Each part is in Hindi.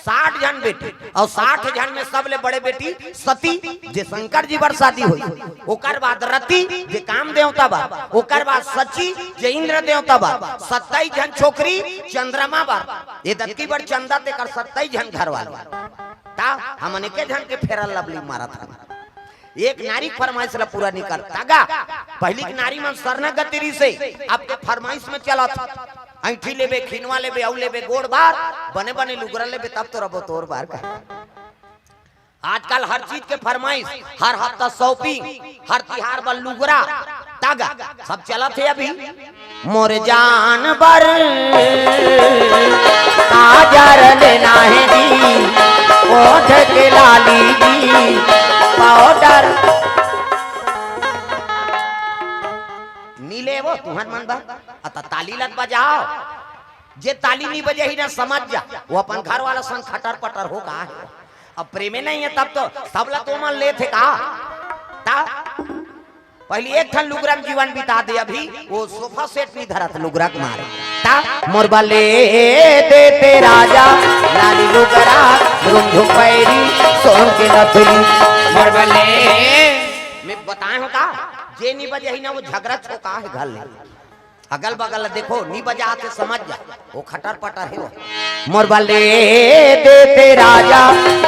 60 जन बेटी और 60 जन में सबले बड़े बेटी सती जे शंकर जी बर शादी हुई, ओकर बाद रति जे काम देवता बा, ओकर बाद सची जे इंद्र देवता बा, 27 जन छोकरी चंद्रमा बा, ये दत्ती बर चंदा ते कर 27 जन घर वाले ता हमने के जन के फेरल लवली मारा था। एक नारी फरमाइश ला पूरा नहीं करता गा। पहली की नारी मन सरना गतिरी से आपके फरमाइश में चला था, ऐठी लेबे, खिनवा लेबे, औ लेबे, गोड़ बार बने बने लुगरा लेबे, तब तो रबो तोर बार का। आजकल हर चीज के फरमाइश, हर हफ्ता शॉपिंग, हर तिहार बल लुगरा तागा सब चला थे। अभी मोर जान बर आजार लेना है जी, ओठ के लाली जी पाउडर नीले वो तुहर मन बा अता ताली लत बजाओ, जे ताली नहीं बजे ही ना समझ जा वो अपन घर वाला संग खटर पटर हो का है। अब प्रेमे नहीं है तब तो सबला तो मन ले थे का ता पहले एक ठन लुगरा में जीवन बिता दे। अभी वो सोफा सेट नहीं धरा था लुगरा के मारे ता मोरबा ले देते राजा लाली लुगरा रुंझु पैरी सोन के नथुली मोरबा ले मैं बताए हो का जे नहीं बजे ही ना वो झगड़ा छोका है घर ले अगल बगल देखो नहीं बजा के समझ जा वो खटर पटर है। मोरबा ले देते राजा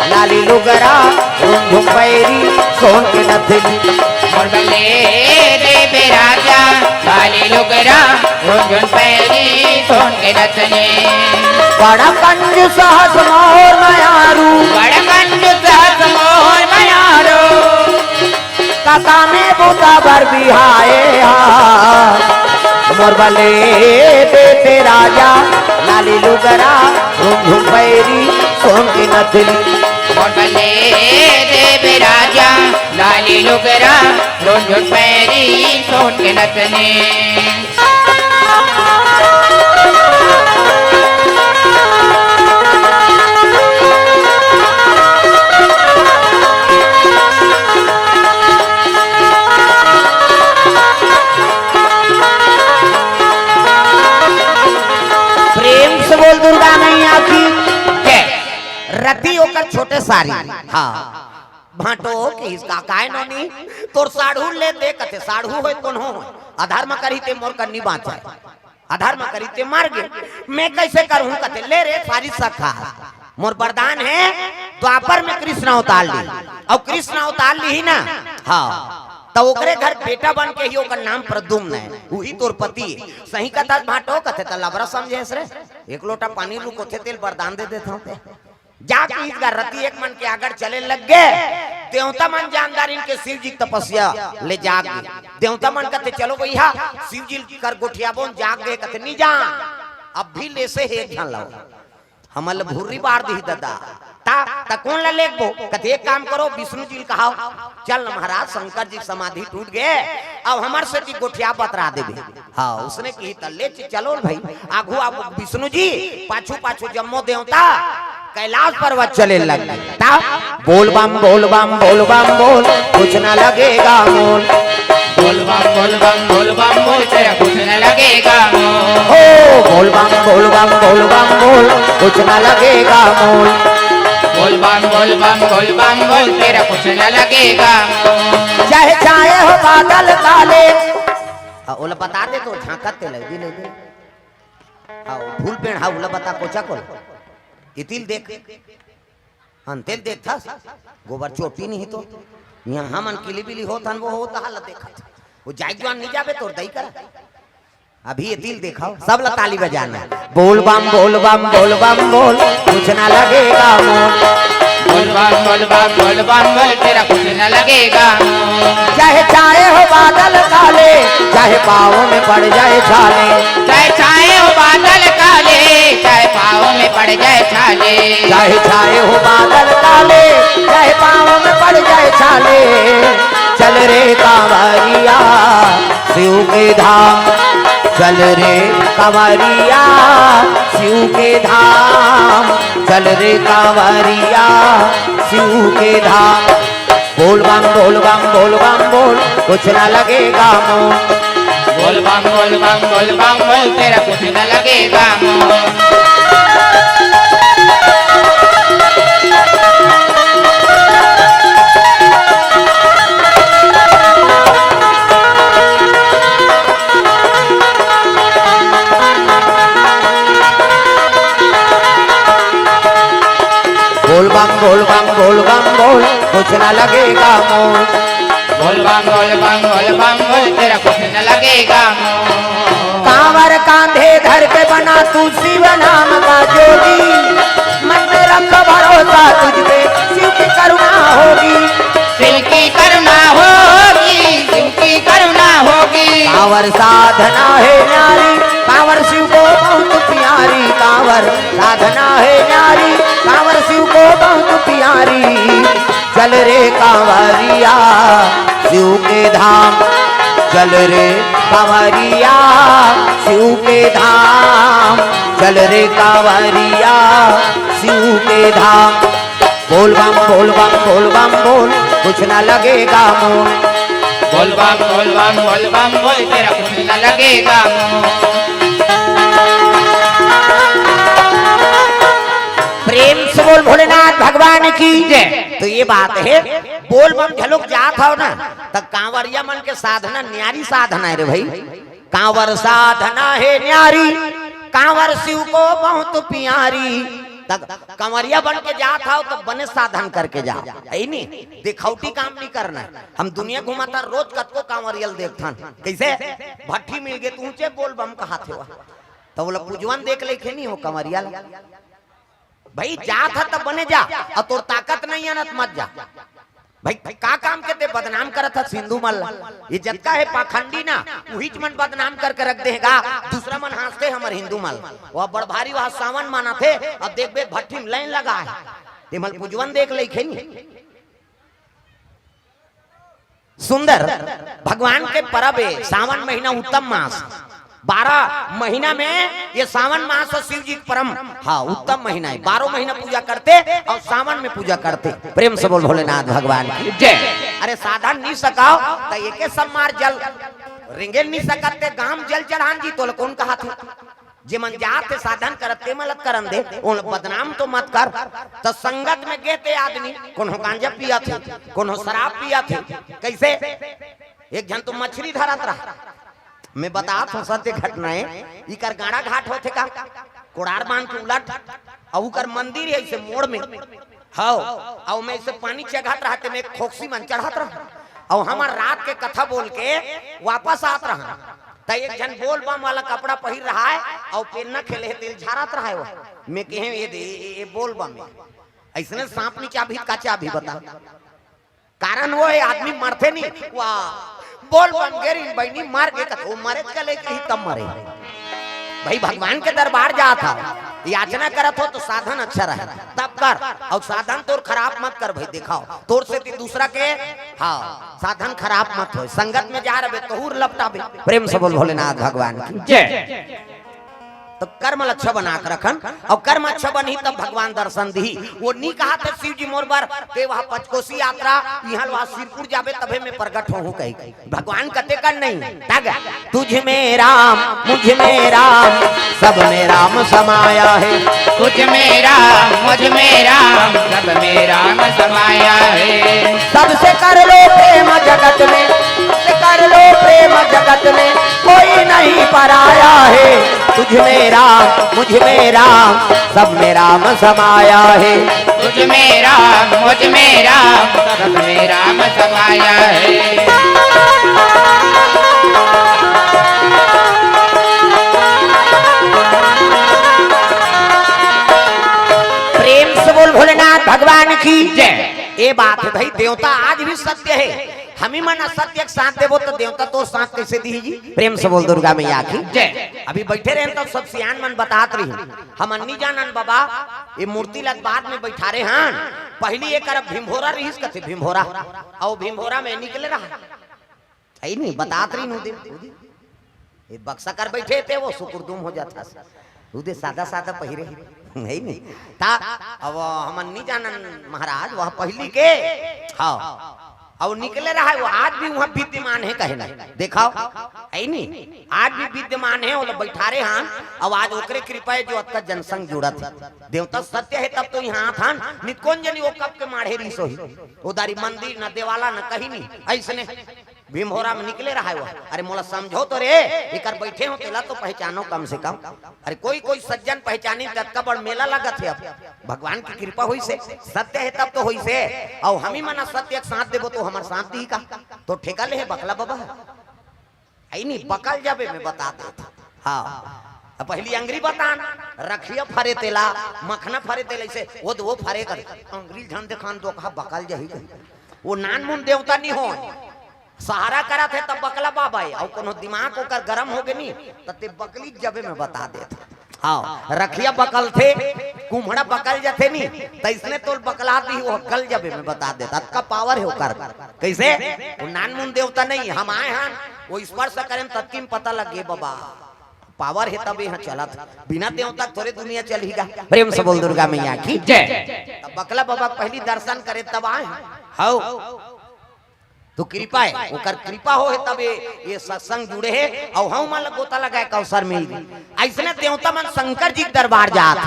लाली लुगरा रुंझु पैरी सोन के नथुली मोरबा ले देते राजा लाली लुगरा रुंझु पैरी सोन के नथुली बड़ा कंज सहस मोर मयारू, बड़ा कंज सहस मोर मयारू काका में बूता बर बिहाए मोरबा ले देते राजा लाली लुगरा रुंझु पैरी सोन की नथुली मोरबा ले देते राजा लाली लुगरा रुंझु पैरी सोन के नथुली। बोल दुर्गा नहीं आखी के रति ओकर छोटे सारी हाँ भाटो कि इसका काय नोनी तोर साढ़ू ले दे कते साढ़ू होय कोन हो आधार में करी ते मोर कन्नी बात है आधार में करी ते मार गे मैं कैसे करूं कते ले रे सारी सखा मोर वरदान है द्वापर में कृष्ण अवतार ली और कृष्ण अवतार ली ही ना हाँ तो ओकरे घर बेटा बन के ही ओकर नाम प्रद्युम्न है वही तोर पति है सही कथा भाटो कथे त लबरा समझे रे एक लोटा पानी रुको थे तेल वरदान दे देता हूं जाके इसका रति एक मन के आगर चले लग गए देवता मन जानदार इनके शिव जी तपस्या ले जाग देवता मन कहते चलो भैया शिव जी कर गोठिया बोन जाग गए कहते नहीं जा अब भी ले से एक झन लाओ हमल भूरी बार दी दादा ता कौन ला लेबो कहते एक काम करो विष्णु जी कहाओ चल महाराज शंकर जी समाधि टूट गए अब हमार से जी गोठिया बतरा देबे हाँ उसने की तले चलो भाई आगू आगू विष्णु जी पाछू पाछू जम्मो देवता कैलाश पर्वत चले लग ता बोल बम बोल बम बोल बम बोल कुछ ना लगेगा मोल बोल बम बोल बम बोल बम बोल तेरा कुछ न लगेगा हो बोल बम बोल बम बोल बम बोल कुछ ना लगेगा मोल बोल बम बोल बम बोल बम बोल तेरा कुछ न लगेगा चाहे चाहे हो बादल काले ओला बता दे तो झांकत ते लगी ले दे हां फूल पेड़ हा ओला बता कोचा को इतिल देख अंतेल देख था गोबर चोटी नहीं तो यहाँ मन किली बिली होता वो होता हाल देखा वो जायजवान नहीं जावे तो दई कर अभी ये दिल दिखाओ सब ला ताली बजाना बोल बम बोल बम बोल बम बोल कुछ ना लगेगा मोल बोल बम बोल बम बोल बम बोल तेरा कुछ न लगेगा चाहे चाहे हो बादल काले चाहे पाँव में पड़ जाए छाले चाहे चाहे हो बादल काले चाहे पाँव में पड़ जाए छाले चाहे चाहे हो बादल काले चाहे पाँव में पड़ जाए छाले चल रे कांवरिया शिव के धाम चल रे कांवरिया शिव के धाम चल रे कांवरिया शिव के धाम बोल बम बोल बम बोल बम बोल कुछ ना लगेगा मोल बोल बम बोल बम बोल बम बोल तेरा कुछ न लगेगा बम बोल कुछ न लगेगा मोह। बोल बम बोल तेरा कुछ न लगेगा मोह। कांवर कांधे धर के बना तू शिव नाम का जोगी, मन में रख भरोसा तुझ पे शिव की करुणा होगी। शिव की करुणा होगी, शिव की करुणा होगी। कांवर साधना है न्यारी, कांवर शिव को बहुत प्यारी। कांवर साधना है न्यारी, कांवर शिव को बहुत प्यारी। चल रे कांवरिया शिव के धाम, चल रे कांवरिया शिव के धाम, चल रे कांवरिया शिव के धाम। बोल बम बोल बम बोल बम बोल कुछ न लगेगा मोह। बोल बम बोल तेरा कुछ न लगेगा मोह। प्रेम से बोल भोलेनाथ भगवान की जय। तो ये बात है, बोल बम झलुक जात हो ना, तब कांवरिया मन के साधना न्यारी साधना है रे भाई। कांवर साधना है न्यारी, कांवर शिव को बहुत प्यारी। तब कांवरिया बन के जात हो तो बने साधन करके जा, है नहीं दिखौटी काम नहीं करना है। हम दुनिया घुमाता रोज कतको कांवरियल देखथन, कैसे भट्टी मिल गए तू ऊंचे बोल बम कहा थे तो बोला पुजवन देख ले नहीं हो कांवरिया भाई जात है तब बने जा, और तोर ताकत नहीं है ना मत जा भाई। का काम के ते बदनाम करत है सिंधु मल, ये जत्ता है पाखंडी ना वही मन बदनाम करके रख देगा। दूसरा मन हंसते हमर हिंदू मल, वह बड़ भारी वह सावन माना थे। अब देख बे भट्टी में लाइन लगा है, ते मल पुजवन देख ले सुंदर भगवान के परब है। सावन महीना उत्तम मास, 12 महीना में ये सावन मास और शिव जी परम हाँ उत्तम महीना है। 12 महीना पूजा करते और सावन में पूजा करते। प्रेम से बोल भोलेनाथ भगवान की जय। अरे साधन नहीं सकाओ तो एक सम्मार जल रिंगे नहीं सकते गांव जल चढ़ान जी तो कौन कहा था जे मन जाते साधन करते मलत करन दे उन बदनाम तो मत कर। तो संगत में गेते आदमी कौन हो गांजा पिया थे, कौन हो शराब पिया थे। कैसे एक जन तो मछली धरत रहा, मैं बता हूँ सत्य घटनाएं। इकर गाड़ा घाट होते का कोड़ार बांध के उलट और उकर मंदिर है इसे मोड़ में हाउ और मैं इसे पानी चढ़ात रहते में खोक्सी मन चढ़ात रहा और हमार रात के कथा बोल के वापस आत रहा। तो एक जन बोल बम वाला कपड़ा पहिर रहा है और पेन खेले है दिल झारत रहा है। वो मैं कहे ये बोल बम ऐसने सांप नीचे अभी काचा अभी बता कारण वो है आदमी मरते नहीं वाह बोल बम गेरी बहनी मार के वो मरे चले के ही तब मरे भाई। भगवान के दरबार जा था याचना करत हो तो साधन अच्छा रहे तब कर और साधन तोर खराब मत कर भाई। दिखाओ तोर से दूसरा के हाँ साधन खराब मत हो। संगत में जा रहे कहूर लपटाबे। प्रेम से बोल भोलेनाथ भगवान की जय। तो कर्म अच्छा बना कर रखन और कर्म अच्छा बनी तब भगवान दर्शन दी। वो नहीं कहा था शिव जी मोर बार ते वहां पंचकोशी यात्रा यहाँ वहां सिरपुर जाबे तबे में प्रकट हो कही भगवान कते कर नहीं तग तुझ में राम मुझ में राम सब में राम समाया है। तुझ में राम मुझ में राम सब में राम समाया है। सबसे कर लो प्रेम जगत में, सबसे कर लो प्रेम जगत में कोई नहीं पराया है। तुझ में राम मुझ में राम सब में राम समाया है। तुझ में राम मुझ में राम सब में राम समाया है। प्रेम से बोल भोलेनाथ भगवान की जय। ये बात है भाई देवता आज भी सत्य है। हम ही मन असत्य के साथ देवो तो देवता तो साथ कैसे दी जी। प्रेम से बोल दुर्गा मैया की जय। अभी बैठे रहे तो सब सियान मन बतात रही हम अन्नी जानन बाबा ये मूर्ति लग बाद में बैठा रहे हैं। पहली एक तरफ भीमभोरा रहीस कथे भीमभोरा और भीमभोरा में निकले रहा है नहीं बतात रही नूदे ये बक्सा कर बैठे थे वो सुकुरदुम हो जाता उदे सादा सादा पहिरे है नहीं ता अब हम अन्नी जानन महाराज वह पहली के हाँ और निकले रहा है वो आज भी वहाँ विद्यमान है कहे ना देखाओ है नहीं आज भी विद्यमान है वो लोग बैठा रहे हैं। अब आज ओकरे कृपा है जो अतका जनसंघ जुड़ा था देवता सत्य है तब तो यहाँ था नित कौन जनी वो कब के माढ़े रही सोही उदारी मंदिर न देवाला न कहीं नहीं ऐसने भीमहोरा में निकले रहा है वो। अरे मोला समझो तो रे, इकर बैठे हो तेला तो पहचानो कम से कम। अरे कोई कोई सज्जन पहचानी तत्का बड़ मेला लगत है। अब भगवान की कृपा हुई से सत्य है तब तो हुई से। और हम ही मना सत्य एक साथ देबो तो हमार साथ दी का तो ठेका ले है बकला बाबा आई नहीं बकल जाबे में बता दे। हाँ पहली अंग्री बतान रखिया फरे तेला मखना फरे तेला से वो फरे कर अंग्री झन देखान तो कहा बकल जही वो नान मुन देवता नहीं हो सहारा करा थे तब बकला बाबा और कोनो दिमाग होकर गरम हो गए नहीं तब बकली जबे में बता देते। हाँ रखिया बकल थे कुम्हड़ा बकल जाते नहीं तो इसने तो बकला दी वो कल जबे में बता देता का पावर है होकर कैसे वो नान मुन देवता नहीं हम आए हैं वो स्पर्श करें तब की पता लगे बाबा पावर है तब यहाँ चला था बिना देवता थोड़े दुनिया चलेगा। प्रेम से बोल दुर्गा मैया की जय। बकला बाबा पहली दर्शन करे तब आए हाउ तो कृपा है ओकर कृपा हो है तब ये सत्संग जुड़े है और हम मान गोता लगाए अवसर मिल गई। ऐसने देवता मन शंकर जी दरबार जात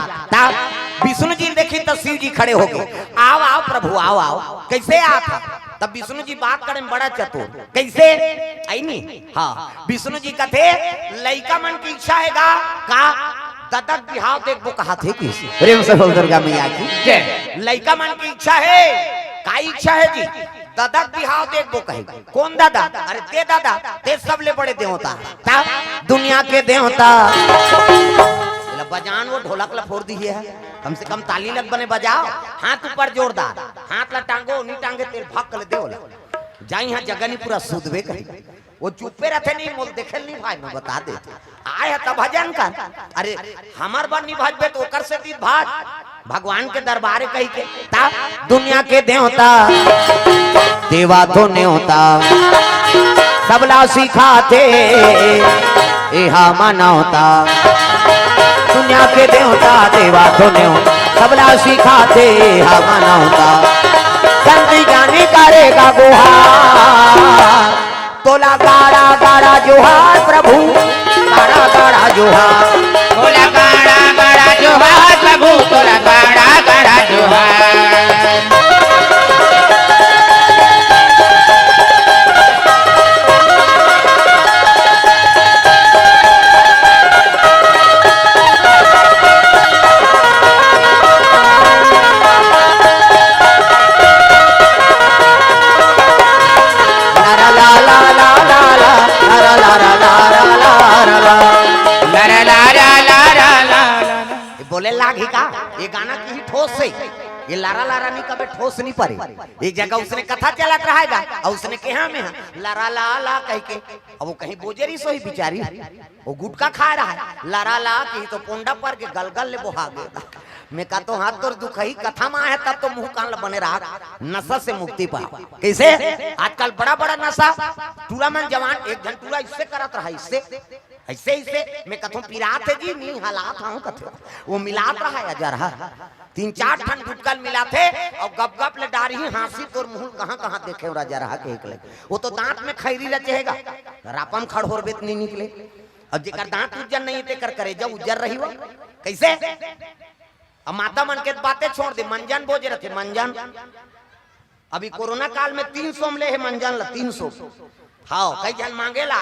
विष्णु जी देखी तो शिव जी खड़े हो गए आओ आओ प्रभु आओ आओ कैसे आता तब विष्णु जी बात करे बड़ा चतुर कैसे आई नहीं। हाँ विष्णु जी कथे लइका मन की इच्छा है का ददक बिहाव देखो कहा थे किसी। प्रेम से बोल दुर्गा मैया की जय। लइका मन की इच्छा है का इच्छा है जी दादा बिहाव देखो कहेगा कौन दादा अरे ते दादा ते सब ले बड़े देवता दुनिया के देवता बजान वो ढोलक ला फोड़ दी है कम से कम ताली लग बने बजाओ हाथ ऊपर जोरदार हाथ ला टांगो नी टांगे तेल भाग कर दे जाई यहाँ जगह नहीं पूरा सुधवे कहे वो चुप्पे रहते नहीं मोल देखे नहीं भाई मैं बता दे आए है तब भजन कर अरे हमार बार नहीं भाजबे तो कर से भाज भगवान के दरबार कही के ता दुनिया के देवता देवा तो न्योता सबला सिखाते एहा मनावता दुनिया के देवता देवा तो न्योता सबला सिखाते एहा मनावता संत ज्ञानी करेगा गुहार तोला गाड़ा गाड़ा जोहार प्रभु गाड़ा गाड़ा जोहार तोला गाड़ा गाड़ा जोहार प्रभु तोला गाड़ा गाड़ा जोहार। बोले लागी का ये गाना की ही ठोस से ये लारा लारा नहीं कभी ठोस नहीं पड़े एक जगह उसने कथा चलत रहेगा और उसने कहा में लारा ला ला कह के अब वो कहीं बोजेरी सोई बिचारी वो गुटका खा रहा है लारा ला की तो पोंडा पर के गलगल ले बोहा गया मैं का तो हाथ तोड़ दुख ही कथा में है तब तो मुंह कान बने रहा नशा से मुक्ति पा कैसे आजकल बड़ा बड़ा नशा टूरा मन जवान एक घंटा टूरा इससे करत रहा इससे ऐसे ऐसे मैं कथों पिरात है जी नहीं हालात हूँ कथों वो मिलात रहा है जरा 3-4 ठन गुटकल मिलाते और गप गप ले डारी हांसी तोर मुंह कहाँ कहाँ देखे राजा रहा के निकले वो तो दांत में खैरी रचेगा रापम खड़ हो बेत नहीं निकले अब जेकर दांत उज्जर नहीं ते कर करे जब उज्जर रही वो कैसे अब माता मन के बातें छोड़ दे मंजन बोझे रखे मंजन अभी कोरोना काल में 300 में ले है मंजन ला 300 हाँ कई जन मांगेला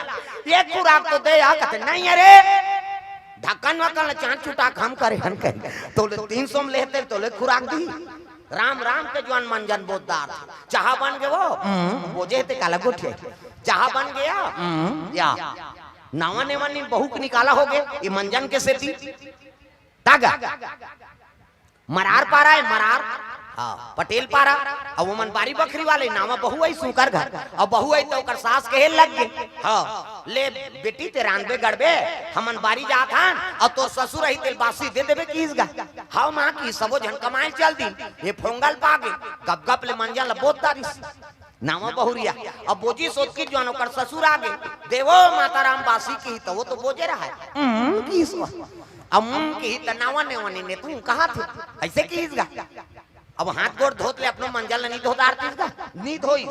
एक खुराक तो दे कहते नहीं अरे ढक्कन वक्कन चाट छुटा हम करे हन कहे तो 300 में लेते तो ले खुराक दी राम राम के जवान मंजन बोदार चाह बन गए वो बोझे थे काला गुठे चाह बन गया या नावा नेवा ने बहु निकाला हो गए ये मंजन के सेती तागा मरार पारा है मरार हाँ पटेल पारा और वो मन बारी बकरी वाले नामा बहु आई सुकर घर और बहु आई तो कर सास कहे लग गए हाँ ले बेटी ते रानबे गड़बे हमन बारी जात हन और तो ससुर ही तेल बासी दे देबे कीसगा हाँ मां की सबो जन कमाई चल दी ये फोंगल पागे गप गप ले मंजन ल बहुत तारीस नामा बहुरिया अब बोझी सोच की जवान कर ससुर आगे देवो माता राम बासी की तो वो तो बोझे रहा है कीसवा अब की तनावा ने वने ने तू कहा थे ऐसे कीसगा अब हाथ गोड़ धोत ले अपनो मंजन नहीं धोत आरती का नहीं धोई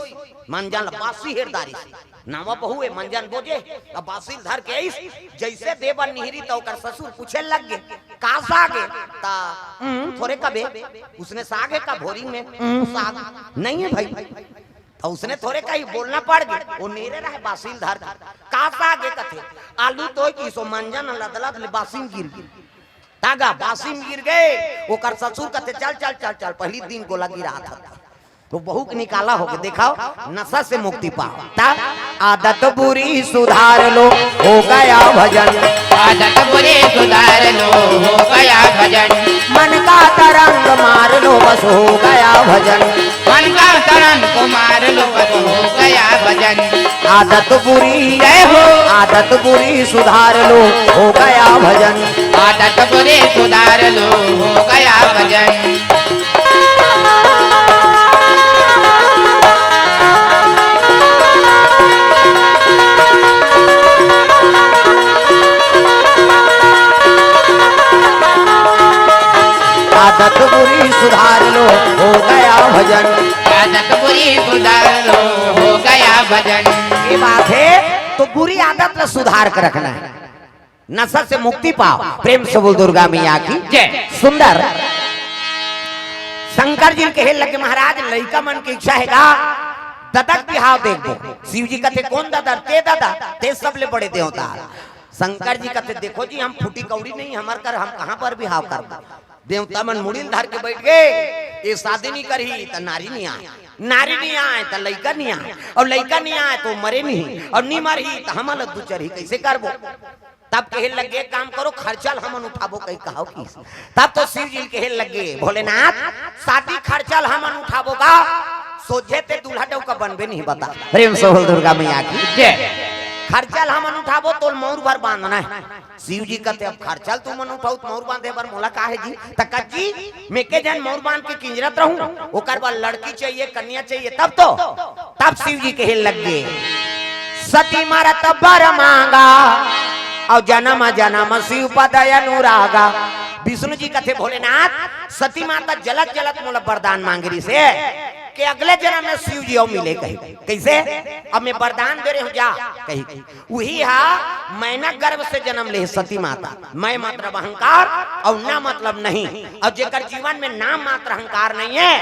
मंजन बासी हेरदारी नावा बहु है मंजन बोझे अब बासी धर के इस जैसे देवन निहरी तो कर ससुर पूछे लग गए का सागे ता थोड़े कबे उसने सागे का भोरी में साग नहीं है भाई और उसने थोड़े कहीं बोलना पड़ गई वो नीरे रहे बासिल धर कासा आगे कथे आलू तो की सो मंजन लदलत बासिम गिर गई तागा बासिम गिर गए वो कर ससुर कथे चल चल चल चल पहली दिन को लगी रहा था तो बहू के निकाला होके दिखाओ नशा से मुक्ति पाओ ता आदत बुरी सुधार लो हो गया भजन आदत बुरी सुधार लो हो गया भजन मन का तरंग मार लो बस हो गया भजन मन का तरंग को मार लो बस हो गया भजन आदत बुरी है हो आदत बुरी सुधार लो हो गया भजन आदत बुरी सुधार लो हो गया भजन आदत बुरी सुधार लो हो गया भजन आदत बुरी सुधार लो हो गया भजन ये बात है तो बुरी आदत में सुधार कर रखना है नशा से मुक्ति पाओ प्रेम से बोल दुर्गा मैया की जय सुंदर शंकर जी कहे लगे महाराज लड़का मन की इच्छा है ददक बिहाव देख दो शिव जी कहते कौन दादा ते सबले बड़े देवता शंकर जी कहते देखो जी हम फूटी कौड़ी नहीं हमार कर हम कहां पर बिहाव करता देवता मन मुड़िल धर के बैठ गए ये शादी नहीं करी तो नारी नहीं आए तो लड़का नहीं आए और लड़का नहीं आए तो मरे नहीं और नहीं मरी तो हम अलग चढ़ी कैसे करबो तब कहे लगे काम करो खर्चल हमन उठाबो कहीं कहो की तब तो शिव जी कहे लगे भोलेनाथ शादी खर्चल हमन उठाबो का सोचे ते दूल्हा डौ का बनबे नहीं बता प्रेम से बोल दुर्गा मैया की जय खर्चल हमन उठाबो तो मोर भर बांधना है शिव जी कहते अब खर्चल तू मन उठाओ मोर बांधे बर मोला काहे जी तक जी मैं के जन मोर बांध के किंजरत रहूं ओकर बाद लड़की चाहिए कन्या चाहिए तब शिव जी कहे लगे सती मरत बर मांगा और जन्म जन्म शिव पद अनुरागा विष्णु जी कहते भोलेनाथ सती माता जलत जलत मोला वरदान मांगरी से कि अगले जन्म में शिव जी मिले कही कैसे अब मैं वरदान दे रहे हूँ जा कही वही हा मैना गर्भ से जन्म ले सती माता मैं मतलब अहंकार और ना मतलब नहीं और जेकर जीवन में नाम मात्र अहंकार नहीं है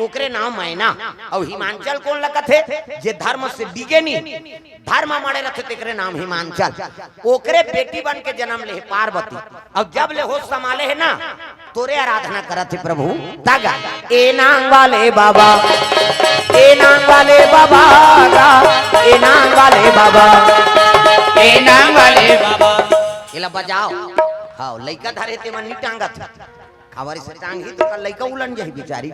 ओकरे नाम मैना और हिमांचल कौन लगत है जे धर्म से डिगे नहीं धर्म मारे रहते तेकरे नाम हिमांचल ओकरे बेटी बन के जन्म ले पार्वती और जब ले होश संभाले है ना तोरे आराधना करत है प्रभु तागा ए नांग वाले बाबा ए नांग वाले बाबा ए नांग वाले बाबा ए नांग वाले बाबा इला बजाओ हां लइका धरे ते मन नी टांगत खबर से टांग ही तो लइका उलन जही बेचारी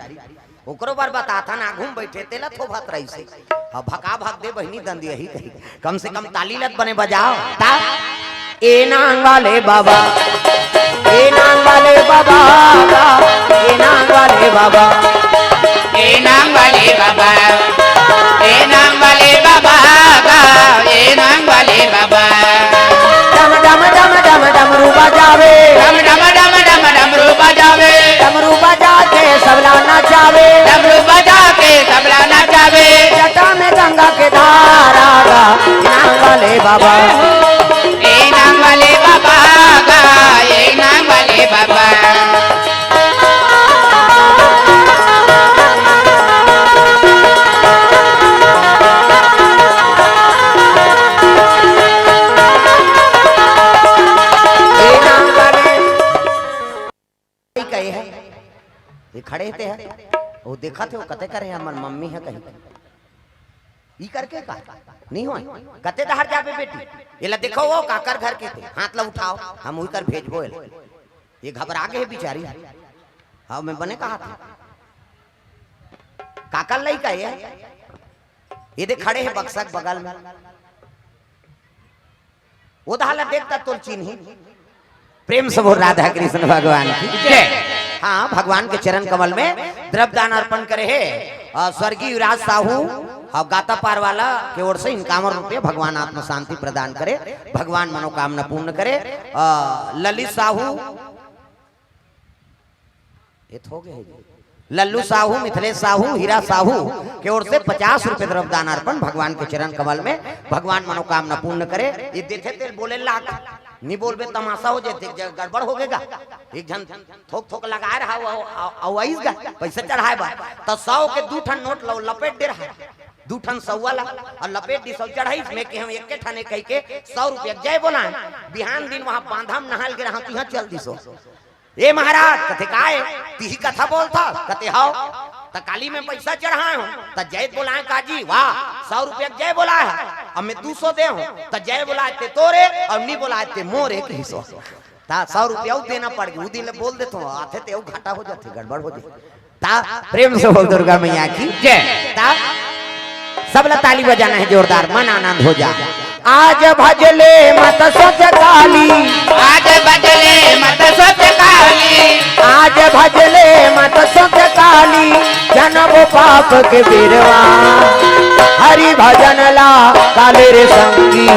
ओकरो बार बताता ना घूम बैठे तेला थो भात रही से हां भगा भाग दे बहनी दंदी यही कही कम से कम ताली लत बने बजाओ ता ए नांग वाले बाबा ए नांग वाले बाबा ए नांग वाले बाबा ए नांग वाले बाबा ए नांग वाले बाबा ए नांग वाले बाबा डम डम डम डम डमरू बजावे डम डम डम डम डमरू बजावे डमरू बजा के सबला नचावे डमरू बजा के सबला नचावे जटा में गंगा के धारा नांग वाले बाबा ए नांग वाले बाबा ए नांग वाले बाबा खड़े थे वो देखा थे वो कते करे हमर मम्मी है कहीं ई करके का नहीं होय कते दहर जाबे बेटी एला देखो वो काकर घर के थे हाथ ला उठाओ हम उही कर भेजबो ये घबरा गए बेचारी हां मैं बने कहा था काकर लई का ये देख खड़े हैं बक्सा के बगल में वो दहला देखता तो चिन्ही प्रेम से बोल राधा कृष्ण भगवान की जय हाँ भगवान के चरण कमल में द्रव्यदान अर्पण करे है स्वर्गीय युवराज साहू और गाता पार वाला की ओर से इनकावन रुपये भगवान आत्म शांति प्रदान करे भगवान मनोकामना पूर्ण करे ललित साहू ये हो गए लल्लू साहू मिथिलेश साहू हीरा साहू की ओर से 50 रुपए द्रव्यदान अर्पण भगवान के चरण कमल में भगवान मनोकामना पूर्ण करे ये देखे थे बोले लाख नहीं बोलबे तमाशा हो जाते गड़बड़ हो गएगा एक जन थोक थोक लगा रहा पैसा चढ़ाए बा तो 100 के 2 ठन नोट लपेट दे रहा 2 ठन सौवा ला और लपेट दी सौ चढ़ाई में के हम एक के ठाने कह के 100 रुपया जय बोला बिहान दिन वहां बांधम नहाल के रहा तुहा चल दी सो ए महाराज कथे काय तिही कथा बोलता कथे हाओ त काली में पैसा चढ़ाए हो त जय बोलाए काजी वाह 100 रुपया जय बोला है अब मैं 200 दे हूं त जय बोलाए ते तोरे और नहीं बोलाए ते मोरे के हिस्सो ता 100 रुपया देना पड़ गई दिन ले बोल देतो आथे ते घाटा हो जाते गड़बड़ हो जाती ता प्रेम से बोल दुर्गा मैया की जय ता सब ला ताली बजाना है जोरदार मन आनंद हो जा आज भजले मत सोच काली आज भजले मत सोच काली आज भजले मत सोच काली जन्म पाप के बिरवा हरि भजन ला काले रे संगी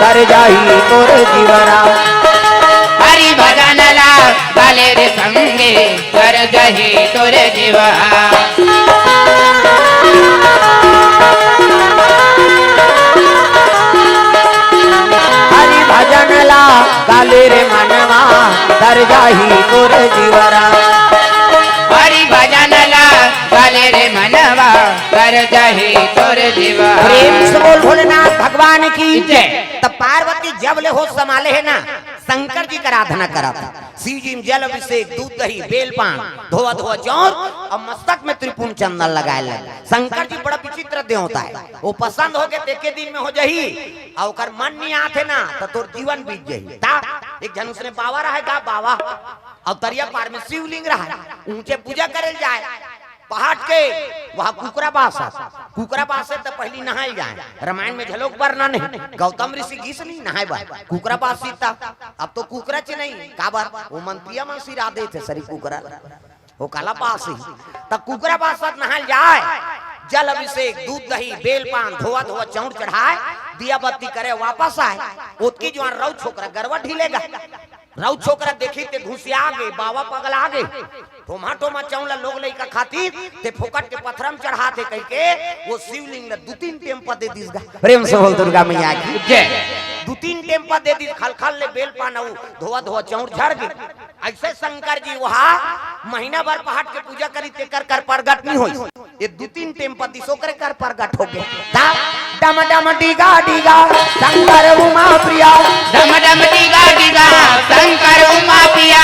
कर जाही तोर जीवरा हरि भजन ला काले रे संगे कर जाही तोर जीवा हरि भजन ला काले रे मनवा कर जाही तोर जीवरा हरि भजन ला काले रे मनवा कर जाही तोर जीवा प्रेम से बोल भोलेनाथ भगवान की जय। तब पार्वती जब ले हो संभाले है ना शंकर जी का आराधना करा था शिव जी जल अभिषेक दूध दही बेलपान धोआ धोआ चौर और मस्तक में त्रिपुण चंदन लगाए लगे शंकर जी बड़ा विचित्र देवता है वो पसंद हो के देखे दिन में हो जाही और कर मन नहीं आते ना तो तोर जीवन बीत जाही ता एक जन उसने बाबा रहा है बाबा और तरिया पार में शिवलिंग रहा है ऊंचे पूजा करे जाए पहाड़ के वहाँ कुकरा बास से तो पहली नहाई जाए रामायण में झलोक वर्णन है गौतम ऋषि घीस नहीं नहाए बा कुकरा बास सीता अब तो कुकरा च नहीं काबर वो मंत्रिया में सिरा दे थे सरी कुकरा वो काला बास ही तब कुकरा बास नहाल जाए जल अभिषेक दूध दही बेलपान धोआ धोआ चौड़ चढ़ाए दिया बत्ती करे वापस आए उसकी जो रऊ छोकरा गरवा ढीलेगा रऊ छोकरा देखी ते घुसिया गए बाबा पगला गए टोमा चौला लोग लइका खातिर ते फोकट के पत्थरम चढ़ाते कह के वो शिवलिंग ने 2-3 टेम्पा दे दिस प्रेम से बोल दुर्गा मैया की जय 2-3 टेम्पा दे दी खलखल ले बेल पाना धोआ धोआ चौड़ झड़ गए ऐसे शंकर जी वहाँ महीना भर पहाड़ के पूजा करी ते कर प्रगट नहीं हुई ये 2-3 टेम्पा दिसो करे कर प्रगट हो गए डम डम डिगा डिगा शंकर उमा प्रिया डम डम डिगा डिगा शंकर उमा प्रिया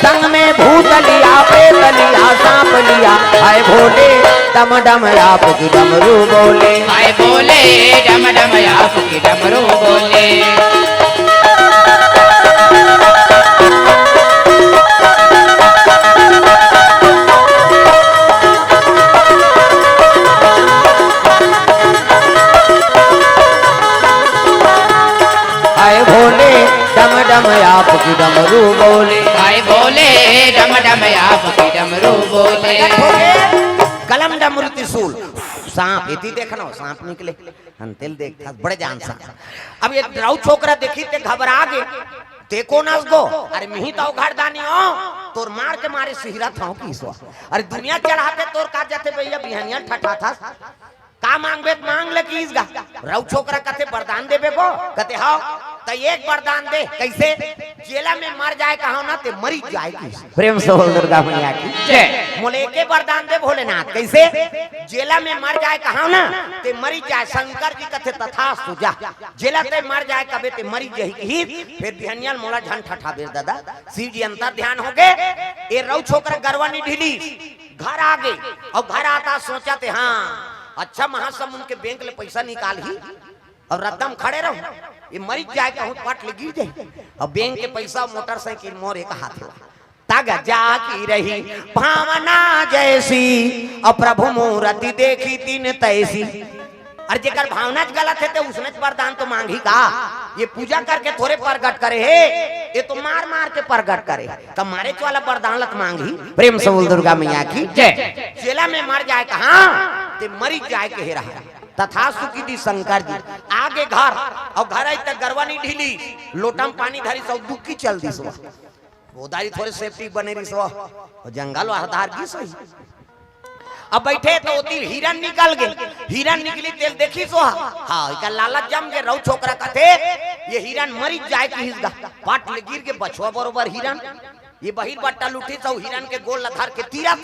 संग में भूत लिया प्रेत लिया सांप लिया आए भोले डम डम आप की डमरू बोले आए बोले डम डम आप की डमरू बोले आए भोले डम डम आप की डमरू बोले आए बोले डम डम आप की डमरू बोले कलम डमरू त्रिशूल सांप इति देखना सांप निकले अंतिल देख बड़े जान सा अब ये राउ छोकरा देखी ते घबरा गए ते को नस गो अरे मिही तो घरदानी हो तोर मार के मारे सिहरा था की सो अरे दुनिया चढ़ाते तोर का जाते भैया बिहानिया ठठा था का मांगबे मांग ले की इसगा राउ छोकरा कथे वरदान देबे को कथे हां तो एक वरदान दे कैसे जेला में मर जाए कहा ना ते मरी जाए की प्रेम से बोल दुर्गा मैया की जय मोले के वरदान दे भोलेनाथ कैसे जेला में मर जाए कहा ना ते मरी जाए शंकर जी कथे तथास्तु जा जेला ते मर जाए कबे ते मरी जाही फिर बिहनियाल मोला झन ठठा बेर दादा शिव जी अंतर ध्यान हो गए ए रौ छोकरा गरवानी ढीली घर आ गई और घर आता सोचा ते हां अच्छा महासमुंद के बैंक ले पैसा निकाल ही और रद्दम खड़े रहो ये मरीज जाए कहूँ पट ले गिर जाए और बैंक के पैसा मोटरसाइकिल मोर एक हाथ तग जाकी रही भावना जैसी और प्रभु मूर्ति देखी तीन तैसी और जेकर भावना गलत है तो उसने वरदान तो मांगी का ये पूजा करके थोड़े प्रगट करे है ये तो मार मार के प्रगट करे तो मारे वाला वरदान लत मांगी प्रेम से बोल दुर्गा मैया की जय जेला में मर जाए कहा ते मरी जाए के रहा तथास्तु की दी शंकर जी आगे घर और घर आई तक गरवा नहीं ढीली लोटम पानी धरी सब दुखी चल दी सो उदारी थोड़े सेफ्टी बने रही सो और जंगल आधार की सही अब बैठे तो तिल हिरन निकल गए हिरन निकली तेल देखी सो हाँ इका लालच जम के रौ छोकरा कथे ये हिरन मरी जाए की हिस्सा पाट ले गिर के बछुआ बरोबर हिरन ये बहिर बट्टा लुठी तो हिरन के गोल लधार के तीरा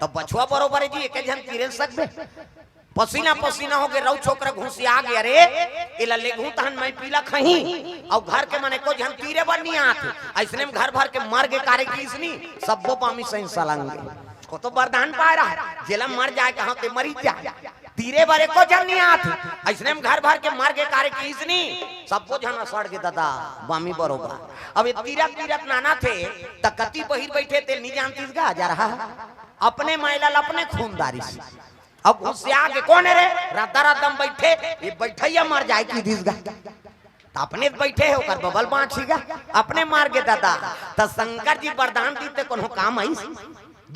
तो बछुआ बरोबर जी एक जन तीरे सकबे पसीना पसीना हो गए रौ छोकरा घुसिया गया रे इला लेगू तहन मैं पीला खही और घर के माने को जन तीरे बनी आत ऐसने में घर भर के मर के कारे किसनी सबो पामी सही सलंगे को तो वरदान पा रहा जेला मर जाए कहां ते मरी जाए तीरे बारे को जन नहीं आत ऐसने में घर भर के मर के कारे किसनी सबको जन सड़ के दादा बामी बरोबर अब ये तीरथ तीरथ नाना थे तकती बहिर बैठे ते नहीं जानती गा जा रहा अपने महिला अपने खूनदारी से अब उससे आगे कौन है रे राता रातम बैठे ये बैठैया मर जाए की दिसगा अपने बैठे हो कर बबल बाँचीगा अपने मार के दादा तो शंकर जी वरदान दीते कोनो काम आई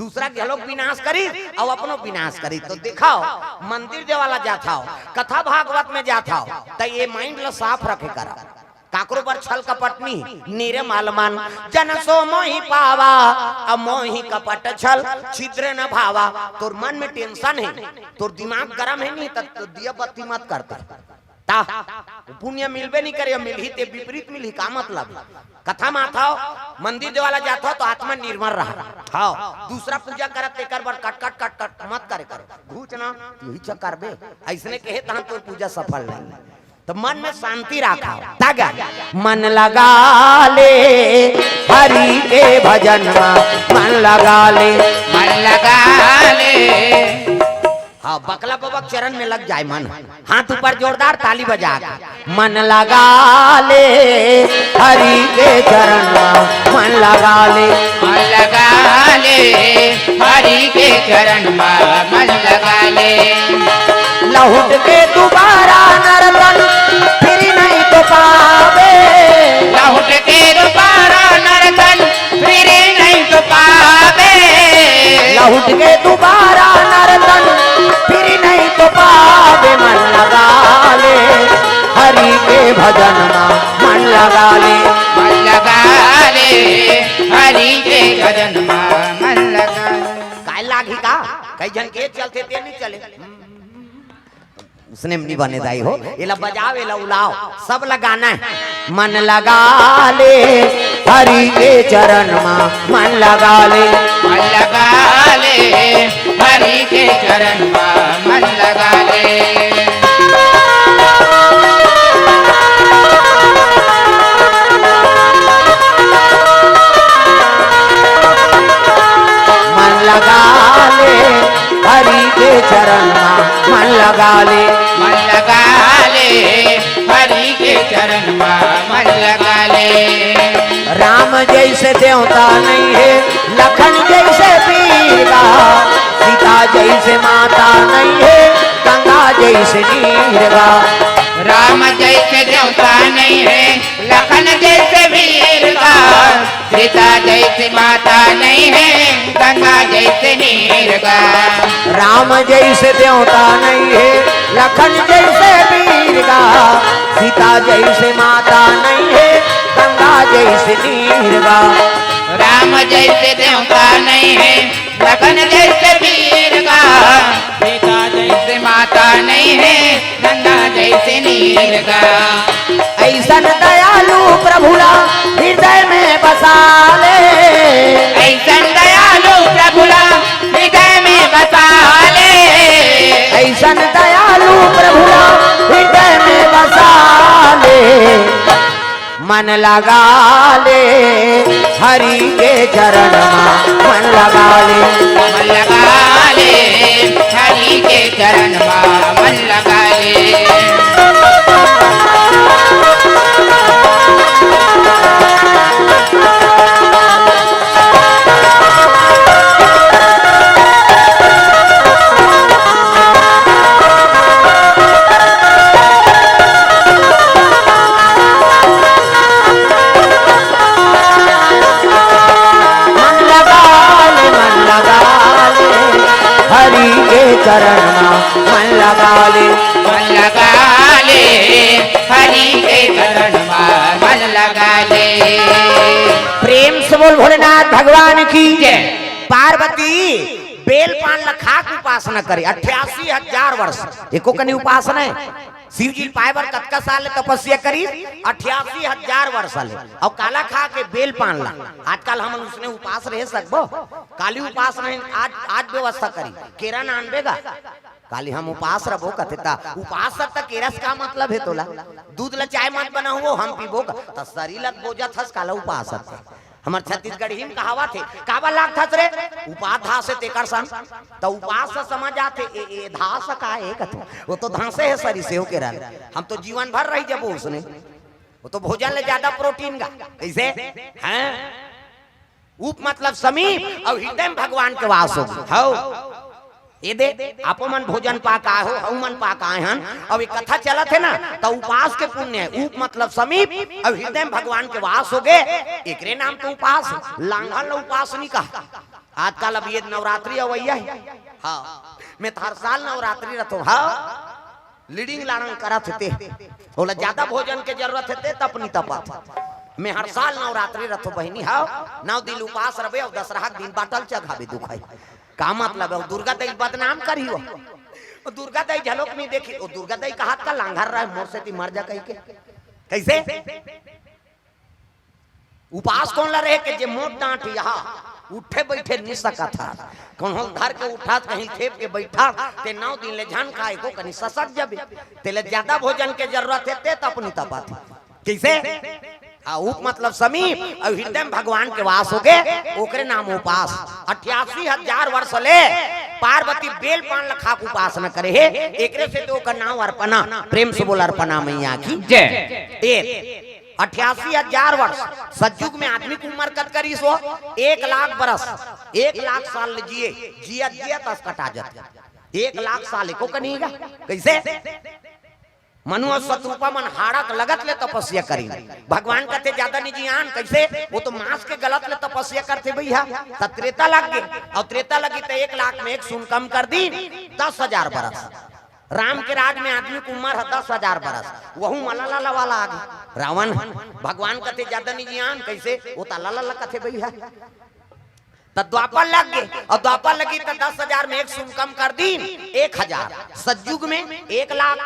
दूसरा के लोग विनाश करी और अपनो विनाश करी तो दिखाओ मंदिर देवाला जाता हो कथा भागवत में जाता हो तो ये माइंड ला साफ रखे करा काकरो पर छल कपटनी नीरे मालमान जन सो मोहि पावा अब मोहि कपट छल छिद्र न भावा तोर मन में टेंशन है तोर दिमाग गरम है नहीं तो दिया बत्ती मत करता ता पुण्य मिलबे नहीं करे मिलही ते विपरीत मिलही का मतलब कथा में आता हो मंदिर देवाला जाता हो तो आत्मा निर्मल रहा हाँ दूसरा पूजा करत एकर बार कट कट कट कट मत करे करो घूच ना यही च करबे ऐसने कहे तहां तो पूजा सफल नहीं तो मन में शांति रखा तागा मन लगा ले हरि के भजन मन लगा ले मन लगा ले हाँ बकला बाबा चरण में लग जाए मन हाथ ऊपर जोरदार ताली बजा मन लगा ले हरि के चरण मन लगा ले मन लगा ले हरि के चरण मन लगा ले लौट के दोबारा नरतन फिर नहीं तो पावे लौट के दोबारा नरतन फिर नहीं तो पावे लौट के दोबारा नरतन फिर नहीं तो पावे मन लगा ले हरि के भजन मन लगा ले मन लगा ले हरि के भजन मन लगा काय लागी का कई जन के चलते ते नहीं चले उसने नहीं बने दाई हो ये ला बजाओ ये ला उलाओ सब लगाना है मन लगा ले हरि के चरण मन लगा ले मन लगा ले हरि के चरण मन लगा ले मन लगा ले हरि के चरण मन लगा ले मन लगा ले हरि के चरण मन लगा ले राम जैसे देवता नहीं है लखन जैसे वीरा सीता जैसे माता नहीं है गंगा जैसे नीरगा राम जैसे देवता नहीं है लखन जैसे वीर का सीता जैसे माता नहीं है गंगा जैसे नीर का राम जैसे देवता नहीं है लखन जैसे वीर का सीता जैसे माता नहीं है गंगा जैसे नीरगा राम जैसे देवता नहीं है लखन जैसे वीर का सीता जैसे माता नहीं है गंगा जैसे नीर का ऐसा दयालु प्रभुला हृदय में बसा ले ऐसा दयालु प्रभुला हृदय में बसा ले ऐसा दयालु प्रभुला हृदय में बसा ले मन लगा ले हरि के चरण मन लगा ले मन लगा ले हरि के चरण मन लगा ले चरण मन लगा ले मन लगा ले हरि के चरण मन लगा ले प्रेम से बोल भोलेनाथ भगवान की जय पार्वती बेल पान लखा की उपासना करे 88,000 वर्ष एको कनी उपासना है शिव जी पाए बर कतका साल तपस्या करी 88,000 वर्ष ले और काला खा के बेल पान ला आजकल हम उसने उपास रह सकबो काली उपासना आज आज व्यवस्था करी केरा नानबेगा काली हम उपास रहो कथे ता उपास तक केरस का मतलब है तोला दूध ला चाय मत बनाओ हम पीबो त शरीर लत बोझा थस काला उपास हमार छत्तीसगढ़ ही कहावत है काबा लाग थस रे उपास धा से तेकर सन तो उपास से समझ आते ए धास का है कथे वो तो धासे है शरीर से हो के रहा हम तो जीवन भर रही जब उसने वो तो भोजन ले ज्यादा प्रोटीन का कैसे हैं उप मतलब समीप और हृदय में भगवान के वास हो ये दे आपो मन भोजन पाक आए हो हम मन पाक आए हन अब एक कथा चलत है ना तो उपास के पुण्य है उप मतलब समीप और हृदय में भगवान के वास हो गए एकरे नाम तो उपास लांघन उपास नहीं कहा आजकल अब ये नवरात्रि अवैया है हाँ मैं हर साल नवरात्रि रखो हाँ लीडिंग लाड़ंग करत थे बोला ज्यादा भोजन के जरूरत है तप नहीं तपा मैं हर साल नवरात्रि रखो बहनी हाँ 9 दिन उपास रहे और दशहरा दिन बाटल चघावे दुखाई का मतलब है दुर्गा दई बदनाम करी हो दुर्गा दई झलक नहीं देखी वो दुर्गा दई का हाथ का लांघर रहा है मोर से मर जा कहीं के कैसे उपास कौन ला रहे के जे मोट डांट यहाँ उठे बैठे नहीं सका था कौन घर के उठा कहीं खेप के बैठा ते 9 दिन ले झन खाए को कहीं ससक जबे तेले ज्यादा भोजन के जरूरत है ते तपनी तपा कैसे उप मतलब समीप और हृदय में भगवान के वास हो गए ओकरे नाम उपास 88,000 वर्ष ले पार्वती बेल पान लखा उपासना करे है एकरे से तो का नाम अर्पणा प्रेम से बोल अर्पणा मैया की जय 88,000 वर्ष सतयुग में आदमी की उम्र कत करी सो 1 लाख बरस 1 लाख साल जिए जिया जिया तस कटा जाता 1 लाख साल को कनीगा कैसे मनु और शत्रुपा मन हाड़क लगत ले तपस्या करी भगवान कहते ज्यादा नहीं जियान कैसे वो तो मांस के गलत ले तपस्या करते भैया तब त्रेता लग गए और त्रेता लगी तो 1 लाख में 1 शून्य कम कर दी 10,000 बरस राम के राज में आदमी की उम्र है 10,000 बरस वहू मलाला वाला आ गए रावण भगवान कहते ज्यादा नहीं जियान कैसे वो तला कहते भैया द्वापर लग गए और द्वापर लगी तो 10,000 में 1 शून्य कम कर दी 1,000 सतयुग में 1 लाख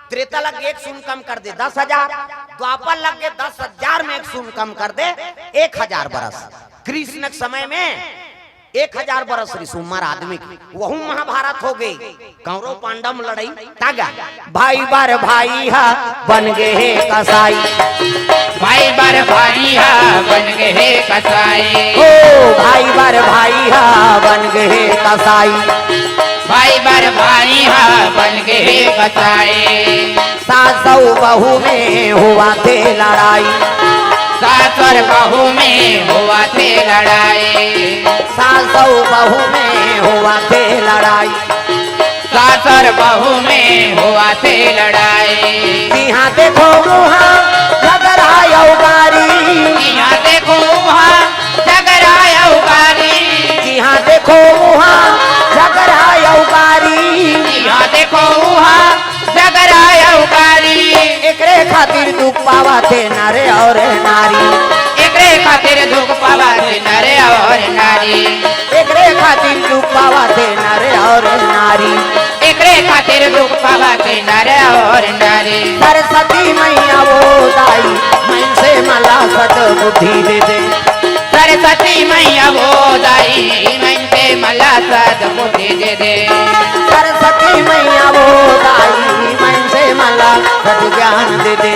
त्रेता लग 1 शून्य कम कर दे 10,000 द्वापर लग गए 10,000 में 1 शून्य कम कर दे 1,000 बरस कृष्ण के समय में 1,000 बरस ऋषुमार आदमी वहू महाभारत हो गई कौरव पांडव लड़ाई तागा भाई बार भाई हा बन गए कसाई भाई बार भाई हा बन गए कसाई ओ भाई बार भाई हा बन गए कसाई भाई बार भाई हा बन गए कसाई सासौ बहू में हुआ थे लड़ाई सास और बहू में हुआ थे लड़ाई सासौ बहू में हुआ थे लड़ाई सास और बहू में हुआ थे लड़ाई यहाँ देखो वहाँ झगड़ा उगारी यहाँ देखो वहाँ झगड़ा उगारी यहाँ देखो वहाँ झगड़ा उगारी यहाँ देखो वहाँ झगड़ा उगारी एकरे खातिर दुख पावा थे नरे और नारी एकरे खातिर दुख पावा थे नरे और नारी एकरे खातिर दुख पावा थे नरे और नारी एकरे खातिर दुख पावा थे नरे और नारी सरस्वती मैया वो दाई मन से मला सत बुद्धि दे दे सरस्वती मैया वो दाई मन से मला सत बुद्धि दे दे सरस्वती मैया वो दाई मन से मला सत ज्ञान दे दे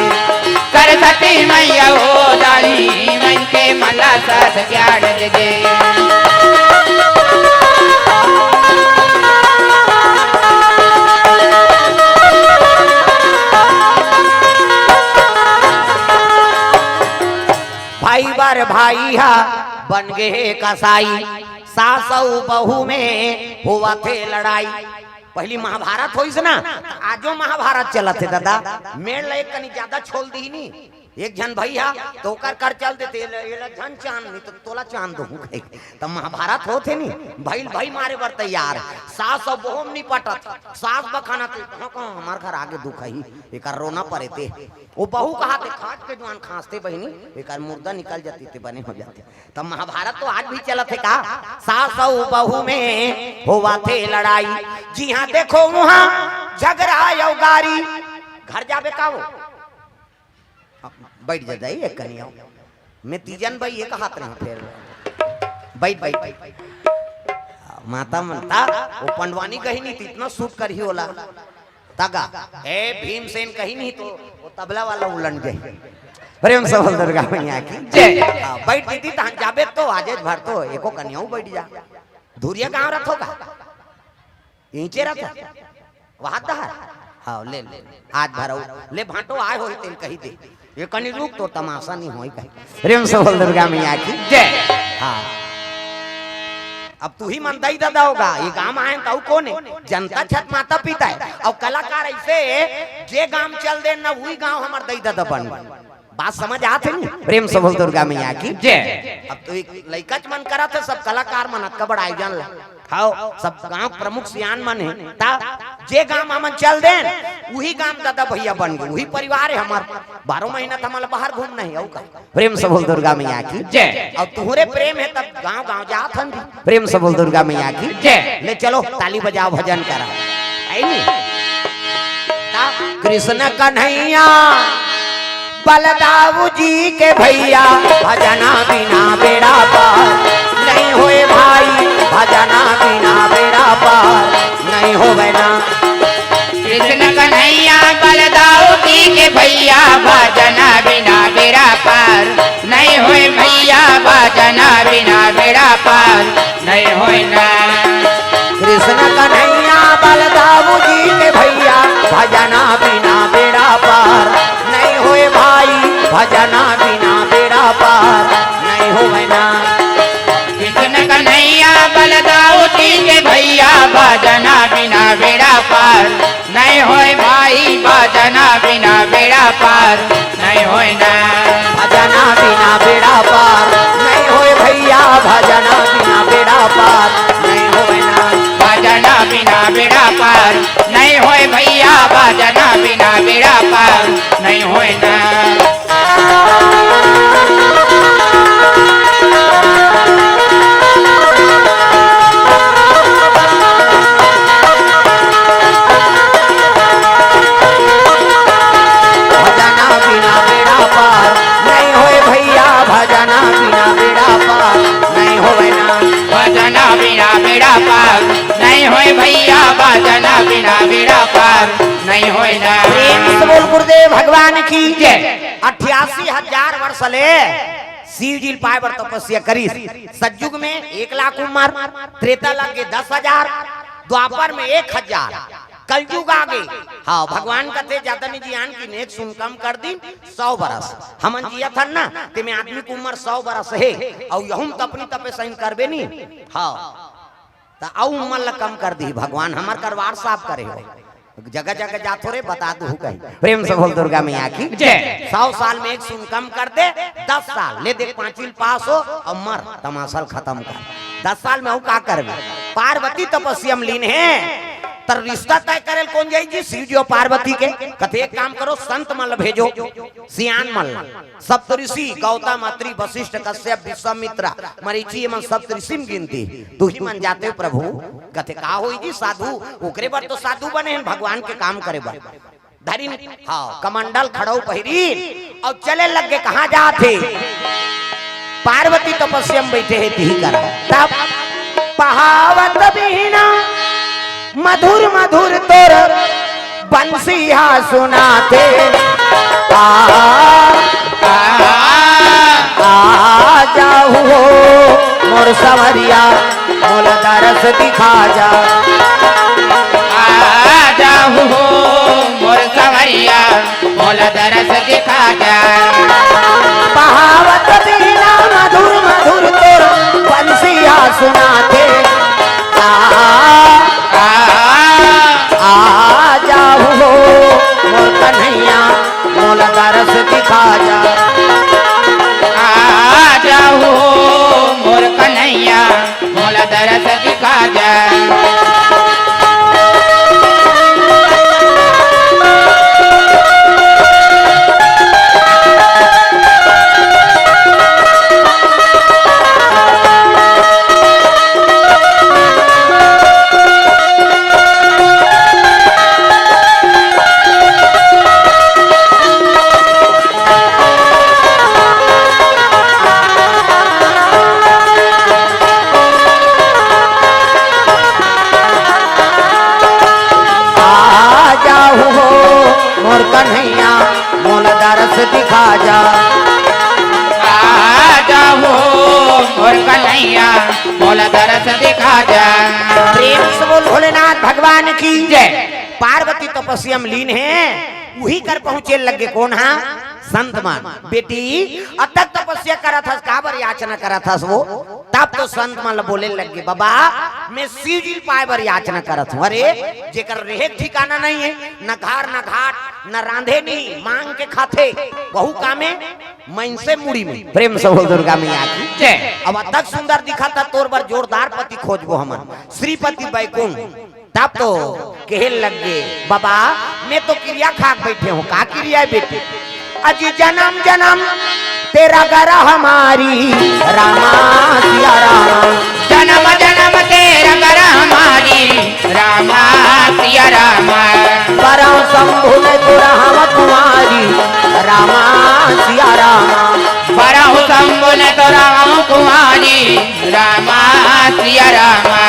सरस्वती मैया वो दाई मन के मला सत ज्ञान दे दे भाई बार भाई हा बन गए कसाई सासौ बहू में हुआ थे लड़ाई पहली महाभारत हो ना आजो महाभारत चलत है दादा मेड़ ले कनी ज्यादा छोड़ दी नी एक जन भैया तो कर चल देते जन चांद नहीं तो तोला चांद दो तब महाभारत होते नी भाई मारे बर तैयार सास और बहुम नहीं पटत सास बखाना तो हमार घर आगे दुख है एक रोना पड़े थे वो बहू कहा थे खाट के जवान खांसते बहनी एक मुर्दा निकल जाती थे बने हो जाते तब महाभारत तो आज भी चला थे का सास और बहू में हुआ थे लड़ाई जी हाँ देखो वहाँ झगड़ा यौगारी घर जाबे का वो बैठ जा जाइए कनिया मैं तीजन भाई एक हाथ रहे फिर बैठ माता मनता वो पंडवानी कहीं नहीं थी, इतना सूट कर ही होला तगा ए भीमसेन कहीं नहीं तो वो तबला वाला उलट गए। प्रेम से बोल दुर्गा मैया की जय। बैठ दीदी तहां जाबे तो आजेज भर तो एको कन्याऊ बैठ जा। धुरिया गांव रथो का नीचे रथ वहां दहर हां ले ले आज भरो ले भाटो आए होई तेन कही दे ये कनी रुक तो तमाशा नहीं होई कही। प्रेम से बोल दुर्गा मैया की जय। हां अब तू ही मन दई दादा होगा ये गांव आए तो कौन है जनता छत माता पिता है और कलाकार ऐसे जे गांव चल दे ना वही गांव हमार दई दादा बन बात समझ आते नहीं। प्रेम से बोल दुर्गा मैया की जय। अब तो एक लइका मन करा था सब कलाकार मन कबड़ आयोजन ला हां सब गांव प्रमुख सियान मन है ता जे गांव हमन चल देन वही गांव दादा भैया बन गए वही परिवार है हमार 12 महीना था हमारा बाहर घूमना है औ का। प्रेम से बोल दुर्गा मैया की जय। और तुहरे प्रेम है तब गांव गांव जात हन। प्रेम से बोल दुर्गा मैया की जय। ले चलो ताली बजाओ भजन करा आई नहीं कृष्ण कन्हैया बलदाऊ जी के भैया भजना बिना बेड़ा पार नहीं होए भाई भजना बिना बेड़ा पार नहीं होवे ना। कृष्ण कन्हैया बलदाऊ जी के भैया भजना बिना बेड़ा पार नहीं होए भैया भजना बिना बेड़ा पार नहीं होए ना। कृष्ण कन्हैया बलदाऊ जी के भैया भजना बिना बेड़ा पार नहीं होए भाई भजना बिना बेड़ा पार नहीं होवे ना। कृष्ण कन्हैया बलदाऊ जी के भैया भजना बिना बेड़ा पार नहीं होए भाई भजना बिना बेड़ा पार नहीं होए ना। भजना बिना बेड़ा पार नहीं होए भैया भजना बिना बेड़ा पार नहीं होवे ना। भजना बिना बेड़ा पार नहीं होए भैया भजना बिना बेड़ा पार नहीं होए ना। भैया भजना बिना बेड़ा पार नहीं होए ना। प्रेम से बोल गुरुदेव भगवान की जय। 88,000 वर्ष ले शिव जी पाए बर तपस्या करी। सतयुग में 1 लाख उम्र, त्रेता लग के 10,000, द्वापर में 1,000, कलयुग आ गई। हाँ भगवान कहते ज्यादा नहीं जियान की नेक सुन कम कर दी 100 बरस हमन जिया था ना ते में आदमी की उम्र 100 बरस है और यहुम तो अपनी तपे सही करबे नहीं। हाँ तो औ उम्र ला कम कर दी भगवान हमार करवार साफ करे हो जगह जगह जातो रे बता दू कहीं। प्रेम से बोल दुर्गा मैया की जय। 100 साल में 1 सुन कम कर दे 10 साल ले दे 5 पास हो और मर तमाशल खत्म कर। 10 साल में वो का करबे पार्वती तपस्या में लीन है तर रिश्ता तय करे कौन जाई जी शिव जी और पार्वती के कथे एक काम करो संत मन भेजो सियान मन सप्तऋषि गौतम अत्रि वशिष्ठ कश्यप विश्वामित्र मरीचि मन सप्तऋषि में गिनती तू ही मन जाते प्रभु कथे का होई जी साधु ओकरे बर तो साधु बने हैं भगवान के काम करे बर धरी हाँ कमंडल खड़ो पहिरी और चले लग गए कहाँ जाते पार्वती तपस्या में बैठे है ती करा तब पहावत बिना मधुर मधुर तोर बंसिया सुनाते आ जाओ मोर सवरिया मोला दरस दिखा जा। आ जाओ मोर सवरिया मोला दरस दिखा जा। पहावत बिना मधुर मधुर तोर बंसिया सुनाते आ जाओ मोर कन्हैया मोला दरस दिखा जा। आ जाओ मोर कन्हैया मोला दरस दिखा जा। कन्हैया मोल दरस दिखा जा। आजा हो मोर कन्हैया मोल दरस दिखा जा। प्रेम से बोल भोलेनाथ भगवान की जय। पार्वती तपस्या में लीन है, वही कर पहुंचे लगे कौन हा संत मान। बेटी अतक तपस्या करा था, काबर याचना करा था वो, तब तो संत मान बोले लगे बाबा मैं शिव जी पाए बर याचना करत हूँ। अरे जेकर रहे ठिकाना नहीं है, न घर न घाट न रांधे नहीं, मांग के खाते बहु कामे मन से मुड़ी में। प्रेम से बोल दुर्गा मैया की जय। अब अतक सुंदर दिखा था तोर बर जोरदार पति खोजबो हमन श्रीपति बैकुंठ। तब तो कहे लग गए बाबा मैं तो क्रिया खाक बैठे हूँ। का क्रिया है बेटी? अजी जन्म जन्म तेरा गरा हमारी रामा सिया राम। जन्म जन्म तेरा गरा हमारी रामा सिया रामा। बरा शंभु ने तोरा हम कुमारी रामा सिया रामा। बरा शंभु ने तोरा हम कुमारी रामा सिया रामा।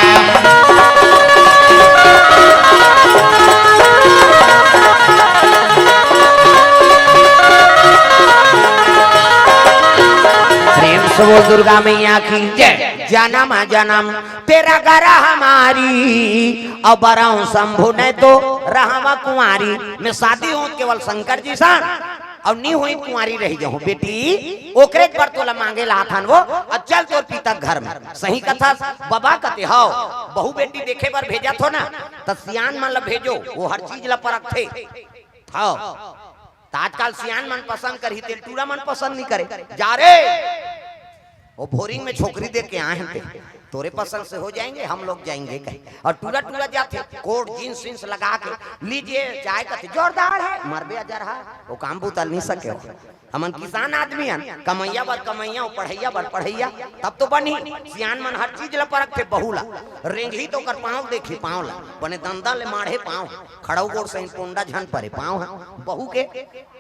वो दुर्गा मैया की जय। जन्म जन्म तेरा गरा हमारी और बराऊ शंभु ने तो रहवा कुंवारी। मैं शादी हूँ केवल शंकर जी सा और नहीं हुई कुंवारी रह जाऊँ। बेटी ओकरे पर तोला मांगे लाथन वो चल तोर पिता घर में। सही कथा बाबा कते हो बहु बेटी देखे पर भेजा थो ना तो सियान मन ला भेजो, वो हर चीज ला परख थे हो। आजकल सियान मन पसंद करी तेल टूरा मन पसंद नहीं करे। जा रे वो भोरिंग में छोकरी देख के आए हैं, तोरे पसंद से हो जाएंगे, हम लोग जाएंगे कहीं। और टूरा टूरा जाते कोट जींस जींस लगा के लीजिए चाय का जोरदार है मरबे अजर है वो काम बुतल नहीं सके। हमन किसान आदमी हैं, कमैया बर कमैया पढ़ैया बर पढ़ैया तब तो बनी। सियान मन हर चीज ला परख थे बहुला रेंगही तो कर पाँव देखी पाँव ला बने दंदा ले माढ़े पाँव खड़ाऊ गोड़ से पोंडा झन परे पाँव है बहु के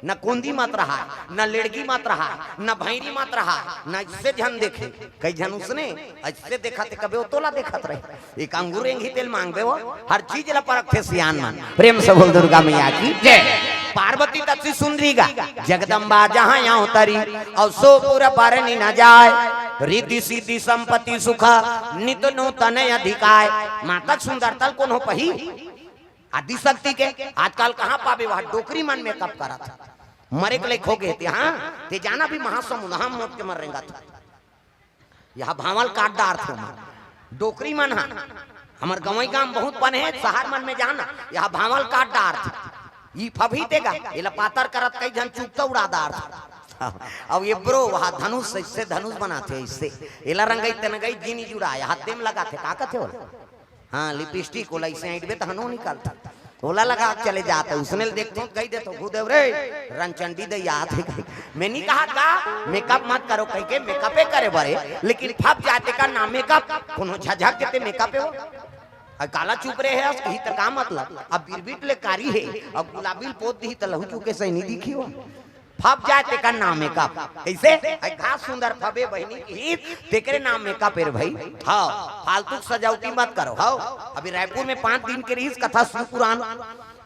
न कुंदी मत रहा न लेड़गी मत रहा न भैरी मत रहा न इससे झन देखे कई झन उसने ऐसे देखा थे कभी तोला देखत रहे। एक अंगूर रेंगी तेल मांगबे वो हर चीज ला परख थे सियान मन। प्रेम से बोल दुर्गा मैया की जय। पार्वती तत्सी सुंदरी गा जगदम्बा जहाँ यहाँ उतरी और सो पूरा पारनी न जाए। रिद्धि सिद्धि संपत्ति सुखा नित नूतन अधिकाय। माता सुंदरता कौन हो पही आदि शक्ति के आजकल कहाँ पावे वह डोकरी मन में कब करा था मरे के खो गए थे। हाँ ते जाना भी महासमुद्र हम मौत के मरेगा था। यहाँ भावल काट डार थे डोकरी मन हा हमार गवई गांव बहुत बने है शहर मन में जाना यहाँ भावल काट डार थे ये फभी देगा ये पातर करत कई जन चुपता उड़ादार अब ये ब्रो वहाँ धनुष इससे धनुष बनाते इससे एला रंगई तनगई जीनी जुड़ा हाथ में लगाते का कहते हो। हाँ लिपस्टिक ओला इसे ऐडबे तो हनो निकालता ओला लगा चले जाते उसने देखते कही दे तो भूदेव रे रंचंडी दे याद है कही मैं नहीं कहा था मेकअप मत करो कही के मेकअपे करे बरे लेकिन फप जाते का ना मेकअप कोनो झझक देते मेकअप हो काला चुप रहे है कहीं तक का मतलब अब बिरबिट ले कारी है अब गुलाबी पोत दी तो लहू चुके सही नहीं दिखी हो फप जाते का नाम मेकअप कैसे घास सुंदर फबे बहनी की तेरे नाम मेकअप है भाई। हाँ फालतू सजावटी मत करो। हाँ अभी रायपुर में 5 दिन के रही कथा शिव पुराण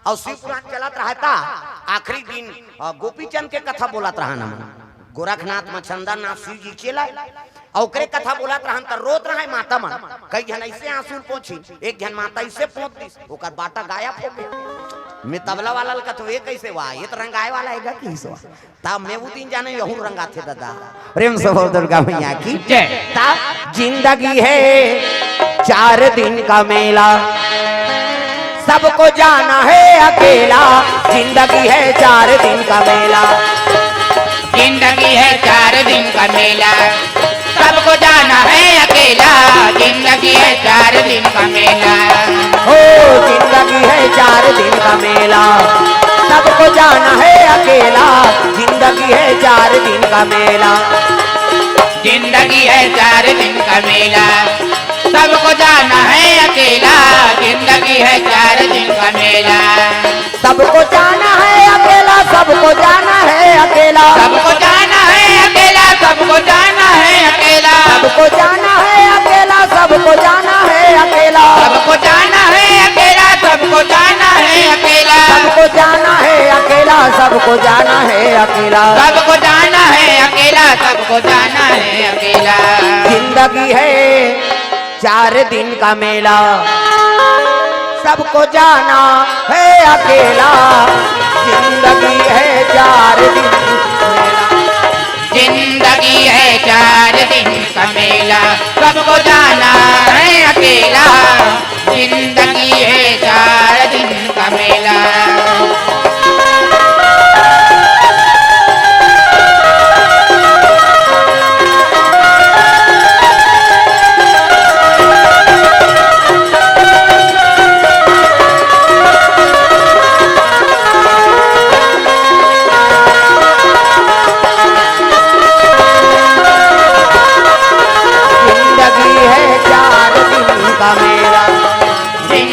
और शिव पुराण चलत रहा था। आखिरी दिन गोपीचंद के कथा बोलत रहा ना गोरखनाथ मछंदर नाथ शिव जी चला औकरे कथा बोलत रहन त रोत रहा माता मन कई जन ऐसे आंसू पोछी एक जन माता ऐसे पोत दी ओकर बाटा गायब हो गया। मैं तबला वाला कथो ये कैसे हुआ ये तो रंगाए वाला हैगा की सो तब मैं वो दिन जाने यहू रंगा थे दादा। प्रेम से बोल दुर्गा मैया की जय। तब जिंदगी है 4 दिन का मेला सबको जाना है अकेला। जिंदगी है 4 दिन का मेला जिंदगी है 4 दिन का मेला सबको जाना है अकेला। जिंदगी है 4 दिन का मेला हो जिंदगी है 4 दिन का मेला सबको जाना है अकेला। जिंदगी है 4 दिन का मेला जिंदगी है 4 दिन का मेला सबको जाना है अकेला। जिंदगी है 4 दिन का मेला सबको जाना है अकेला सबको जाना है अकेला सबको जाना है अकेला सबको जाना है अकेला सबको जाना है अकेला सबको जाना है अकेला सबको जाना है अकेला सबको जाना है अकेला सबको जाना है अकेला सबको जाना है अकेला, सबको जाना है अकेला, सबको जाना है अकेला। जिंदगी है 4 दिन का मेला, सबको जाना है अकेला, जिंदगी है 4 दिन का मेला, जिंदगी है 4 दिन का मेला, सबको जाना है अकेला, जिंदगी है 4 दिन का मेला।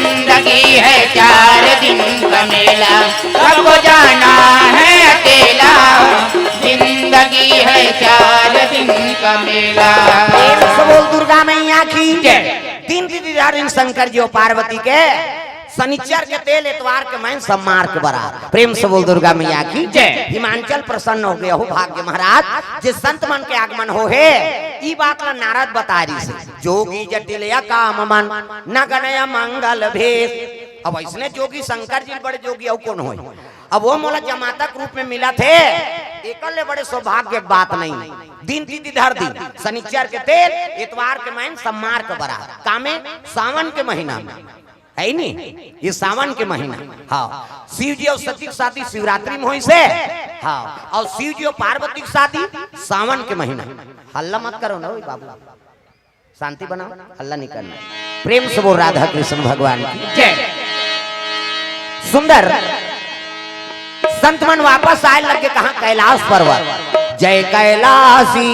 जिंदगी है 4 दिन का मेला, सबको जाना है अकेला, जिंदगी है 4 दिन का मेला। प्रेम से बोल दुर्गा मैया की जय। 3 दिन शंकर जी और पार्वती के शनिचर के तेल इतवार के मैं सम्मार के बरा। प्रेम से बोल दुर्गा मैया की जय। हिमांचल प्रसन्न हो गया हो भाग्य महाराज, जिस संत मन के आगमन हो है ई बात ला नारद बता रही से, जोगी जटिल या काम मन न गणय मंगल भेष। अब इसने जोगी शंकर जी बड़े जोगी और कौन हो, अब वो मोला जमातक रूप में मिला थे, एकले बड़े सौभाग्य बात नहीं। दिन तिथि धर दी शनिचर के तेल इतवार के मैं सम्मार के बरा, कामे सावन के महीना में है नहीं, ये सावन के महीना। हाँ, शिव जी और सती की शादी शिवरात्रि में हुई से। हाँ, और शिव जी और पार्वती की शादी सावन के महीना। हल्ला मत करो ना बाबू, शांति बनाओ, हल्ला नहीं करना। प्रेम से बोल राधा कृष्ण भगवान की जय। सुंदर संत मन वापस आए लगे कहा कैलाश पर्वत। जय कैलाशी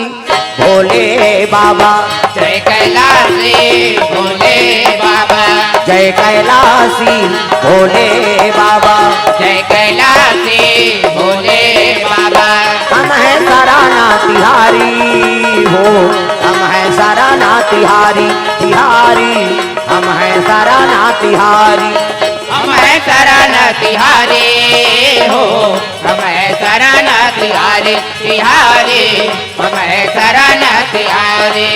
भोले बाबा, जय कैलाशी भोले बाबा, जय कैलाशी भोले बाबा, जय कैलाशी भोले बाबा। हम है सराना तिहारी हो, हम है सराना तिहारी, तिहारी हम है सराना तिहारी, हम है सराना तिहारी हो, हम है सराना तिहारी, तिहारी हम है सराना तिहारी।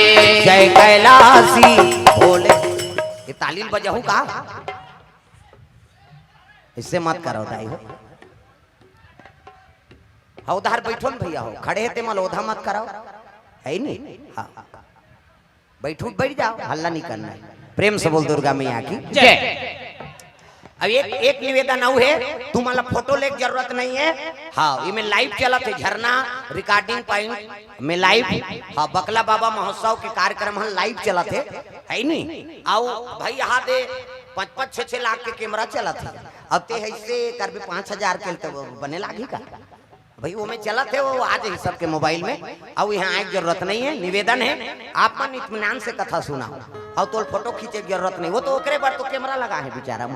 जय कैलाशी भोले। ये तालील बजाऊ का, इससे मत करो दाई हो। हाँ उधर बैठो न भैया हो, खड़े है मल ओधा मत कराओ, है नहीं। हाँ बैठो बैठ जाओ, हल्ला नहीं करना है। प्रेम से बोल दुर्गा मैया की जय। अब एक निवेदन आऊ है, तुम्हारा फोटो ले जरूरत नहीं है। हाँ ये में लाइव चला थे, झरना रिकॉर्डिंग पॉइंट में लाइव। हाँ बकला बाबा महोत्सव के कार्यक्रम हम लाइव चला थे, है नहीं। आओ भाई यहाँ दे 5-6 लाख के कैमरा चला था, अब ते ऐसे कर 5,000 के तो बने लागी का भाई, वो में चला थे वो आज ही सबके मोबाइल में। अब यहाँ आए जरूरत नहीं है। निवेदन है आप मन इत्मीनान से कथा सुना, और तो फोटो खींचे जरूरत नहीं। वो तो ओकरे बार तो कैमरा लगा है बेचारा,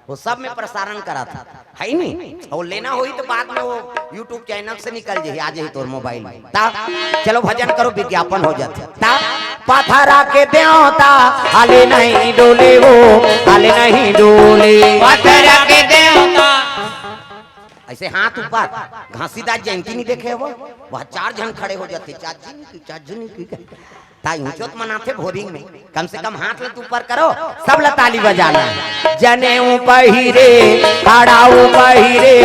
वो सब में प्रसारण करा था, है नहीं। और लेना हुई तो बाद में वो YouTube चैनल से निकल जाए, आ जाए तोर मोबाइल में। ता चलो भजन करो, विज्ञापन हो जाते। ता पथरा के देवता हाले नहीं डोले, वो हाले नहीं डोले, पथरा के देवता। ऐसे हाथ ऊपर, घासीदास जयंती नहीं देखे वो, वह 4 जन खड़े हो जाते, चाची ऊंचोत मनाते भोरिंग में। कम से कम हाथ लत ऊपर करो, सब लताली बजाना है। जनेऊ पहिरे खड़ाऊ पहिरे,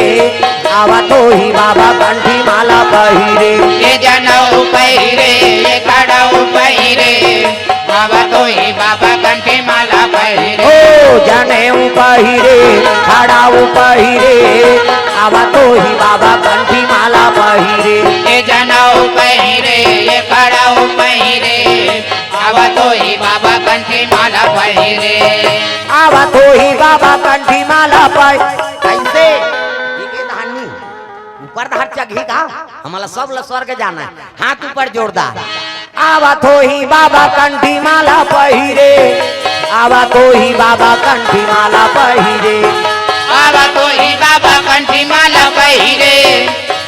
आवा तो ही बाबा कंठी माला पहिरे, ये जनेऊ पहिरे ये खड़ाऊ पहिरे, आवा तो ही बाबा कंठी माला पहिरे। ओ जनेऊ पहिरे खड़ाऊ पहिरे, आवा तो ही बाबा कंठी माला पहिरे, ये जनेऊ पहिरे ये खड़ाऊ पहिरे, आवा तो ही बाबा कंठी माला पहिरे, आवा तो ही बाबा कंठी माला पहिरे। कैसे ये धानी ऊपर धार चघी का, हमारा सब ल स्वर्ग जाना है। हाथ ऊपर जोरदार, आवा तो ही बाबा कंठी माला पहिरे, आवा तो ही बाबा कंठी माला पहिरे, आवा तो ही बाबा कंठी माला पहिरे,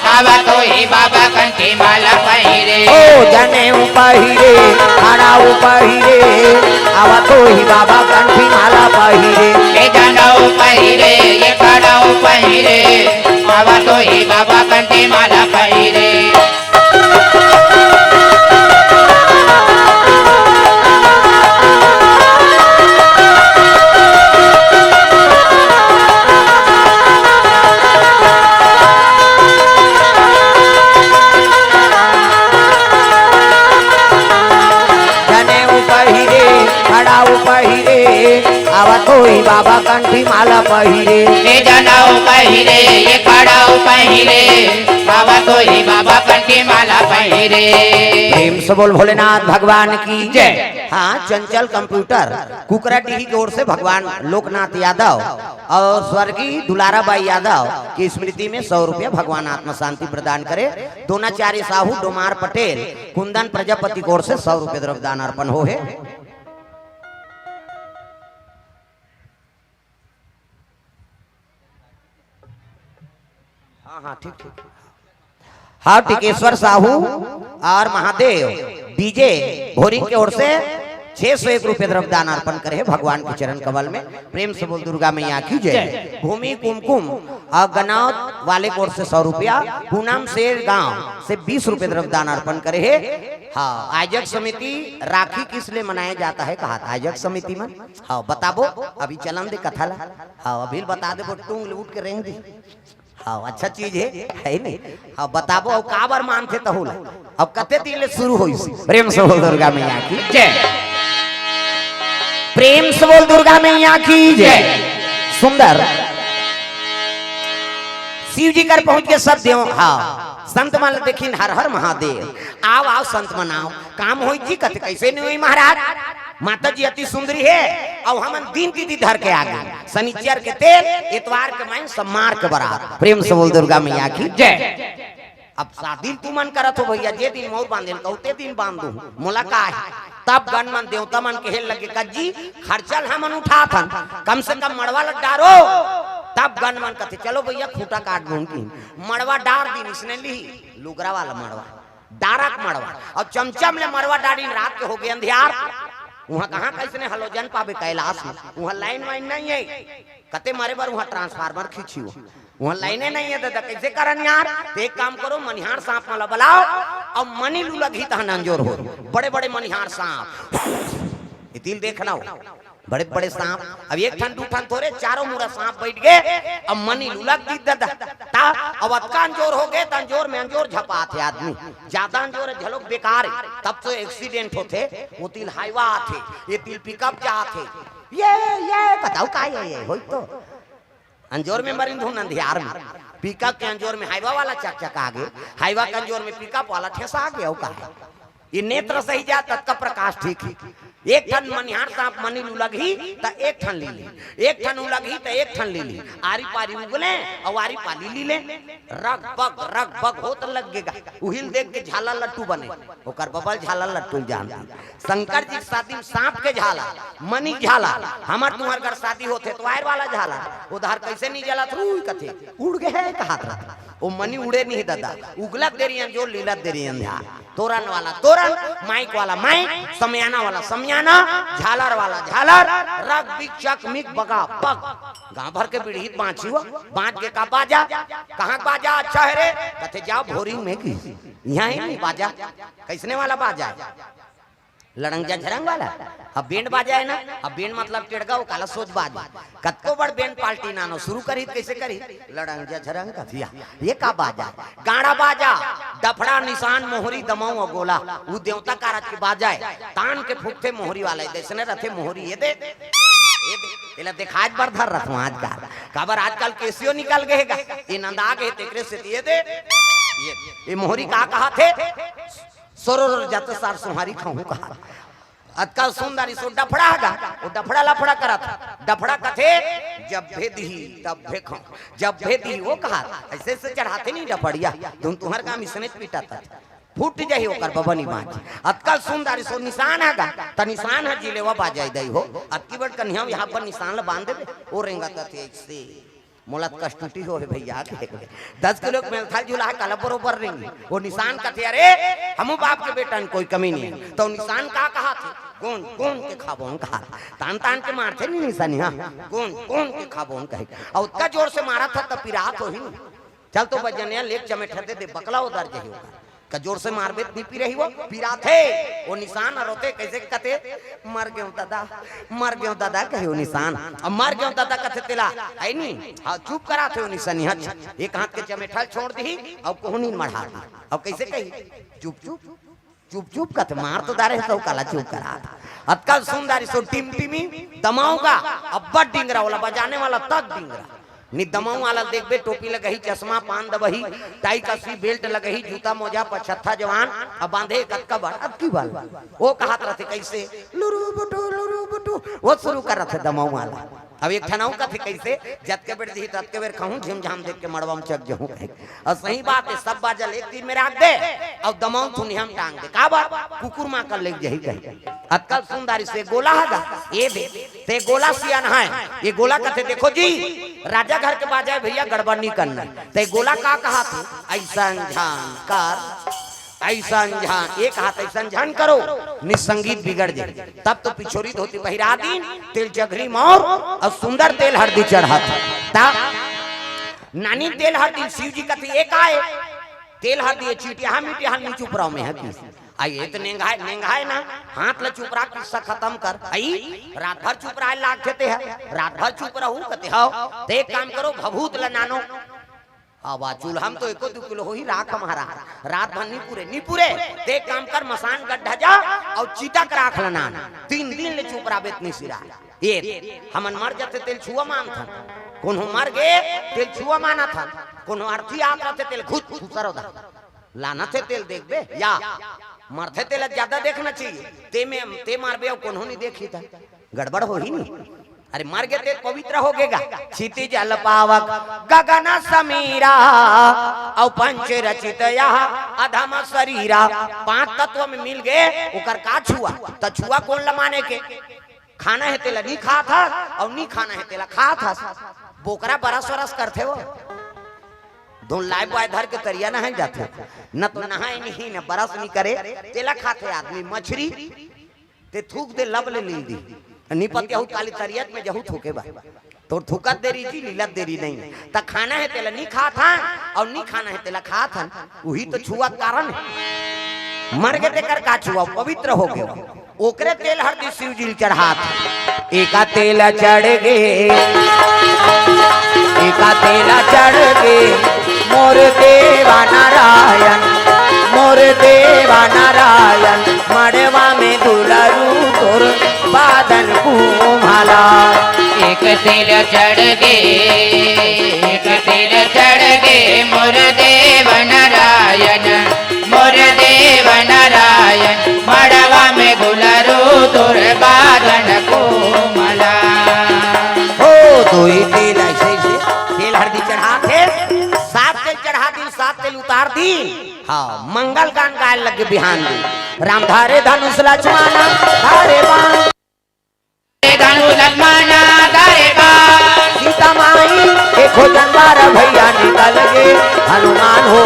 आवा तो ही बाबा कंठी माला पहिरे। ओ जनेऊ पहिरे खड़ाऊ पहिरे, आवा तो ही बाबा कंठी माला पहिरे, ये जनेऊ पहिरे ये खड़ाऊ पहिरे, आवा तो के माला पहिरे कोई बाबा कंठी माला पहिरे ये जनाओ पहिरे ये खड़ाओ पहिरे बाबा कोई बाबा कंठी माला पहिरे। प्रेम से बोल भोलेनाथ भगवान की जय। हाँ, चंचल कंप्यूटर कुकराडीही की ओर से भगवान लोकनाथ यादव और स्वर्गीय दुलाराबाई यादव की स्मृति में 100 रुपया भगवान आत्मा शांति प्रदान करे। दोनाचार्य साहू डोमार पटेल कुंदन प्रजापति की ओर से 100 रुपये द्रव्यदान अर्पण हो है। हाँ ठीक ठीक। हाँ, टिकेश्वर साहू और महादेव डीजे भोरी की ओर से 601 रुपये द्रव्यदान अर्पण करे भगवान के चरण कमल में। प्रेम से बोल दुर्गा मैया की जय। भूमि कुमकुम और गनावत वाले की ओर से 100 रुपया, पूनम शेर गांव से 20 रुपये द्रव्यदान अर्पण करे है। हाँ, आयोजक समिति राखी किस लिए मनाया जाता है कहा था आयोजक समिति में? हाँ बताबो, अभी चलन दे कथा ला। हाँ अभी बता दे, टूंग उठ के रहेंगे। हाँ अच्छा चीज है नहीं। हाँ बताबो अब का बार मानते तो होला, अब कते दिन ले शुरू होई। प्रेम से बोल दुर्गा मैया की जय। प्रेम से बोल दुर्गा मैया की जय। सुंदर शिव जी कर पहुंच के सब देव। हाँ संत मान देखिन हर हर महादेव। आओ आओ संत मनाओ, काम होई जी कते कैसे नहीं हुई महाराज। माता जी अति सुंदरी है और हम दिन दीदी धर के आगे शनिचर के तेल इतवार के माइन सम्मार के बरात। प्रेम से बोल दुर्गा मैया की जय। अब शादी तू मन करत हो भैया, जे दिन मोर बांधे कहते दिन बांध दू मुलाकात तब गण मन देवता मन के लगे कज्जी खर्चल हमन उठा थन कम से कम मड़वा लग डारो। तब गण मन कहते चलो भैया खूटा काट दूं की मड़वा डार दिन इसने ली लुगरा वाला मड़वा डारक मड़वा और चमचम ले मड़वा डारी रात के हो गए अंधियार। वहाँ कहाँ कैसे हलोजन पावे कैलाश में, वहाँ लाइन वाइन नहीं है। कते मारे बार वहाँ ट्रांसफार्मर खींची हो, वहाँ लाइने नहीं है दादा कैसे करन यार। तो एक काम करो मनिहार सांप माला बुलाओ और मनी लूला घी तहन अंजोर हो। बड़े बड़े मनिहार सांप इतिल देखना हो, बड़े बड़े सांप। अब एक ठन दू ठन थोड़े चारों मुरा सांप बैठ गए। अब मनी लुलक दी दादा ता अब अतका अंजोर हो गए। अंजोर में अंजोर झपाते आदमी ज्यादा अंजोर झलोक बेकार है। तब तो एक्सीडेंट होते, वो तिल हाईवा आते, ये तिल पिकअप जाते। ये बताओ का ये होई तो अंजोर में मरिंद हूं अंधियार में। पिकअप के अंजोर में हाईवा वाला चक आगे, हाईवा के अंजोर में पिकअप वाला ठेसा आ गया। का ये नेत्र सही जा तत्का प्रकाश ठीक है। एक ठन मनिहार सांप मनी लुलगी तो एक ठन ली ली, एक ठन उलगी तो एक ठन ली ली। आरी पारी उगले और आरी पाली ली ले रग बग हो तो लगेगा। उहिल देख के झाला लट्टू बने, ओकर बबल झाला लट्टू जानती। शंकर जी शादी में सांप के झाला मनी झाला, हमार तुम्हार घर शादी होते तो वायर वाला झाला उधर कैसे नहीं जला थू कथे उड़ गए कहा था। वो मनी उड़े नहीं दादा, उगलक देरी जो लीलत देरी अंधा। तोरण वाला तोरण, माइक वाला माइक, समयाना वाला समयाना, झालर वाला झालर, रग बिक चक मिक बगा पग। गांव भर के बिड़हित बाँची हुआ बाँच के का बाजा कहाँ बाजा अच्छा है रे कथे जाओ भोरिंग में की यहाँ ही नहीं बाजा कैसने वाला बाजा लड़ंगा झरंग वाला। अब बैंड बाजा है ना, अब बैंड मतलब टेड़गा काला सोच बाजा कत्को बड़ बैंड पार्टी नानो शुरू करी कैसे करी लड़ंगा झरंग कथिया ये का बाजा गाड़ा बाजा डफड़ा निशान मोहरी दमाऊ और गोला वो देवता कारज के बाजा है। तान के फूकते मोहरी वाला जैसे रथे मोहरी ये दे दिखाज बर धर रखो आज का काबर आजकल केसियो निकल गएगा ये नंदा गए तेकरे से ये दे ये मोहरी का कहा थे सोरोर जाते सार सुहारी खाऊं कहा अतका सुंदरी सो डफड़ा गा वो डफड़ा लफड़ा करा था डफड़ा कथे जब भेदी तब भेखो जब भेदी वो कहा ऐसे से चढ़ाते नहीं डफड़िया तुम तुम्हार काम इसने पीटा था फूट जाही ओकर बबनी बाज अतकल सुंदरी सो निशान आगा त निशान है जिलेवा बाजाई दई हो अतकी बड़ कन्या यहां पर निशान ल बांध दे ओ रेंगा तथे ऐसे मोलत कष्टटी हो भैया 10 किलो में था झूला काला बरोबर रेंगे वो निशान कथे अरे हमू बाप के बेटन कोई कमी नहीं तो निशान का कहा थे कौन कौन के खाबोन कहा तान तान के मारते नहीं निशानी हां कौन कौन के खाबोन कहे और उतना जोर से मारा था तब पिरात हो ही चल तो बजनिया लेक चमेठते दे बकला उधर जही का जोर से मारबे नहीं पी रही वो पीरा थे वो निशान रोते कैसे कते मर गयो दादा कहियो निशान अब मर गयो दादा कथे तेला आई नहीं हां चुप करा थे वो निशानी हच एक हाथ के चमेठल छोड़ दी अब कोहनी मढ़ा दी अब कैसे कही चुप कथे मार तो दारे तो काला चुप करा अतकल सुंदरी सो टिमटिमी दमाऊगा अब बड़ डिंगरा वाला बजाने वाला तक डिंगरा नि दमाऊ वाला देखबे टोपी लगही चश्मा पान दबही टाई कसी बेल्ट लगही जूता मोजा पछत्था जवान अब बांधे कतका बड़ अब की बाल वो कहत रहते कैसे लुरु बुटू वो शुरू कर रहे थे दमाऊ वाला अब एक ठनाऊ का थे कैसे जत के बेट दी तत के बेर कहूं झिम झाम देख के मड़वा में चक जहूं और सही बात है सब बाजल एक दिन में रख दे और दमाऊ थुनी हम टांग दे का बात कुकुर मां कर ले जही कही अतकल सुंदरी से गोला हगा ये दे ते गोला सियान है ये गोला कथे देखो जी राजा घर के बाजाए भैया गड़बड़ नहीं करना ते गोला का कहा थे ऐसा झान कर ऐसा झान एक हाथ ऐसा झान करो निसंगीत बिगड़ जाए तब तो पिछोरी धोती बहिरा दिन तेल जगरी मोर और सुंदर तेल हरदी चढ़ा था नानी तेल हरदी शिव जी कथी एक आए तेल हरदी चीटिया मीटिया नीचू पराव में है किस आई तो नेंगाए ना हाथ ल चुप रहा किस्सा खत्म कर आई रात भर चुप रहा लाग खेते है रात भर चुप रहू कहते हो तो एक काम करो भभूत ल नानो आवा चूल्हा हम तो 1-2 किलो हो ही राख हमारा रात भर नहीं पूरे ते काम कर मसान गड्ढा जा और चीता कर राख लना 3 दिन ले चुप रहा बेतनी सिरा ये हमन मर जाते तेल छुआ मान था कोनो मर गए तेल छुआ माना था कोनो अर्थी आप रहते तेल खुद खुसरो दा लाना थे तेल देख बे या मरते तेल ज्यादा देखना चाहिए ते मारबे कोनो नहीं देखी था गड़बड़ हो ही नहीं अरे मर गए ते पवित्र हो गएगा क्षिति जल पावक गगन समीरा और पंच रचित अधम शरीरा 5 तत्व में मिल गए ओकर का छुआ त छुआ कौन लमाने के खाना है तेला नहीं खा था और नहीं खाना है तेला खा था बोकरा बरस वरस करते हो दो लाइव बॉय धर के तरिया नहाए जाते न तो नहाए नहीं न बरस नहीं करे तेला खाते आदमी मछली ते थूक दे लब ले ली दी निपत यहू काली तरियत में जहू थूके बा तो थूकत देरी जी लीलत देरी नहीं त खाना है तेला नहीं खा था और नहीं खाना है तेला खा था वही तो छुआ कारण है मर गए तेकर का छुआ पवित्र हो गए ओकरे तेल हरदी शिव जी चढ़ा एका तेल चढ़ गे एका तेल चढ़ गे मोर देवा नारायण मड़वा में दुलरू तोर बादन कुम्हाला एक तेल चढ़ गे मोर देव नारायण मड़वा में दुलरू तोर बादन कुम्हाला हो तो ही तेल ऐसे तेल हरदी चढ़ा थे 7 तेल चढ़ा दी 7 तेल उतार दी हाँ मंगल गान गाय लगे बिहान दी राम धारे धनुष लक्ष्मणा धारे बाण धनुष लक्ष्मणा धारे बाण सीता माई देखो जंगार भैया निकल गए हनुमान हो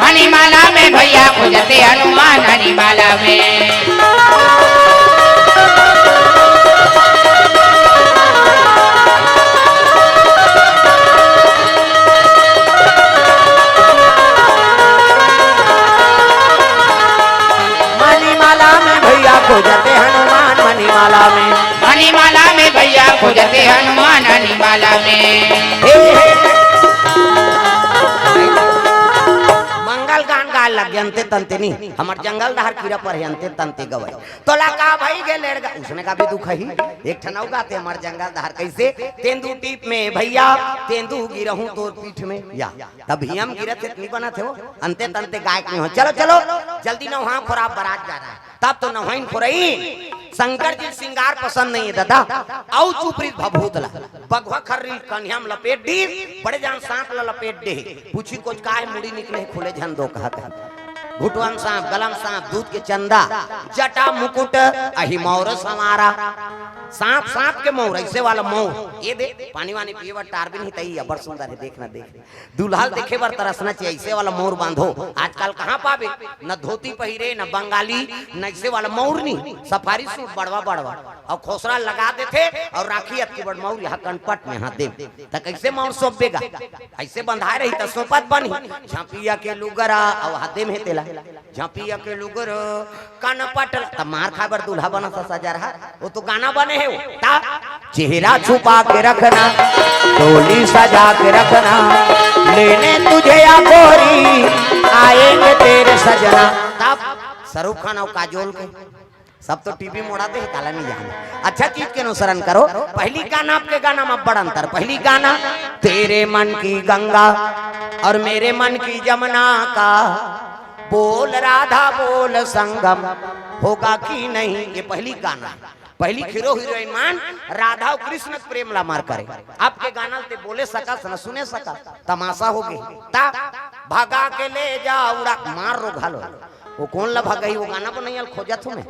मणिमाला में भैया खोजते हनुमान मणिमाला में खोजते हनुमान मणिमाला में भैया खोजते हनुमान मणिमाला में मंगल गान गाय लग जनते तंते नहीं हमार जंगल दहर कीड़ा पर अंते तंते गवई तोला का भाई गे लेड़गा उसने का भी दुख ही एक ठनाऊ गाते हमार जंगल दहर कैसे तेंदू टीप में भैया तेंदू गिरहूं तोर पीठ में या तभी हम गिरत नहीं बना थे वो अंते तंते गाय नहीं हो चलो जल्दी ना वहां खराब बारात जा रहा है तब तो नहाइन खोरई शंकर जी श्रृंगार पसंद नहीं है दादा औ चुपरी भभूतला बगवा खर्री कन्याम लपेट दी बड़े जान सांप ला लपेट दे पूछी कुछ काहे मुड़ी निकले खुले झन दो कहत घुटवन सांप, गलम सांप, दूध के चंदा, जटा मुकुट, अही मौर समारा। सांप सांप के मौर, ऐसे वाला मौर। ये दे पानी वानी पिए बर टार भी नहीं तई, बड़ सुंदर है, देखना देख। दुल्हाल देखे बर तरसना चाहिए, ऐसे वाला मौर बांधो। आजकल कहाँ पावे, न धोती पहिरे, न बंगाली, न ऐसे वाला मौर नहीं, सफारी सूट बड़वा बड़वा और खोसरा लगा देते और राखी अतकी बड़ मौर यहाँ कनपट में हाथ दे त कैसे मौर सोपेगा, ऐसे बंधाए रही तो सोपत बनी। झांपिया के लुगरा और हाथे में तेला, झांपिया के लुगर कनपट त मार खाबर दूल्हा बना सा सजा रहा, वो तो गाना बने है वो। चेहरा छुपा के रखना, टोली सजा के रखना, लेने तुझे या गोरी आएंगे तेरे सजना। तब शाहरुख खान और काजोल के सब तो टीवी मोड़ाते हैं, ताला नहीं जाना। अच्छा चीज के अनुसरण करो। पहली गाना आपके गाना में बड़ा अंतर। पहली गाना तेरे मन की गंगा और मेरे मन की जमुना का, बोल राधा बोल संगम होगा कि नहीं, ये पहली गाना। पहली हीरो हीरोइन मान राधा और कृष्ण प्रेम ला मार करे। आपके गाना ते बोले सका न सुने सका, तमाशा हो गई ता भागा के ले जा उड़ा मार रो घालो। वो कौन ला भगाई, वो गाना बनाई खोजा तुम्हें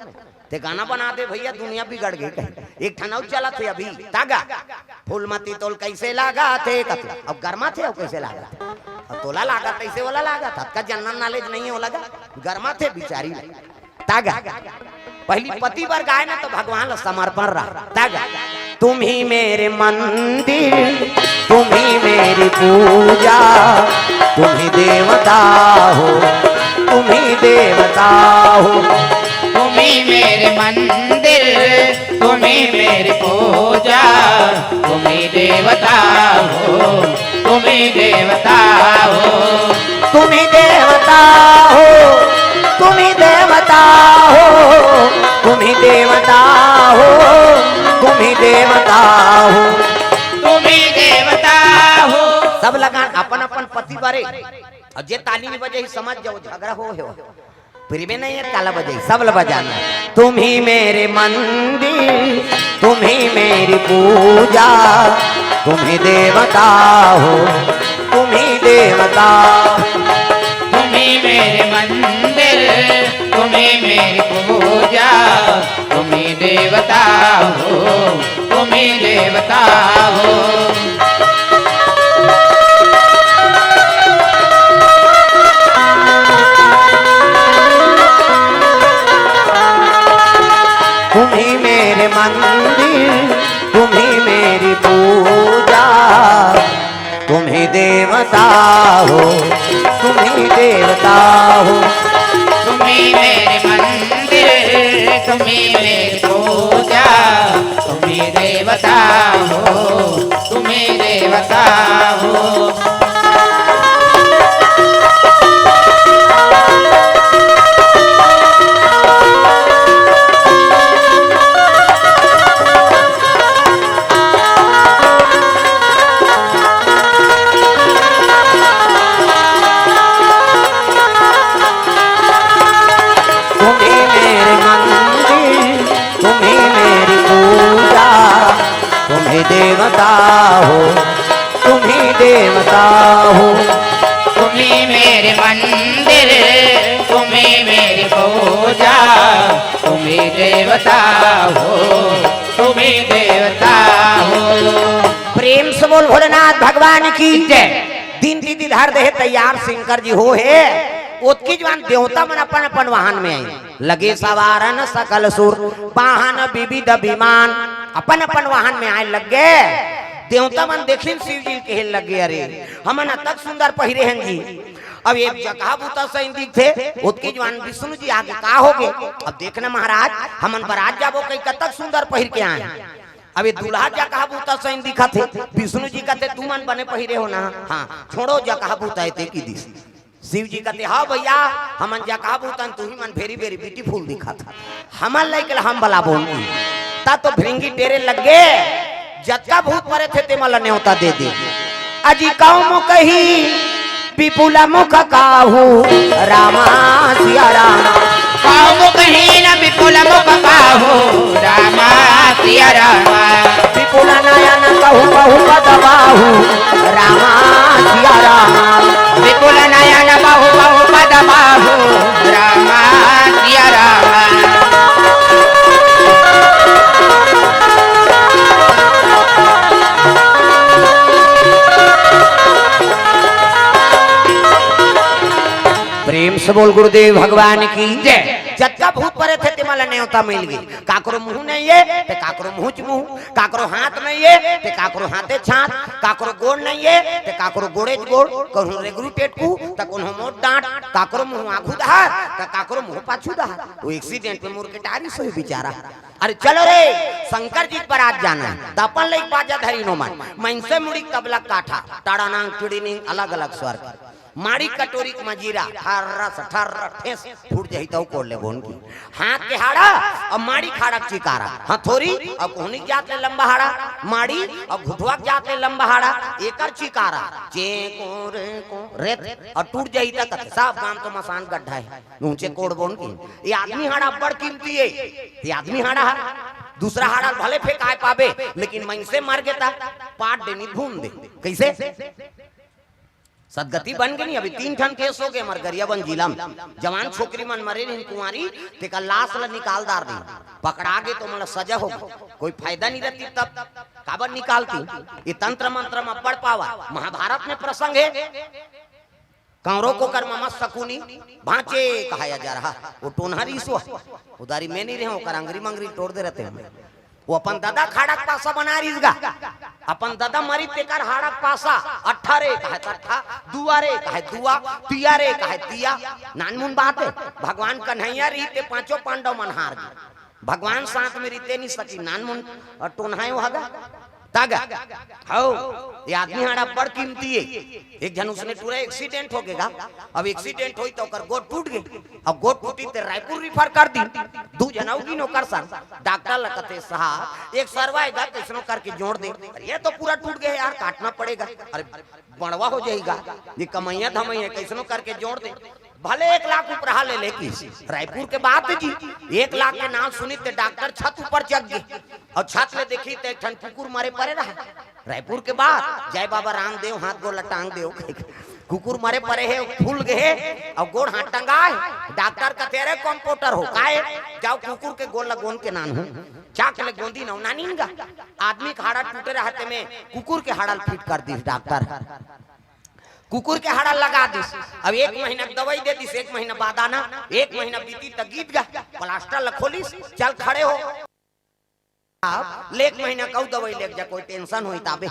ते गाना बना दे भैया, दुनिया बिगड़ गई। एक ठनाव चला थे अभी तागा फूलमती तोल कैसे लागा थे, अब गर्मा थे, अब कैसे लागा अब तोला लागा कैसे वाला लागा था, का जनरल नॉलेज नहीं हो लगा, गर्मा थे बिचारी तागा। पहली पति बार गाय ना तो भगवान समर्पण रहा तागा। तुम ही मेरे मंदिर, तुम ही मेरी पूजा, तुम ही देवता हो, तुम ही देवता हो। तुम ही मेरे मंदिर, तुम ही मेरी पूजा, तुम ही देवता हो, तुम ही देवता हो। तुम ही देवता हो, तुम ही देवता हो, तुम ही देवता हो, तुम ही देवता हो, तुम ही देवता हो। सब लगान अपन अपन पति बारे और जे ताली में बजे समझ जाओ झगड़ा हो फिर भी नहीं है, ताला बजे सब बजाना। तुम ही मेरे मंदिर, तुम ही मेरी पूजा, तुम ही देवता हो, तुम ही देवता। तुम ही मेरे मंदिर, तुम ही मेरी पूजा, तुम ही देवता हो, तुम ही देवता हो। तुम ही मेरे मंदिर, तुम ही मेरी पूजा, तुम ही देवता हो, तुम ही देवता हो। तुम ही मेरे मंदिर, तुम ही मेरी पूजा, तुम ही देवता हो, तुम ही देवता हो। देवता हो, तुम ही देवता हो। तुम ही मेरे मंदिर, तुम ही मेरी पूजा, तुम ही देवता हो, तुम ही देवता हो। प्रेम से बोल भोलेनाथ भगवान की जय। दिन दीदी धार दे तैयार शंकर जी हो है, ओतकी जवान देवता मन अपन अपन वाहन में आई लगे सवारन सकल सुर, वाहन विविध विमान अपन अपन वाहन में आए लगे। देवता मन देखिन शिव जी के लगे, अरे हमन तक सुंदर पहिरे हैं जी। अब एक जगह बूता सही दिख थे, ओतकी जवान विष्णु जी आगे का हो गए। अब देखना महाराज हमन बरात जाबो कई कतक सुंदर पहिर के आए। अब ये दूल्हा जगह बूता सही दिखा थे, विष्णु जी कहते तू मन बने पहिरे हो ना, हाँ छोड़ो जगह बूता है की दिस। शिव जी कहते हाँ भैया हमन जगह बूतन तू ही मन वेरी वेरी ब्यूटीफुल दिखा था, हमन लाइक हम बला बोल ता तो भिंगी टेरे लगे। जत्ता भूत मरे थे ते मला न्योता दे दे। अजी काऊ मु कही विपुला मुख काहू, रामा सिया रामा। काऊ मु कही न विपुला मुख काहू, रामा सिया रामा। विपुला नयन कहू कहू पदबाहू, रामा सिया रामा। विपुल नयन बहु बहु पदबाहू, से बोल गुरुदेव भगवान की जय। जत्का भूत परे थे तिमला न्योता मिल गई। काकरो मुंह नहीं है ते काकरो मुंह, काकरो हाथ नहीं है ते काकरो हाथे छात, काकरो गोड़ नहीं है ते काकरो गोड़े गोड़, कहूं रेगरू टेटकू त कोन्हो मोट डांट, काकरो मुंह आगू दहार त काकरो मुंह पाछू दहार। वो एक्सीडेंट में मुर्गटारी सोई बेचारा। अरे चलो रे शंकर जी पर आज जाना है। दपन ले बाजा धरी नो मन मन से मुड़ी तबला काठा टाड़ा नांग चिड़ीनिंग अलग अलग स्वर माड़ी कटोरी मजीरा ठर्रा ठेस फूट जाई तो कोड़ ले बोन की हाथ के हाड़ा और माड़ी खाड़ा चिकारा हथोरी और कोहनी जात ले लंबा हाड़ा माड़ी और घुटवा जात ले लंबा हाड़ा एकर चिकारा चे को रेत और टूट जाई तक सब काम तो मसान गड्ढा है ऊंचे कोड़ बोन की। ये आदमी हाड़ा बड़ कीमती है। ये आदमी हाड़ा दूसरा हाड़ा भले फेंकाए पावे लेकिन मन से मार गेता पाट देनी भून दे कैसे सदगति बन गई। अभी 3 ठन केस हो गए हमारे गरियाबंद जिला में। जवान छोकरी मन मरे रही कुंवारी तेका लाश ला निकाल दार दी पकड़ा गए तो मतलब सजा हो कोई फायदा नहीं रहती तब काबर निकालती। ये तंत्र मंत्र में पढ़ पावा महाभारत में प्रसंग है। कौरों को कर ममत सकुनी भांचे कहाया जा रहा वो टोनहरी सो उदारी में नहीं रहे कर अंगरी मंगरी तोड़ दे रहते हैं। वो अपन दादा खाड़क पासा बना रहीगा अपन दादा मरी तेकर हाड़क पासा 18 कहे तट्ठा दुआरे कहे दुआ तियारे कहे तिया नानमुन बात है। भगवान कन्हैया रही ते 5 पांडव मन हार गए भगवान साथ में रीते नहीं सकी नानमुन और टोनहाए होगा तागा हो ये आदमी हाड़ा बड़ कीमती है। एक जन उसने पूरा एक्सीडेंट हो गया। अब एक्सीडेंट हुई तो कर गोड़ टूट गई। अब गोड़ टूटी तो रायपुर रिफर कर दी। 2 जनाओं की नौकर सर डॉक्टर लगते साहब एक सरवाएगा कैसनो करके जोड़ दे। ये तो पूरा टूट गया यार काटना पड़ेगा। अरे बड़वा हो जाएगा ये कमैया धमैया कैसनो करके जोड़ दे। भले 1 लाख उपरा ले लेकी रायपुर के बात जी 1 लाख के नाम सुनी ते डॉक्टर छत ऊपर जग गए और छत ले देखी ते ठन कुकुर मारे पड़े रहा। रायपुर के बाद जय बाबा रामदेव हाथ गोड़ टांग देव कुकुर मरे पड़े है फूल गए और गोड़ हाथ टंगाए। डॉक्टर का तेरे कंप्यूटर हो काए जाओ कुकुर के गोड़ लगोन के नान हो चाक ले गोंदी ना नानीगा आदमी का हाड़ा टूटे रहते में कुकुर के हाड़ा फिट कर दी डॉक्टर कुकुर के हाड़ा लगा दी। अब 1 महीना दवाई दे दी 1 महीना बाद आना 1 महीना बीती तक गीत गा प्लास्टर लखोलिस चल खड़े हो आप ले 1 महीना कऊ दवाई ले जा कोई टेंशन होई ताबे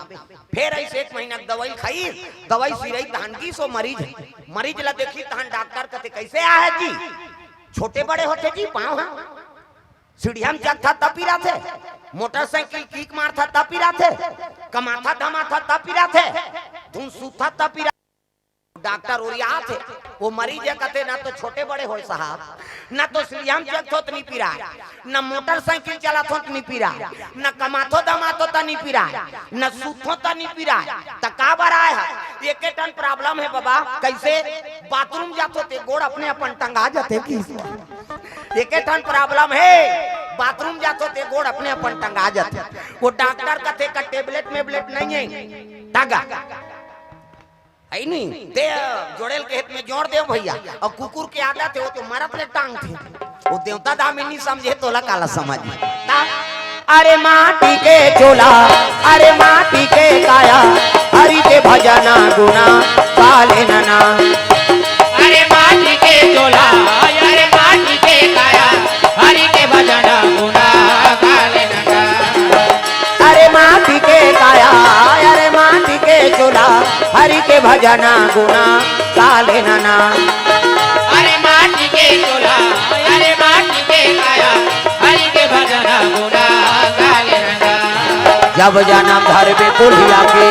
फिर ऐसे 1 महीना दवाई खाई दवाई सिरई धान की सो मरीज ला देखी तहन डॉक्टर कहते कैसे आ है जी छोटे बड़े होते जी पाँव सीढ़िया में चढ़ता तब पीरा थे मोटरसाइकिल किक मारता तब पीरा थे कमाथा धमाथा तब पीरा थे धुन सूथा तब पीरा डॉक्टर ओरिया थे वो मरीज कहते ना तो छोटे बड़े हो साहब ना तो सीढ़िया में चढ़तो तो नहीं पीरा ना मोटरसाइकिल चलातो तो नहीं पीरा ना कमाथो दमाथो तो नहीं पीरा ना सूथो तो नहीं पीरा तो का बरा है एक टन प्रॉब्लम है बाबा कैसे बाथरूम जातो ते गोड़ अपने अपन टंगा जाते एक टन प्रॉब्लम है बाथरूम जातो ते गोड़ अपने अपन टंगा जाते। वो डॉक्टर कहते का टेबलेट मेबलेट नहीं है टागा है नहीं दे जोड़ेल के हित में जोड़ दे भैया और कुकुर के आदत है वो तो मरत ले टांग थे वो देवता दामी नहीं समझे तोला काला समझ अरे माटी के चोला अरे माटी के काया हरि के भजना गुना काले नना अरे माटी के चोला अरे माटी के काया हरि के भजना गुना काले नना अरे माटी के काया अरे माटी के चोला हरि के भजना गुना काले नना अरे माटी के चोला अरे माटी के काया हरि के भजना गुना काले नना जब जन्म घर में कुलिया के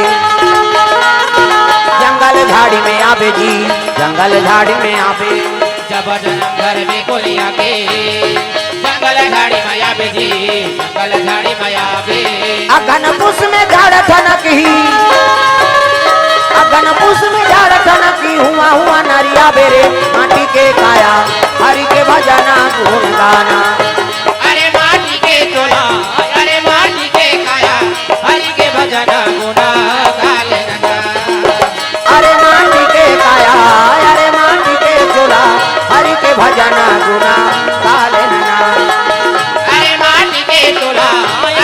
जंगल झाड़ी में आवे जी जंगल झाड़ी में आवे जब जन्म घर में कुलिया के जंगल झाड़ी में आवे जी जंगल झाड़ी में आवे अगन पुष में झाड़ ठनक ही अगन पुष में झाड़ ठनक ही हुआ नरिया बेरे माटी के काया हरि के भजना गुण गाना अरे माटी के चोला अरे माटी के काया हरि के भजना गुना काले नना अरे माटी के काया अरे माटी के चोला हरि के भजना गुना काले नना अरे माटी के चोला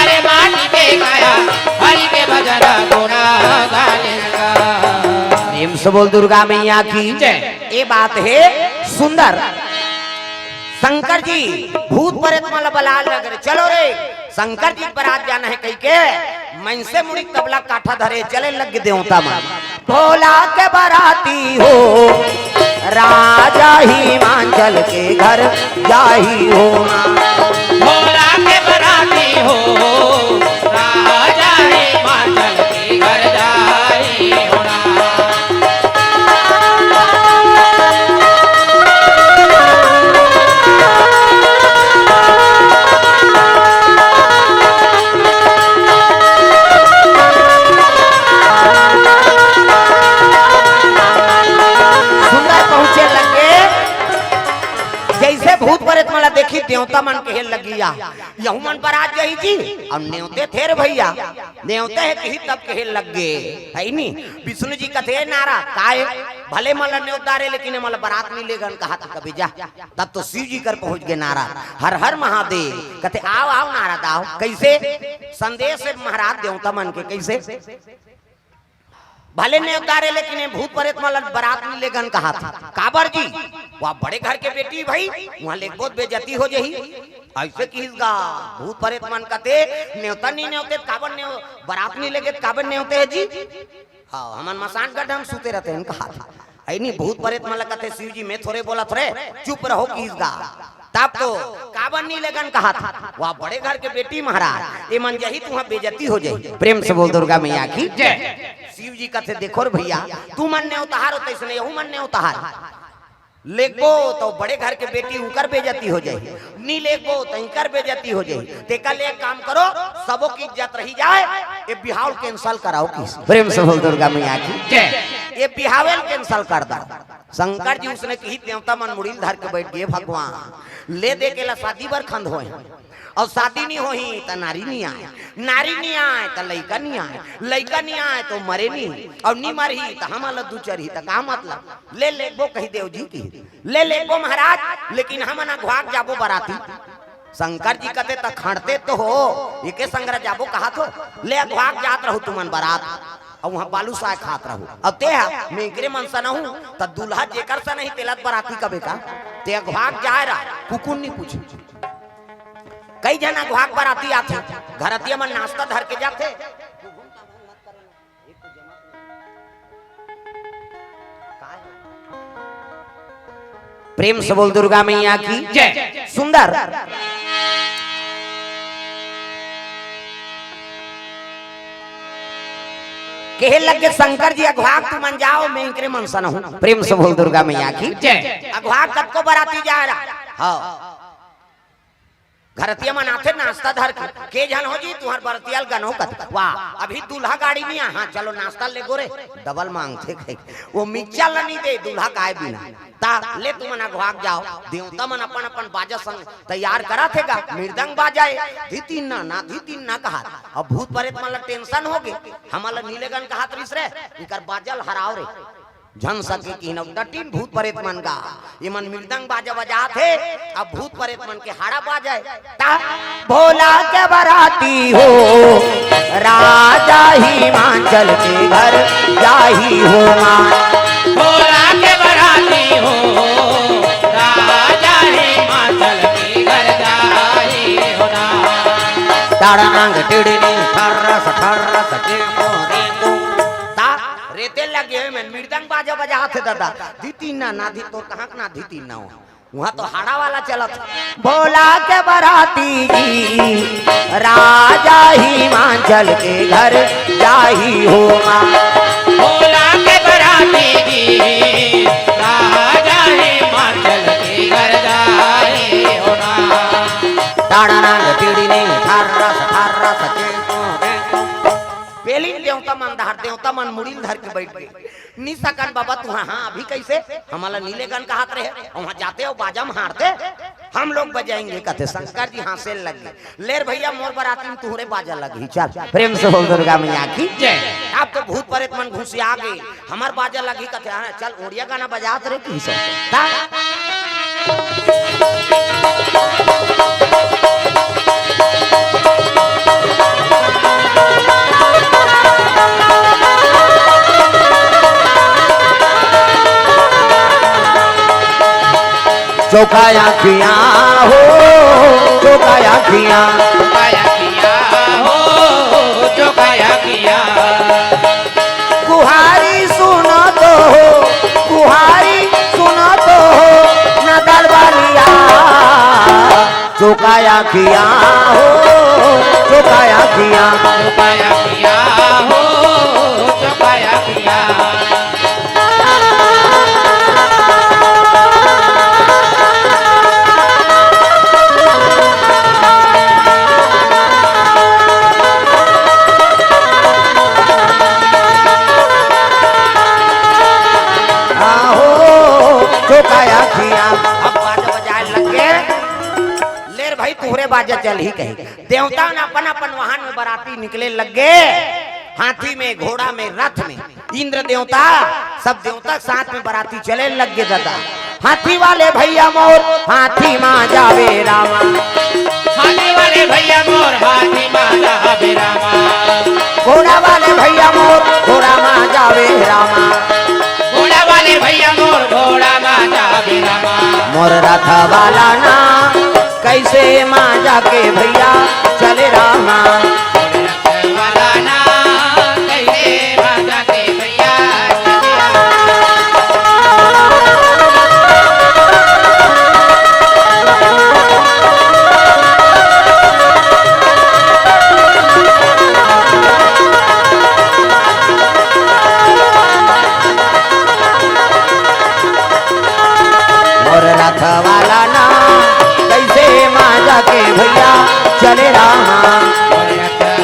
अरे माटी के काया हरि के भजना गुना काले नना प्रेम से बोल दुर्गा मैया की जय। ये बात है सुंदर शंकर जी भूत प्रेत मला बलाल लग रहे। चलो रे शंकर जी बारात जाना है कही के मन से मुड़ी तबला काठा धरे चले लग देवता मन भोला के बाराती हो राजा हिमाचल के घर जाही हो भोला के बराती हो राजा हिमाचल के घर जाई होना। भूत प्रेत मला देखी देवता मन के लगिया यहू मन बारात जही जी और नेवते थे रे भैया नेवते है कही तब के लग गए है नी विष्णु जी कथे नारा काय भले मला न्योतारे लेकिन मला बारात नहीं लेगन कहा था कभी जा तब तो शिव जी कर पहुंच गए नारा हर हर महादेव कहते आओ आओ नारा दाओ कैसे संदेश से महाराज देवता मन के कैसे भले ने उतारे लेकिन भूत प्रेत वाला बारात में लेगन कहा था काबर जी वह बड़े घर के बेटी भाई वहां ले बहुत बेइज्जती हो जही ऐसे किसगा भूत प्रेत मन कहते न्योता नहीं न्योते काबर ने बारात नहीं लेगे काबर न्योते है जी हाँ हमन मसान गड्ढा हम सूते रहते हैं कहा था ऐ नहीं भूत प्रेत मन कहते शिव जी मैं थोड़े बोला थोड़े चुप रहो किसगा तब तो काबर नहीं लगन कहा था वह बड़े घर के बेटी महाराज ये मन जही तुम्हारा बेइज्जती हो जाए प्रेम से बोल दुर्गा मैया की जय। शिव जी कहते देखो भैया तू मन ने उतार होते इसने यहू मन ने उतार लेगो तो बड़े घर के बेटी उनकर बेइज्जती हो जाए नी लेगो तो इनकर बेइज्जती हो जाए तेका ले काम करो सबों की इज्जत रही जाए ये बिहाव कैंसल कराओ किस प्रेम से बोल दुर्गा मैया की जय। ये बिहावेल कैंसल कर दा शंकर जी उसने कही देवता मन मुड़ी धर के बैठ गए भगवान ले दे के ला शादी बर खंड होए और शादी नहीं होही तो नारी नहीं आए नारी नहीं आए तो लड़का नहीं आए लड़का नहीं आए तो मरे नहीं और नहीं मरी तो हम अलग चढ़ी तो का मतलब ले लेगो कही देव जी की ले लेगो महाराज लेकिन हम ना घाक जाबो बराती शंकर जी कहते तो खड़ते तो हो ये संग्रह जाबो कहा तो ले घाक जात रहो तुमन बारात और वहाँ बालू साय खात रहू अब ते मेकरे मनसा न हूँ तो दूल्हा जेकर से नहीं तेलत बराती कबे का ते घाक जाए रहा कुकुन नहीं पूछ कई जना घाक बराती आते घरतिया मन नाश्ता धर के जाते प्रेम से बोल दुर्गा मैया की जय। सुंदर कहे लगे शंकर जी अघवाक तू मन जाओ मैं इनके मनसा न हूं प्रेम से बोल दुर्गा मैया की जय। अघवाक कब को बराती जा रहा हाँ घरतिया मन आते नाश्ता धर के जन हो जी तुम्हार बरतियाल गनो कत वाह अभी दूल्हा गाड़ी में हाँ चलो नाश्ता ले गोरे डबल मांगते वो मिक्सचर नहीं दे दूल्हा काय बिना ता ले तुम मना घाक जाओ देवता मन अपन अपन बाजा संग तैयार करा थेगा मृदंग बाजाए धीतीन ना धीतीन ना कहा अब भूत प्रेत मन टेंशन हो गए हमारा नीलेगन कहा तरीस रे इनकर बाजल हराव रे झन सके की नवडटीन भूत प्रेत मन का ये मन मृदंग बाजा बजा थे अब भूत प्रेत मन के हाड़ा बाजाए ता भोला के बराती हो राजा हिमाचल के घर जाही हो भोला के बराती हो राजा हिमाचल के घर जाही हो ताड़ांग टिड़नी ठर्रस ठर्रस टिड़को रेको ता रेते लगे में मृदंग बाजा बजा थे दादा धीती ना धी तो कहाँ ना धीती ना हो वहाँ तो हाड़ा वाला चला था भोला के बराती जी राजा हिमाचल के घर जाही हो भोला के बराती जी राजा हिमाचल के घर जाही हो ताड़ांग टिड़नी ठर्रस ठर्रस टिड़को पेली देवता मन धार देवता मन मुड़ी धर के बैठ गए निशाकन बाबा तू हाँ अभी कैसे हमारा नीलेगन कहा रहे वहाँ जाते हो बाजा हारते हम लोग बजाएंगे कहते शंकर जी हासे लग गए लेर भैया मोर बराती में तुहरे बाजा लगी चल प्रेम से बोल दुर्गा मैया की जय। आप तो भूत प्रेत मन घुस आ गए हमार बाजा लगी कहते चल ओडिया गाना बजाते रहे की चौका आँखियाँ हो चौका आँखियाँ चौकाया किया हो चौकाया किया कुहारी सुनो तो हो कुहारी सुनो तो हो न दरबारिया चौका आँखियाँ हो चौका आँखियाँ चौकाया किया हो चौकाया किया चौकाया खिया अब बाजा बजाए लगे लेर भाई तुहरे बाजा चल ही कहे देवता न अपन अपन वाहन में बराती निकले लगे हाथी में घोड़ा में रथ में इंद्र देवता सब देवता साथ में बराती चले लग गए दादा हाथी वाले भैया मोर हाथी माँ जावे रामा हाथी वाले भैया मोर हाथी माँ जावे रामा घोड़ा वाले भैया मोर घोड़ा माँ जावे रामा घोड़ा वाले भैया मोर घोड़ा माँ जावे रामा मोर रथ वाला ना कैसे माँ जाके भैया चले रामा वाला ना कैसे माँ जाके भैया चले मोर रथ वाला ना कैसे माँ जाके भैया चले रामा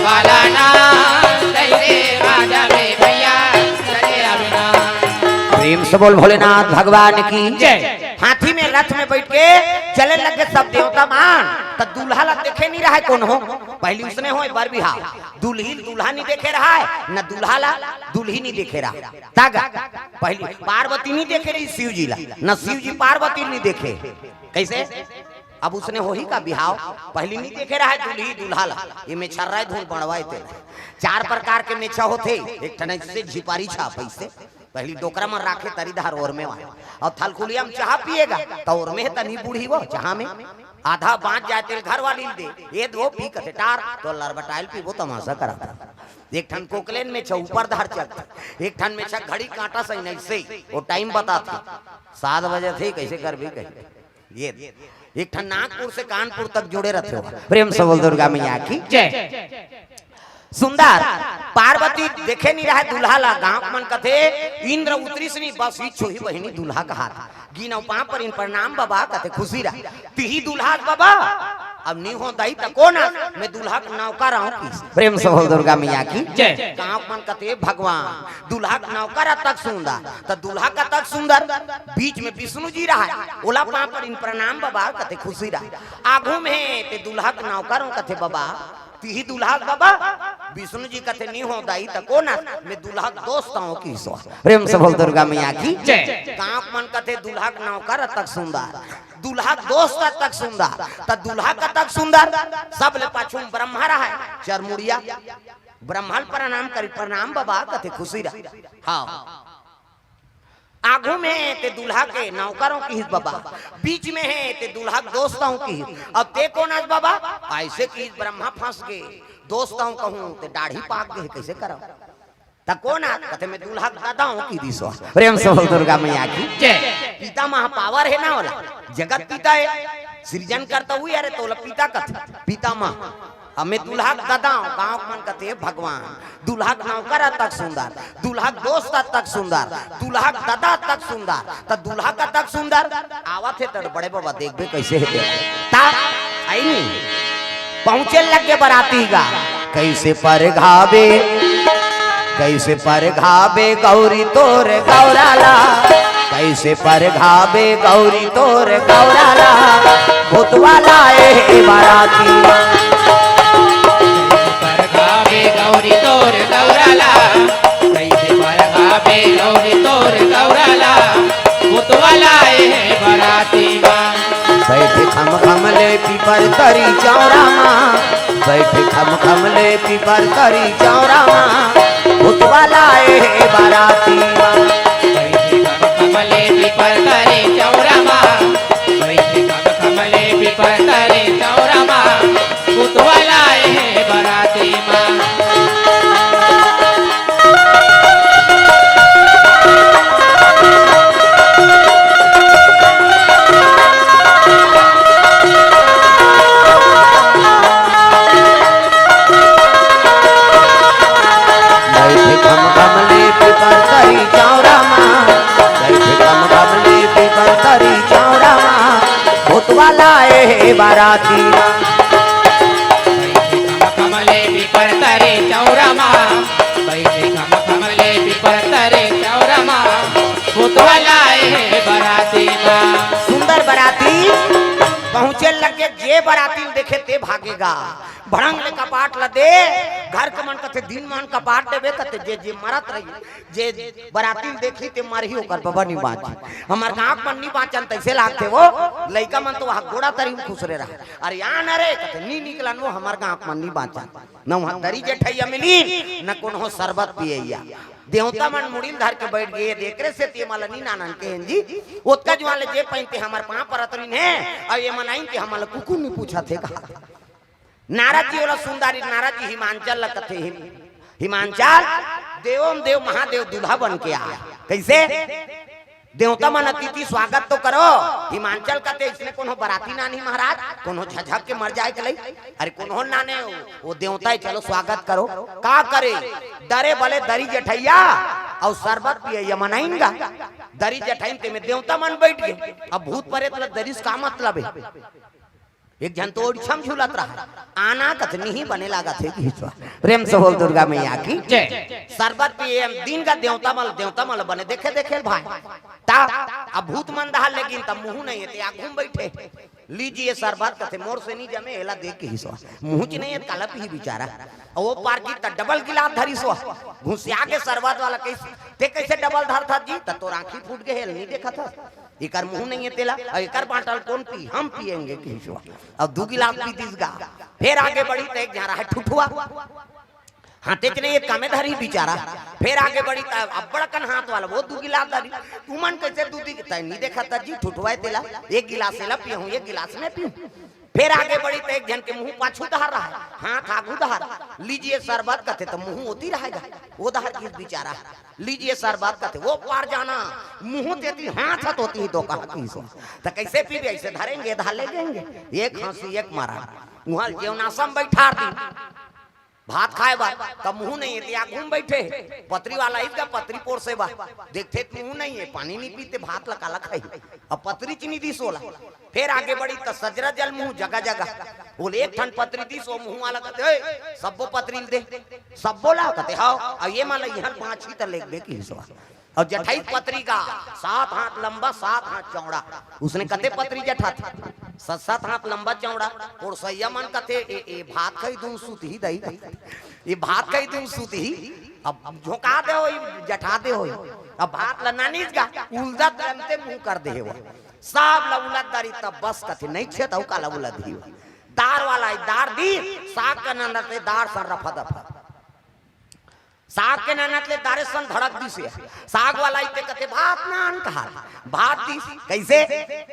वाला ना कैसे माँ जाके भैया चले रामा प्रेम से बोल भोलेनाथ भगवान की जय हाथी में रथ में बैठ के चले लगे सब देवता मान तो दूल्हा ला देखे नहीं रहा है कौन हो पहले उसने हो बर बिहा दुल्ही दूल्हा नहीं देखे रहा है न दूल्हा ला दुल्ही नहीं देखे रहा तागा पहले पार्वती नहीं देखे रही शिव जी ला न शिव जी पार्वती नहीं देखे कैसे अब उसने हो ही का बिहाव पहले नहीं देखे रहा है दुल्ही दूल्हा ला ये में छर्रा धूल बढ़वाए थे चार प्रकार के नेछा होते एक ठन से झिपारी छाप ऐसे पहली डोकरा में राखे तरी धार और में और थलकुलिया में चाह पिएगा तो और में तनी बूढ़ी वो चाह में आधा बांच जाए तेल घर वाली दे ये दो पी कते टार तो लरबटाइल पी वो तमाशा कराता एक ठन कोकलेन में छ ऊपर धार चक एक ठन में छ घड़ी कांटा सही नहीं सही वो टाइम बताती 7 बजे थे कैसे कर भी कही ये एक ठन नागपुर से कानपुर तक जुड़े रहते हो प्रेम से बोल दुर्गा मैया की जय सुंदर पार्वती देखे नहीं रहा दूल्हा ला गांव मन कथे इंद्र उतरी से नहीं बस ही छोही बहिनी दूल्हा का हाथ गिनौ पा पर इन प्रणाम बाबा कथे खुशी रहा तिही दूल्हा बाबा अब नहीं हो दाई त कोना मैं दूल्हा का नौकर रहूं की प्रेम से बोल दुर्गा मैया की जय गांव मन कथे भगवान दूल्हा का नौकर तक सुंदर त दूल्हा का तक सुंदर बीच में विष्णु जी रहा है ओला पा पर इन प्रणाम बाबा कथे खुशी रहा आगू में ते दूल्हा का नौकर कथे बाबा तिही दूल्हा बाबा विष्णु जी कथे नहीं हो दाई त कोना मैं दूल्हा दोस्त हूं की सो प्रेम से बोल दुर्गा मैया की जय गांव मन कथे दूल्हा का नौकर तक सुंदर दूल्हा दोस्त तक सुंदर त दूल्हा का तक सुंदर सब ले पाछू ब्रह्मा रहा है चरमुड़िया ब्रह्माल प्रणाम करी प्रणाम बाबा कथे खुशी रहा हां आगू में ते दूल्हा के नौकरों की बाबा बीच में है ते दूल्हा दोस्तों की अब ते कौन आज बाबा ऐसे की ब्रह्मा फंस गए दोस्तों कहूं ते दाढ़ी पाक गए कैसे करो त कौन आज कहते मैं दूल्हा दादाओं की दिसो प्रेम से बोल दुर्गा मैया की जय पिता महापावर है ना वाला जगत पिता है सृजन करता हुई अरे तो पिता कथे पिता माँ हमें दूल्हा दादा गांव मन कथे भगवान दूल्हा नौकर तक सुंदर दूल्हा दोस्त तक सुंदर दूल्हा दादा तक सुंदर त दूल्हा का तक सुंदर आवत है तर बड़े बाबा देखबे कैसे है ता आई नहीं पहुंचे लगे बराती गा कैसे पर घावे गौरी तोर गौराला कैसे पर घावे गौरी तोर गौराला भूतवाला ए बाराती गौरी तोर गौराला कैसे परगावे गौरी तोर गौराला भूतवाला ए बराती बैठे खम खम ले पीपर करी चौरा माँ बैठे खम खम ले पीपर करी चौरा माँ भूतवाला ए बाराती बैठे खम खम ले पीपर करी चौरा माँ बाराती कमले पिपर तरे चौरमा बैठे कमले पिपर तरे चौरमा पुतवाला है बराती माँ। सुंदर बराती पहुंचे लगे जे बराती देखे ते भागेगा भड़ंग ले कपाट ल दे घर के मन कथे दिन मन कपाट देवे कथे जे जे मरत रही जे बराती देखी ते मरही ओकर बाबा नहीं बाँच हमार आंख मन नहीं बाँचन तैसे लागते वो लइका मन तो वहां गोड़ा तरी खुश रे रहा अरे यहाँ न रे कथे नी निकलन वो हमार आंख मन नहीं बाँचन न वहां दरी जेठैया मिली न कोनो शरबत पियैया देवता मन मुड़ील धर के बैठ गए देखरे से ते मालनी नानन के जी ओतका जवाले जे पहनते हमार पांव परतरीन है और ये मनाइन के हमार कुकु नहीं पूछा थे कहा नारद जी वाला सुंदरी नारद जी हिमांचल लगते हिमांचल देवम देव महादेव दूल्हा बन के आया कैसे देवता मन अतिथि स्वागत तो करो हिमांचल कहते इसने कोनो बराती नानी महाराज कोनो झझक के मर जाए के लई अरे कोनो नाने वो देवता चलो स्वागत करो का करे डरे भले दरी जेठैया और शरबत पिए ये मनाइनगा दरी जेठाइन ते में देवता मन बैठ गए अब भूत प्रेत दरिस का मतलब है एक जन तो ओडिशम झूलत रहा आना कथनी ही बने लगा थे प्रेम से बोल दुर्गा मैया की जय शरबत पिए दिन का देवता मल बने देखे देखे भाई ता अब भूत मन दहा लेकिन तब मुंह नहीं है आ घूम बैठे लीजिए शरबत कथे मोर से नहीं जमे एला देख के हिसवा मुंह च नहीं है कलप ही बेचारा वो पार की त डबल गिलास धरी सो घुसिया के शरबत वाला कैसे डबल धर था जी त तो आंखी फूट गए नहीं देखा था इकर मुंह नहीं है तेला और इकर बाटल कौन पी हम पिएंगे किसवा और दो गिलास पी दिसगा फिर आगे बढ़ी तो एक जा रहा है ठुठुआ हाथे के नहीं ये कामे धरी बेचारा फिर आगे बढ़ी अब बड़कन हाथ वाला वो दो गिलास धरी तुमन कैसे दूधी नहीं देखा था जी ठुठुआ तेला एक गिलास से ला पियूं एक गिलास में पियूं फिर आगे बढ़ी तो एक जन के मुंह पाछू दहर रहा है हाथ आगू दहर लीजिए शरबत कथे तो मुंह होती रहेगा वो दहर किस बेचारा लीजिए शरबत कथे वो पार जाना मुंह देती हाथ हाथ होती तो कहा तो कैसे पी ऐसे धरेंगे धा ले जाएंगे एक हंसी एक मारा वहां जेवनासम बैठा दी भात खाए बा तब मुंह नहीं है या घूम बैठे पतरी वाला इसका पतरी पोर से बा देखते मुंह नहीं है पानी नहीं पीते भात लगा खाई अब पतरी चीनी दी सोला फिर आगे बढ़ी तो सजरा जल मुंह जगह जगह बोले एक ठन पतरी दी सो मुंह वाला कहते सबो पतरी दे सब बोला कहते हाँ अब ये मान यहाँ 5 ही तक ले की हिस्सा और जठाई पतरी का 7 हाथ लंबा 7 हाथ चौड़ा उसने कहते पतरी जठा था 7 हाथ लंबा चौड़ा और सैया मन कहते ए भात कही दूं सूत ही दही ये भात कही दूं सूत ही अब झोंका दे हो जठा दे हो अब भात लनानीस का उल्दा तंते मुंह कर दे हो सब लउलत दारी तब बस कहते नहीं छे तो का लउलत दी दार वाला दार दी साग का नंदर से दार सर रफा दफा साग के नानत ले दारे सन धड़क दी से साग वाला इते कहते भात नान कहा भात दी कैसे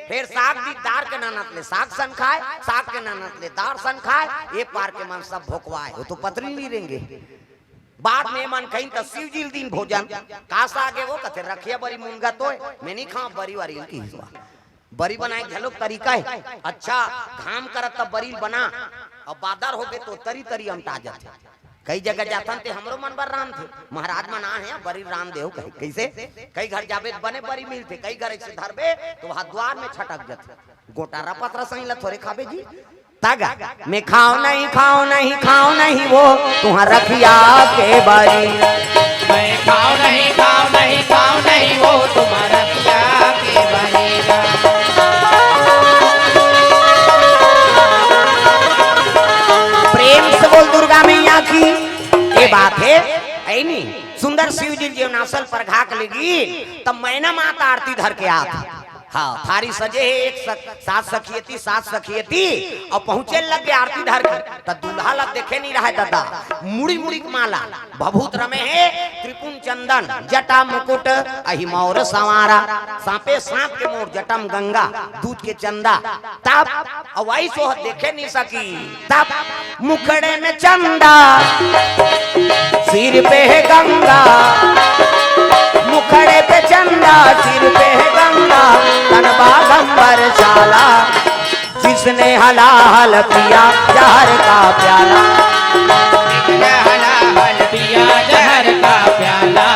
फिर साग दी दार के नानत ले साग सन खाए साग के नानत ले दार सन खाए ये पार के मन सब भोकवाए वो तो पतरी नहीं रहेंगे बाद में मन कहीं तो शिव जी दिन भोजन कासा आगे वो कहते रखिया बड़ी मुनगा तो मैं नहीं खाऊं बरी वारी की बरी बनाए झलोक तरीका है अच्छा घाम करत तब बरी बना और बादर हो गए तो तरी तरी हमटा जाते कई जगह जातन ते हमरो मन बर राम थे महाराज मना है बरी राम देव कैसे कई घर जाबे बने बरी मिलते कई घर ऐसे धरबे तो वहां द्वार में छटक जाते गोटा रपत रसही ला थोड़े खाबे जी तागा मैं खाओ नहीं वो तुम्हारा रखिया के बारी मैं खाओ नहीं वो तुम्हारा रखिया के बारी प्रेम से बोल दुर्गा मैया की ये बात है ऐ नहीं सुंदर शिव जी जो नासल पर घाक लेगी तब मैना माता आरती धर के आती हाँ थारी सजे है एक सात सखियती और पहुंचे लग गए आरती धर के तो दूल्हा लग देखे नहीं रहा दादा मुड़ी मुड़ी माला भभूत रमे है त्रिपुन चंदन जटा मुकुट अहि मोर संवारा सांपे सांप के मोर जटम गंगा दूध के चंदा तब अवाई सो देखे नहीं सकी तब मुखड़े में चंदा सिर पे है गंगा मुखड़े पे चंदा सिर पे है गंगा तनबा गंबर चाला जिसने हलाहल पिया जहर का प्याला हलाहल पिया जहर का प्याला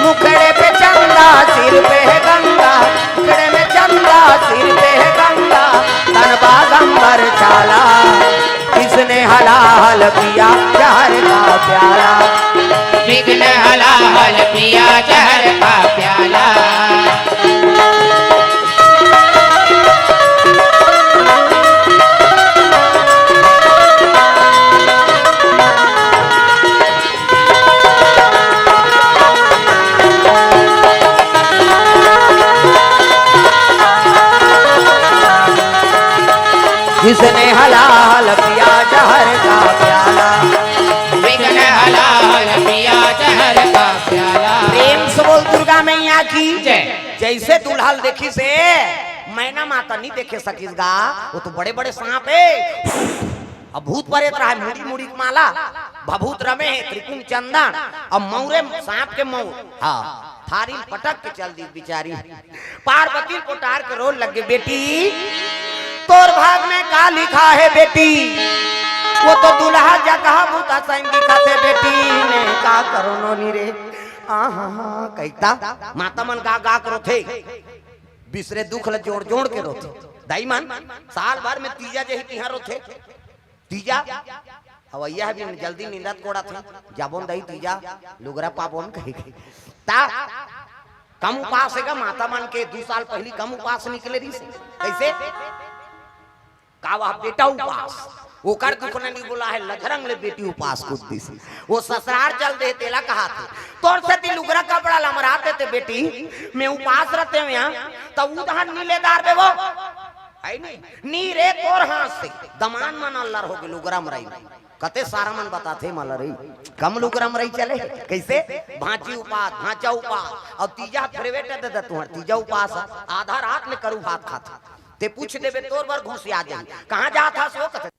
मुखड़े पे चंदा सिर पे है गंगा मुखड़े में चंदा सिर पे है गंगा पिया जहर का प्याला। विघ्न हलाहल पिया जहर का प्याला। जिसने हलाल पिया जहर का प्याला। विघ्न हलाहल पिया जहर का प्याला। प्रेम से बोल दुर्गा मैया की जय। जैसे दुल्हल देखी से मैना माता नहीं देखे सकीस गा, वो तो बड़े बड़े सांप है। अब भूत परेत रहा है, मुड़ी मुड़ी माला भभूत रमे है, त्रिकुण चंदन अब मौरे सांप के मऊ। हाँ थारी पटक के चल दी बिचारी। पार्वती पोटार के रोल लगे बेटी तोर भाग में का लिखा है बेटी, वो तो दुल्हा जगह भूता सैन दिखाते बेटी ने का करो नोनी रे। कहता माता मन गा करो थे बिसरे दुख ल जोड़ जोड़ के रोथे। दाई मन साल भर में तीजा जही तिहार रोथे। तीजा हवैया भी जल्दी नींदत कोड़ा थे जाबोन दई तीजा लुगरा पाबोन कहे ता कम उपास है माता मन के 2 साल पहली कम उपास निकले रही से कैसे कावा बेटा उपास वो कर दुख नहीं बोला है लधरंग ले बेटी उपास कुत्ती से वो ससुराल चल दे तेला कहा थे तोर से ती लुगरा कपड़ा लमराते थे बेटी मैं उपास रहते हैं यहाँ तब उधर नीलेदार बे वो आई नहीं नी रे तोर हाथ से दमान मन अल्लाह हो गए लुगरा मरई कते सारा मन बताते मलरई कम लुगरा मरई चले कैसे भांची उपास भांचा उपास और तीजा फेवरेट दे दे तुहर तीजा उपास आधा रात में करू भात खाता ते पूछ देबे तोर बर घुस आ जाई कहां जात था सो कते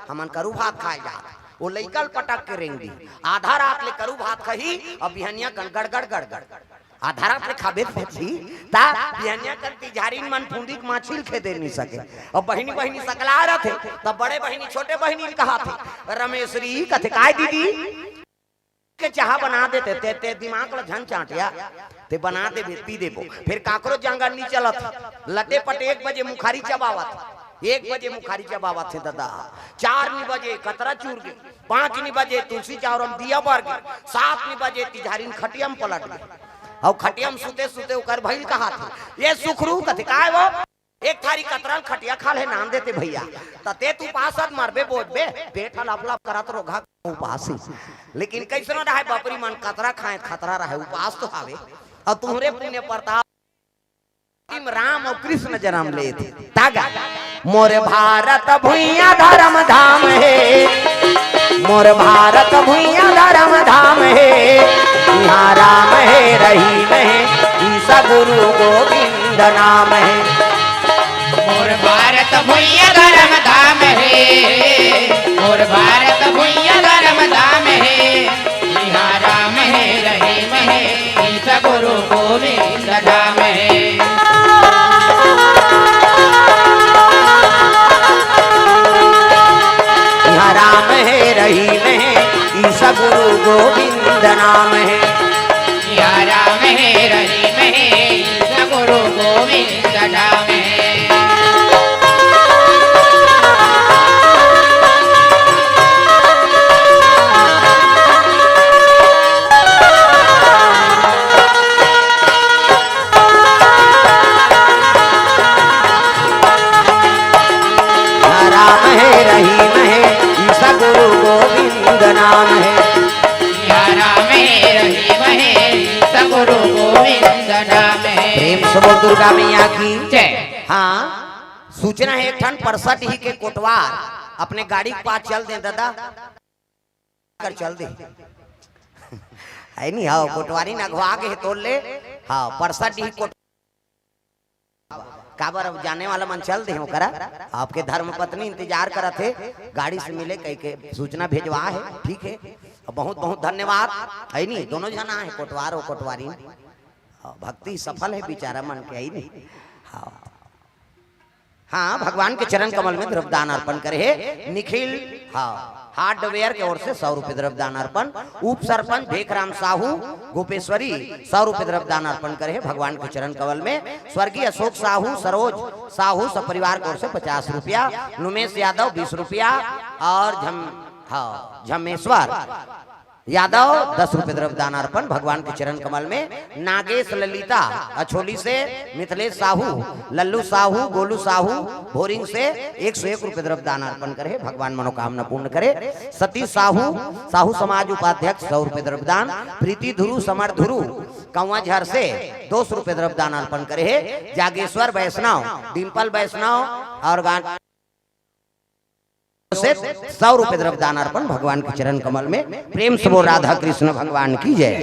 हमन करू भात खाए जात वो लइकल पटक के रेंग दी आधा रात ले करू भात खही और बिहनिया गड़गड़ गड़गड़ आधा रात ले खाबे थी ता बिहनिया करती झारीन मन फुंदी माछिल खे दे नहीं सके और बहिनी बहिनी सकला रहे तब बड़े बहिनी छोटे बहिनी कहा थे रमेशरी कथे काय दीदी के चाह बना देते ते दिमाग ला झन चाटिया ते बना दे पी देबो फिर काकरो जंगल नहीं चलत लटे पट 1 बजे मुखारी चबावत 1 बजे मुखारी चबावत थे दादा 4 बजे कतरा चूर गए 5 बजे तुलसी चावरम दिया बर गए 7 बजे तिझारीन खटियम पलट गए और खटियम सुते सुते उकर भइल कहा थे ये सुखरू कथे काय वो एक थारी कतरन खटिया खा ले नाम देते भैया तते तू पासत मारबे बोझबे पेट हलापला करत रोगा उपास लेकिन कैसनो रहे बापरी मन कतरा खाए खतरा रहे उपास तो हावे और तुहरे पुण्य प्रताप राम और कृष्ण जन्म ले थे तागा मोर भारत भुइया धर्म धाम है मोर भारत भुइया धर्म धाम है यहाँ राम है रहीम है ईसा गुरु गोविंद नाम है मोर भारत भुइया धर्म धाम है मोर भारत भुइया धर्म धाम है यहाँ राम है रहीम है ईसा गुरु गोविंद धाम है यहाँ राम है रहीम है ईसा गुरु गोविंद नाम है यहाँ राम है रहीम है ईसा गुरु गोविंद नाम है रहीम है ईसा गुरु गोविंद नाम है या राम है रहीम है ईसा गुरु गोविंद नाम है प्रेम से बोल दुर्गा मैया की जय। हाँ सूचना है एक ठन 65 ही के कोटवार अपने गाड़ी के पास चल दे दादा कर चल दे है नहीं हाँ कोटवारी ना घुआ के तोड़ ले हाँ 65 ही कोट काबर अब जाने वाला मन चल दे करा आपके धर्म पत्नी इंतजार करा थे गाड़ी से मिले कह के सूचना भेजवा है ठीक है बहुत बहुत धन्यवाद है नहीं दोनों जना है कोटवार और कोटवारी भक्ति सफल है बेचारा मन के है नहीं हाँ हाँ भगवान के चरण कमल में द्रव्यदान अर्पण करे है निखिल हाँ हार्डवेयर की ओर से 100 रुपए द्रव्यदान अर्पण उप सरपंच भेखराम साहू गोपेश्वरी 100 रुपए द्रव्यदान अर्पण करे है भगवान के चरण कमल में स्वर्गीय अशोक साहू सरोज साहू सब परिवार की ओर से 50 रुपया नुमेश यादव 20 रुपया और हाँ झमेश्वर यादव 10 रुपए द्रव्य दान अर्पण भगवान के चरण कमल में। नागेश ललिता अछोली से, मिथिलेश साहू, लल्लू साहू, गोलू साहू भोरिंग से 101 रुपए द्रव्य दान अर्पण करे, भगवान मनोकामना पूर्ण करे। सतीश साहू साहू समाज उपाध्यक्ष 100 रुपए द्रव्य दान। प्रीति धुरु समर धुरु कौवा झर से 200 रुपए द्रव्य दान अर्पण करे। जागेश्वर वैष्णव, डिम्पल वैष्णव और से 100 रुपए द्रव्य दान अर्पण भगवान के चरण कमल में। प्रेम से बोल राधा कृष्ण भगवान की जय।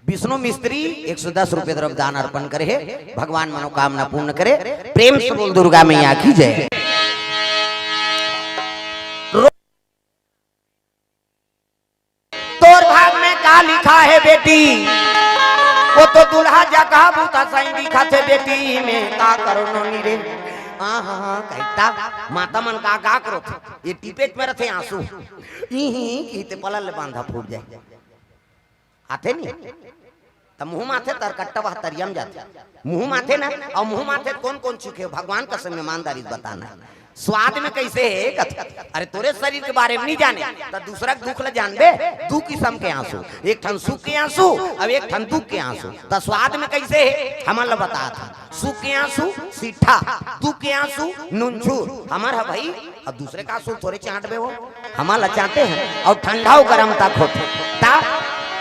विष्णु मिस्त्री 110 रुपए द्रव्य दान अर्पण करे, भगवान मनोकामना पूर्ण करे। प्रेम से बोल दुर्गा मैया की जय। तोर भाग में का लिखा है बेटी, वो तो दुल्हा जगह बूता सही दिखा थे बेटी में का करो नोनी रे। हाँ कहता माता मन का करो ये टिपेट में रथे आंसू ही पलल बांधा फूट जाए आते नहीं तब मुंह माथे तरकट्टा वह तरियम जाते मुंह माथे ना। और मुंह माथे कौन कौन चुके हो भगवान का समय ईमानदारी बताना। स्वाद में कैसे है अरे तोरे शरीर के बारे में नहीं जाने तो दूसरा दुख ल जानबे। दू किस्म के आंसू, एक ठन सुख के आंसू अब एक ठन दुख के आंसू। तो स्वाद में कैसे है हमारा बता था। सुख के आंसू सीठा, दुख के आंसू नूनछूर हमार है भाई। अब दूसरे का आंसू थोड़े चाटबे हो हमारा चाहते हैं। और ठंडा गर्म तक होते।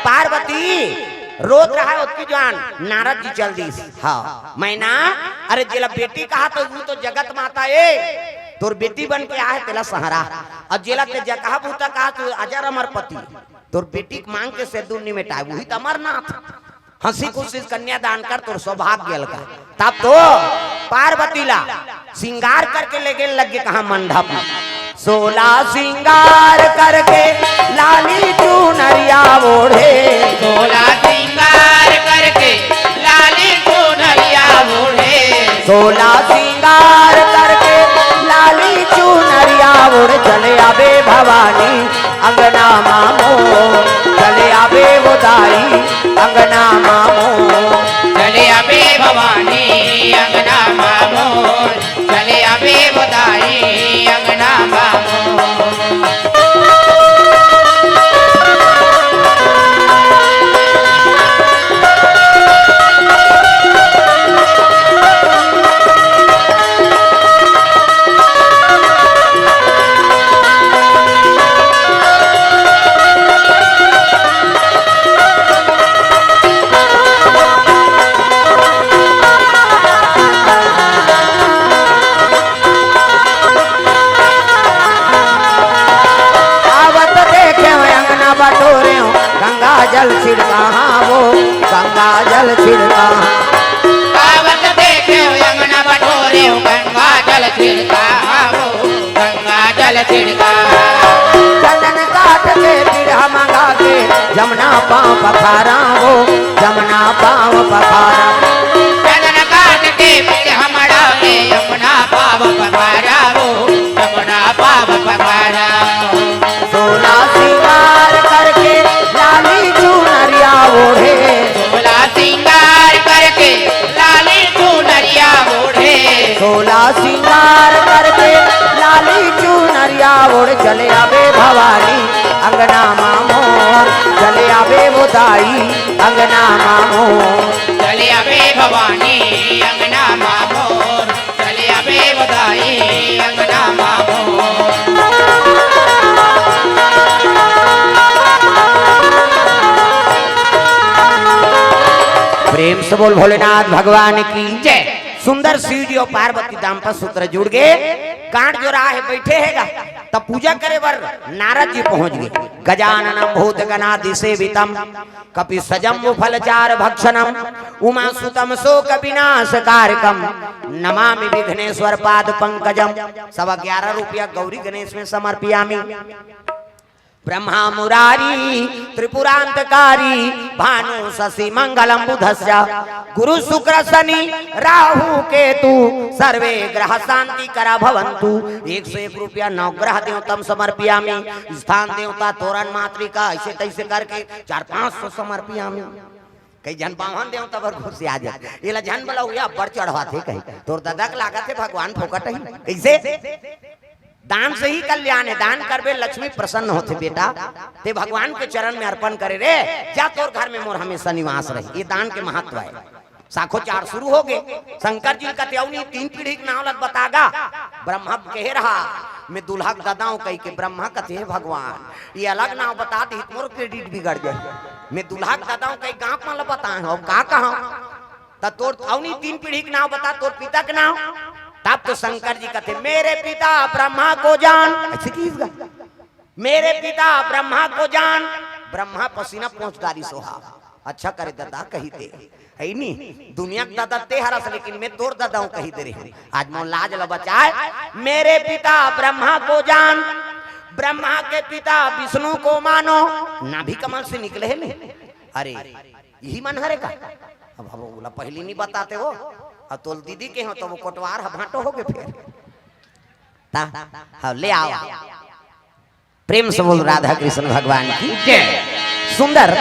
पार्वती रोज रहा है उसकी जान नारद जी चल दी। हाँ मैना अरे जेला बेटी कहा तो वो तो जगत माता है तोर बेटी बन के आए तेला सहारा। और जेला ते जगह बूता कहा तो अजर अमर पति तोर बेटी मांग के सिंदूर नहीं मिटाए वही तो अमरनाथ। हंसी खुशी कन्या दान कर तोर सौभाग्य का। तब तो पार्वती ला सिंगार करके ले गए लगे कहा मंडप 16 सिंगार करके लाली चुनरिया ओढ़े। 16 सिंगार करके लाली चुनरिया ओढ़े। 16 सिंगार करके लाली चुनरिया ओढ़ चले आबे भवानी अंगना मामो। चले आबे वो दाई अंगना मामो। चले आबे भवानी अंगना मामो। चले आबे वो दाई अंगना मामो। जल छिड़का वो गंगा जल छिड़का। पावत देखे यमुना बटोरे गंगा जल छिड़का वो गंगा जल छिड़का। चंदन काट के पीढ़ा मंगा के जमुना पाँव पखारा वो जमुना पाँव पखारा। चंदन काट के पीढ़ा मंगा के यमुना पाँव पखारा वो यमुना पाँव पखारा। 16 सिंगार करके लाली चुनरिया ओढ़े। 16 सिंगार करके लाली चुनरिया ओढ़े। 16 सिंगार करके लाली चुनरिया ओढ़ चले आबे भवानी अंगना मामोर। चले आबे वो दाई अंगना मामोर। चले आबे भवानी अंगना मामोर। चले आबे वो दाई अंगना मामोर। प्रेम से बोल भोलेनाथ भगवान की जय। सुंदर सीढ़ियों पार्वती दाम्पत्य सूत्र जुड़ गए। कांट जो रहा है बैठे हैगा तब पूजा करे बर नारद जी पहुंच गए। गजाननम भूत गणाधि सेवितम कपि सजम फलचार भक्षणम उमा सुतम शोक विनाश कारकम नमामि विघ्नेश्वर पाद पंकजम। 11.25 रुपया गौरी गणेश में समर्पयामि। ब्रह्मा मुरारी त्रिपुरांतकारी भानु शशि मंगलम बुधस्य गुरु शुक्र शनि राहु केतु सर्वे ग्रह शांति करा भवंतु। 101 रुपया नवग्रह देवतम समर्पयामि। स्थान देवता तोरण मातृका ऐसे तैसे करके 400-500 समर्पयामि। कई जन बावन देवता पर खुशी आ जाए ये जन बोला हुआ बढ़ चढ़वा थे कहीं तोर दादा के लागत है भगवान फोकट है कैसे दान से ही कल्याण है, दान करबे लक्ष्मी प्रसन्न होते बेटा। ते भगवान के चरण में अर्पण करे रे, जा तोर घर में मोर हमेशा निवास रहे। ये दान के महत्व है। साखो चार शुरू हो गए। शंकर जी का त्योनी 3 पीढ़ी के नाम लग बतागा। ब्रह्मा कह रहा मैं दुल्हा दादाओं कही के ब्रह्मा कथे है भगवान ये अलग नाम बता दी मोर क्रेडिट बिगड़ जाए। मैं दुल्हा दादाओं कही गाँव मतलब बताए हो का कहा तब तोर अवनी 3 पीढ़ी के नाम बता, तोर पिता के नाम। तब तो शंकर जी कहते मेरे पिता ब्रह्मा को जान। अच्छा की मेरे पिता ब्रह्मा को जान। ब्रह्मा पसीना पहुंचदारी सोहा अच्छा करे दादा कही दे है नी दुनिया का दादा ते हरस लेकिन मैं तोर दादा हूं कही दे रही। आज मोन लाज ल बचाए मेरे पिता ब्रह्मा को जान। ब्रह्मा के पिता विष्णु को मानो। नाभि कमल से निकले है नहीं। अरे यही मन हरे का अब बोला पहली नहीं बताते हो और तोल दीदी के हो तो वो कोटवार भाटो हो गए फिर हाँ ले आओ। प्रेम से बोल राधा कृष्ण भगवान की जय। सुंदर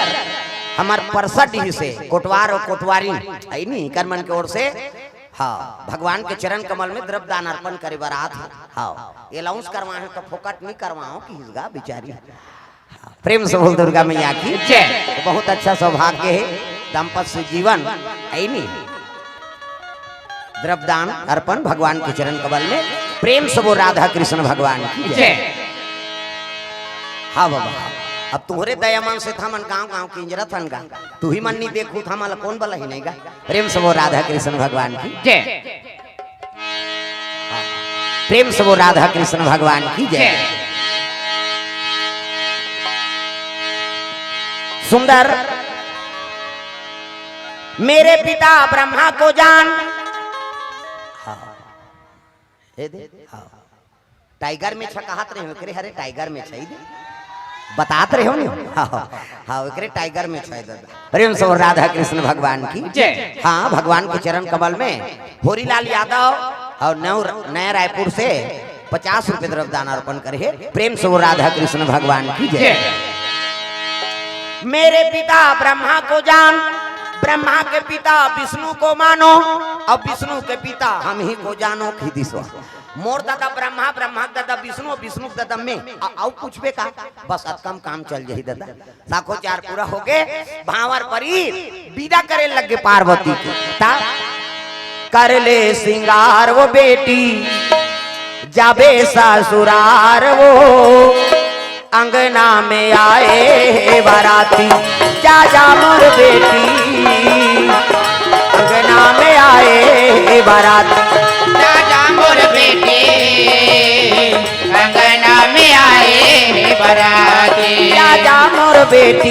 हमार परसडी से कोटवार और कोटवारी है नहीं कर्मन की ओर से हाँ भगवान के चरण कमल में द्रव्य दान अर्पण करे बारात हाँ ये लाउंस करवाए तो फोकट नहीं करवाओ किसगा बिचारी। प्रेम से बोल दुर्गा मैया की जय। बहुत अच्छा सौभाग्य है दाम्पत्य जीवन है नहीं द्रव्य दान अर्पण भगवान के चरण कमल में। प्रेम से बोल राधा कृष्ण भगवान की जय। हाँ बाबा अब तुहरे दयामान से था मन गाँव की इंजरा थन गा तू ही मन नहीं देखू था माला कौन बला ही नहीं गा। प्रेम से वो राधा कृष्ण भगवान की जय। प्रेम से वो राधा कृष्ण भगवान की जय। सुंदर मेरे पिता ब्रह्मा को जान। टाइगर में छकाहत रहे हो हरे टाइगर में छई दे बतात रहे हो नहीं हाँ एकरे टाइगर में छे दादा। प्रेम से राधा कृष्ण भगवान की जय। हाँ भगवान के चरण कमल में होरीलाल यादव और नया रायपुर से 50 रुपए द्रव्य दान अर्पण करे। प्रेम से राधा कृष्ण भगवान की जय। मेरे पिता ब्रह्मा को जान। ब्रह्मा के पिता विष्णु को मानो और विष्णु के पिता हम ही को जानो खिदिसो। मोर दादा ब्रह्मा ब्रह्मा दादा विष्णु विष्णु दादा में आओ पूछबे का बस कम काम चल जाही दादा। साखो चार पूरा हो गए भावर परी विदा करे लगे पार्वती को ता कर ले सिंगार वो बेटी जाबे ससुरार वो अंगना में आए बाराती जा जा मोर बेटी अंगना में आए बाराती जा जा मोर बेटी अंगना में आए बाराती। जा जा मोर बेटी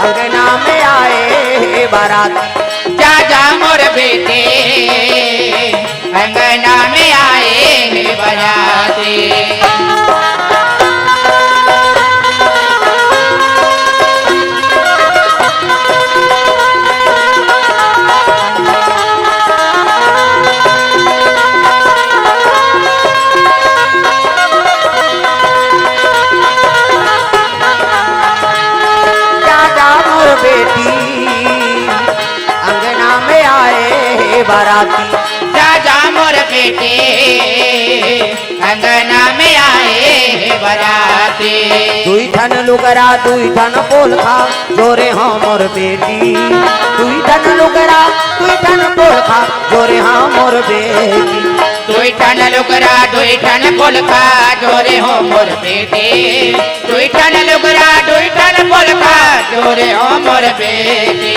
अंगना में आए बाराती। जा जा मोर बेटी अंगना में आए बाराती। बाराती जा जा मोर बेटे अंगना में आए बाराती। दुई ठन लुगरा दुई ठन पोल खा जोरे हाँ मोर बेटी। दुई ठन लुगरा दुई ठन पोल खा जोरे हाँ मोर बेटी। दुई ठन लुगरा दुई ठन पोल खा जोरे हो मोर बेटी। दुई ठन लुगरा दुई ठन पोल खा जोरे हो मोर बेटी।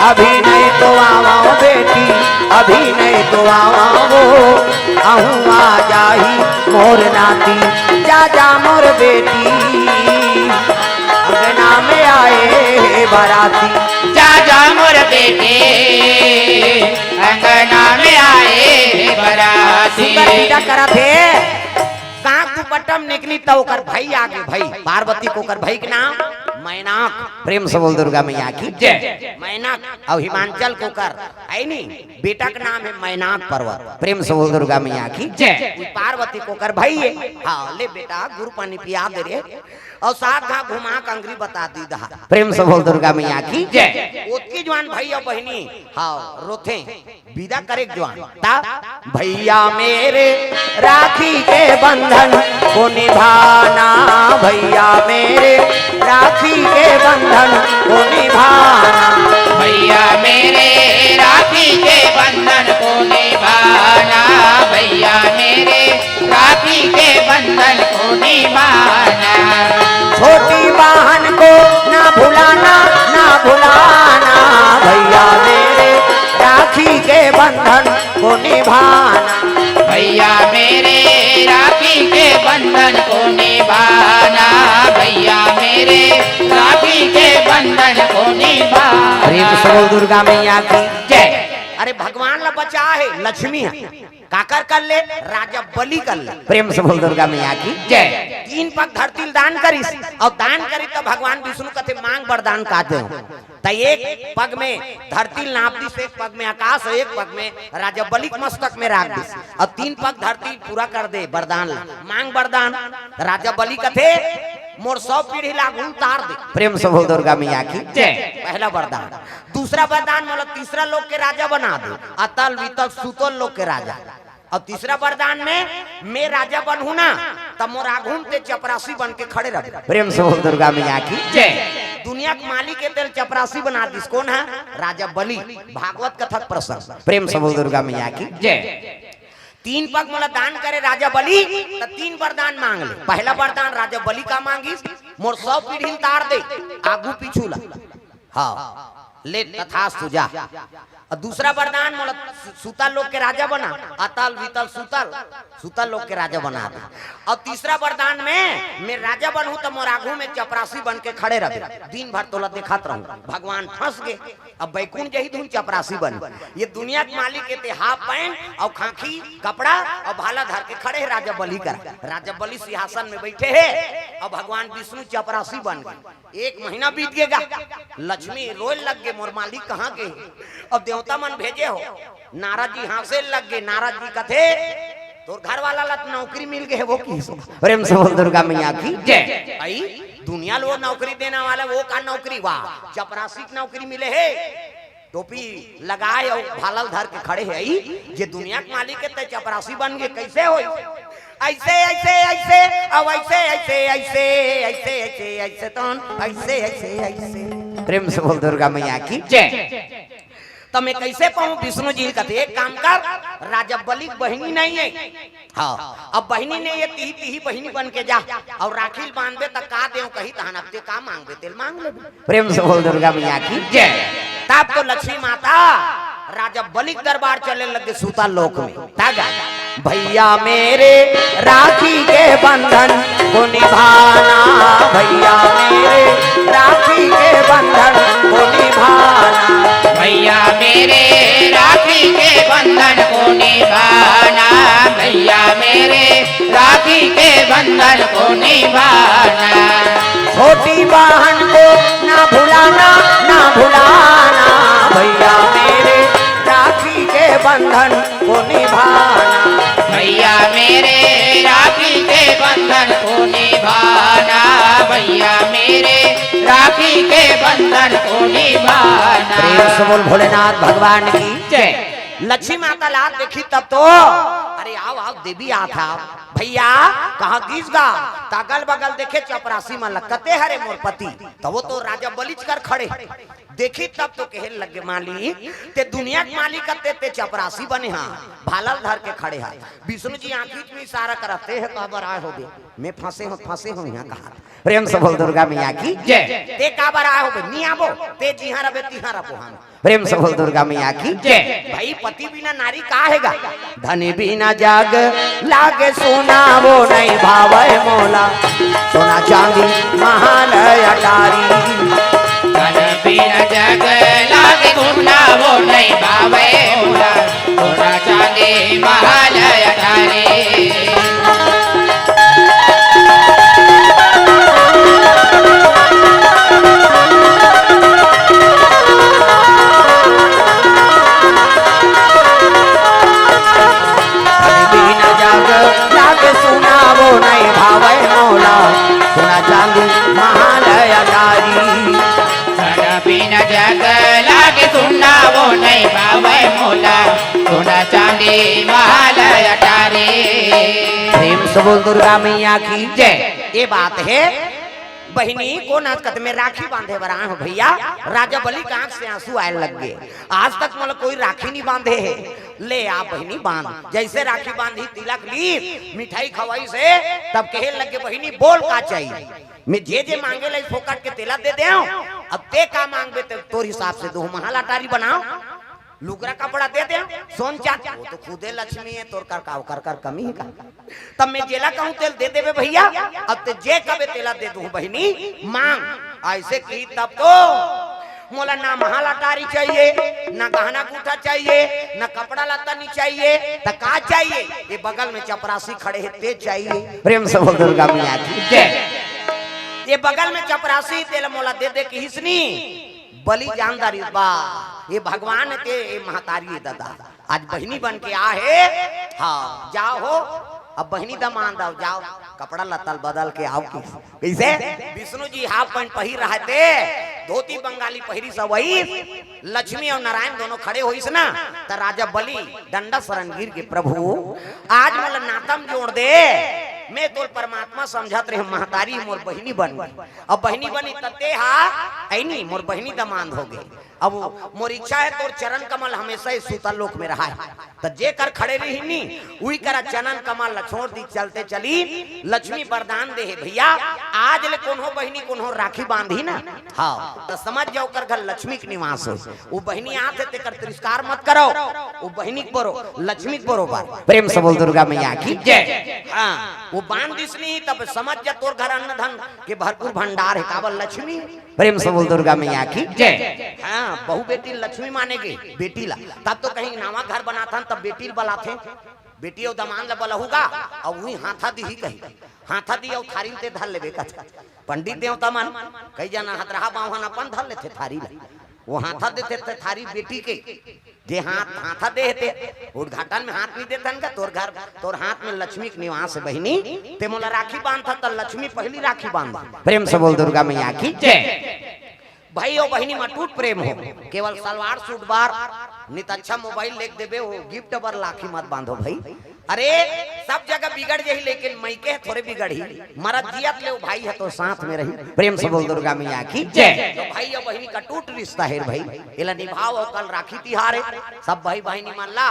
अभी नहीं तो आवाओ बेटी अभी नहीं तो आवाओ आहू आ जाही मोर नाती। जा जा मोर बेटी अंगना में आए बाराती। जा जा मोर बेटे अंगना में आए बाराती। करा थे काक दुपट्टम निकली तो ओकर भाई आगे भाई पार्वती को कर भाई के नाम मैनाक। प्रेम से बोल दुर्गा मैया की जय। मैनाक और हिमांचल को कर है नी बेटा का नाम है मैनाक पर्वत। प्रेम से बोल दुर्गा मैया की जय। पार्वती को कर भाई है हाँ ले बेटा गुरु पानी पिया दे रे और साथ घा घुमा कंगरी बता दी दहा। प्रेम से बोल दुर्गा मैया की जय। उसकी जवान भैया बहनी हाँ रोथे विदा करे जवान ता भैया मेरे राखी के बंधन को निभाना, भैया मेरे राखी के बंधन को निभाना, भैया मेरे राखी के बंधन को निभाना, भैया मेरे राखी के बंधन को निभाना, छोटी बहन को ना भुलाना ना भुलाना, भैया मेरे राखी के बंधन को निभाना, भैया मेरे राखी के बंधन को निभाना, भैया मेरे राखी के बंधन को निभाना। प्रेम से बोल दुर्गा मैया की जय। अरे भगवान ला बचा है लक्ष्मी है काकर कर ले राजा बलि कर ले। प्रेम से बोल दुर्गा मैया की जय। 3 पग धरती दान करिस और दान करी तो भगवान विष्णु कथे मांग वरदान काते हो तो एक पग में धरती नाप दिस, एक पग में आकाश, एक पग में राजा बलि के मस्तक में राख दिस और 3 पग धरती पूरा कर दे वरदान ला मांग वरदान। राजा बलि कथे मोर 100 पीढ़ी लागू उतार दे। प्रेम से बोल दुर्गा मैया की जय। पहला वरदान। दूसरा वरदान मतलब तीसरा लोक के राजा बना दे, अतल वितल सुतल लोक के राजा। और तीसरा वरदान में मैं राजा बनूं ना तब मोर आघूम ते चपरासी बन के खड़े रहे। प्रेम से बोल दुर्गा मैया की जय। दुनिया के मालिक के तेल चपरासी बना दिस कौन है? राजा बलि। भागवत कथक प्रसंग। प्रेम से बोल दुर्गा मैया की जय। 3 पग मोला दान करे राजा बलि तो 3 वरदान मांग ले। पहला वरदान राजा बलि का मांगिस मोर 100 पीढ़ी तार दे आगू पीछू ला हाँ ले तथास्तु जा। और दूसरा वरदान मोला सुतल लोक के राजा बना, अतल वितल सुतल सुतल लोक के राजा बना दे। और तीसरा वरदान में मैं राजा बनूं तो मोर आगू में चपरासी बन के खड़े रहे, दिन भर तोला देखत रहूं। भगवान फंस गए। अब बैकुंठ जही धुन चपरासी बन। ये दुनिया के मालिक के हाफ पैंट और खाकी कपड़ा और भाला धर के खड़े राजा बलि कर। राजा बलि सिंहासन में बैठे है और भगवान विष्णु चपरासी बन गए। 1 महीना बीत गएगा, लक्ष्मी रोए लग गए मोर मालिक कहाँ गए। अब देवता मन भेजे हो, नारद जी हंसे लग गए। नारद जी कथे तो घर वाला ला नौकरी मिल गए वो की। प्रेम से बोल दुर्गा मैया की जय। आई दुनिया लो नौकरी देने वाला वो का नौकरी वाह चपरासी की नौकरी मिले है। टोपी लगाए और भालल धर के खड़े है। ये दुनिया के मालिक के चपरासी बन गए कैसे हो? ऐसे ऐसे ऐसे अब ऐसे ऐसे ऐसे ऐसे ऐसे ऐसे तो ऐसे ऐसे ऐसे। प्रेम से बोल दुर्गा मैया की जय। तो मैं कैसे पाऊं? विष्णु जी कहते एक काम कर, राजा बलि बहनी नहीं है हाँ अब बहनी नहीं है ती ती बहनी बन के जा और राखिल बांधबे तक का देव कही तहन अब ते का मांगबे तेल मांग ले। प्रेम से बोल दुर्गा मैया की जय। तब तो लक्ष्मी माता राजा बलि दरबार चले लगे सूता लोक में। तागा भैया मेरे राखी के बंधन को निभाना, भैया मेरे राखी के बंधन को निभाना, भैया मेरे राखी के बंधन को निभाना, भैया मेरे राखी के बंधन को निभाना, छोटी बहन को ना भुलाना ना भुलाना, भैया मेरे राखी के बंधन को निभाना, भैया मेरे राखी के बंधन को निभाना, भैया मेरे राखी के बंधन को निभाना। प्रेम से बोल भोलेनाथ भगवान की जय। लक्ष्मी माता लात देखी तब तो अरे आओ आओ देवी आता भैया कहाँ गीस गा तागल बगल देखे चपरासी में लकते हरे मोर पति तो वो तो राजा बलिच कर खड़े देखी तब तो कहे लगे मालिक ते दुनिया के मालिक करते ते चपरासी बने हाँ भालल धर के खड़े हैं। विष्णु जी आंखी में इशारा करते हैं काबर आए हो मैं फंसे हूँ यहाँ कहा। प्रेम से बोल दुर्गा मैया की जय। ते काबर आए हो नहीं आबो ते जिहाँ रबे तिहाँ रबो हम। प्रेम से बोल दुर्गा मैया की जय। भाई पति बिना नारी काहेगा धनी बिना जाग लागे सोना वो नहीं भावे मोला सोना चांदी महालय अटारी धन बिना जग लागे घूमना वो नहीं भावे मोला सोना चांदी महालय अटारी। लागे सोना वो नहीं भावे मोला सोना चांदी अटारी। धन बिना जग लागे सुना वो नहीं पावे मोला सोना चांदी माल अटारी। प्रेम से बोल दुर्गा मैया की जय। ये बात है बहिनी को नाचकत में राखी बांधे बरा हो भैया। राजा बलि का आंख से आंसू आए लग गए। आज तक मतलब कोई राखी नहीं बांधे है। ले आप बहिनी बांध। जैसे राखी बांधी तिलक ली मिठाई खवाई से तब कहे लगे बहिनी बोल का चाहिए। मैं जे मांगे ला फोकट के तिलक दे दे। अब ते का मांगे तोर हिसाब से दो महल अटारी बनाओ लुगरा कपड़ा दे दे सोन चांदी। वो तो खुदे लक्ष्मी है तोर कर कमी है का। तब मैं जेला कहूँ तेल दे देवे भैया। अब ते जे कबे तेला दे दूं बहिनी मांग। ऐसे की तब तो मोला ना महल अटारी चाहिए ना गहना गुठा चाहिए ना कपड़ा लत्ता नहीं चाहिए। तो का चाहिए? ये बगल में चपरासी खड़े हैं ते चाहिए। प्रेम से बोल दुर्गा मैया की जय। ये बगल में चपरासी तेल मोला दे दे की हिसनी बलि जानदारी बा। ये भगवान के महतारी दादा आज बहिनी बन के आ है। हाँ जाओ हो अब बहिनी दमान दाओ जाओ कपड़ा लत्ता बदल के आओ। कैसे विष्णु जी हाफ पैंट पहिर रहे थे धोती बंगाली पहिरी सब वही लक्ष्मी और नारायण दोनों खड़े हुई ना। तो राजा बलि डंडा शरण गिर के प्रभु आज मोला नातम जोड़ दे। मैं तो परमात्मा समझत रहे महतारी मोर बहिनी बन गई। अब बहिनी बनी तते हा ऐनी मोर बहिनी दमांद हो गई। अब मोर इच्छा है तोर चरण कमल हमेशा ही सूतल लोक में रहा है। तो जे कर खड़े रही नी वही करा चरण कमल छोड़ दी चलते चली लक्ष्मी वरदान दे भैया। आज ले कौन हो बहिनी कौन हो राखी बांधी ना। हाँ तो समझ जाओ कर घर लक्ष्मी के निवास हो। वो बहिनी आते ते कर तिरस्कार मत करो। वो बहिनी बरो लक्ष्मी बरोबर। प्रेम से बोल दुर्गा मैया की जय। हाँ वो बांध दिसनी तब समझ जा तोर घर अन्न धन के भरपूर भंडार है काबल लक्ष्मी। प्रेम से बोल दुर्गा मैया की जय। हाँ बहु बेटी लक्ष्मी मानेगी बेटी ला तब तो कहीं नवा घर बनाता तब बेटी बला थे बेटी और दमान ला बलहुगा और वही हाथा दी ही कही हाथा दी और थारी ते धर लेबे का पंडित देवता मन कई जना हतरहा बावन अपन धर लेते थारी ला। वो हाथा देते थे थारी बेटी के जे हाथा देते उद्घाटन में हाथ नहीं देते का तोर हाथ में लक्ष्मी के निवास है बहिनी। ते मोला राखी बांधता तो लक्ष्मी पहली राखी बांध। प्रेम से बोल दुर्गा मैया की जय। भाई और बहिनी में टूट प्रेम हो केवल सलवार सूट बार नित अच्छा मोबाइल लेके देवे वो गिफ्ट बर लाखी मत बांधो भाई। अरे सब जगह बिगड़ जाही लेकिन मैके थोड़े बिगड़ी मरद जियत ले भाई है तो साथ में रही। प्रेम से बोल दुर्गा मैया की जय। तो भाई और बहिनी का टूट रिश्ता है भाई इला निभाओ। और कल राखी तिहार है सब भाई बहिनी मन ला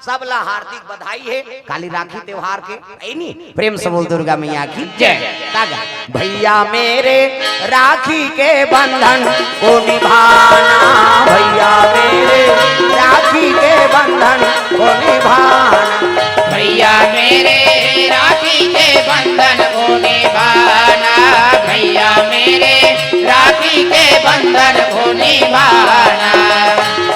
सब ला हार्दिक बधाई है काली राखी त्योहार के। प्रेम से बोल दुर्गा मैया की जय। भैया मेरे राखी के बंधन को निभाना भैया मेरे राखी के बंधन को निभाना। भैया मेरे राखी के बंधन को निभाना। भैया मेरे राखी के बंधन को निभाना।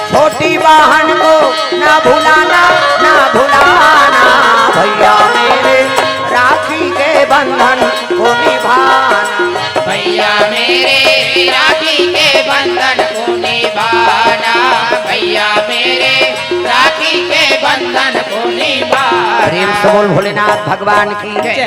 छोटी बहन को ना भुलाना ना भुलाना भैया मेरे राखी के बंधन को निभाना। भैया मेरे राखी के बंधन को निभाना। भैया मेरे राखी के बंधन को निभाना। प्रेम से बोल भोलेनाथ भगवान की जय।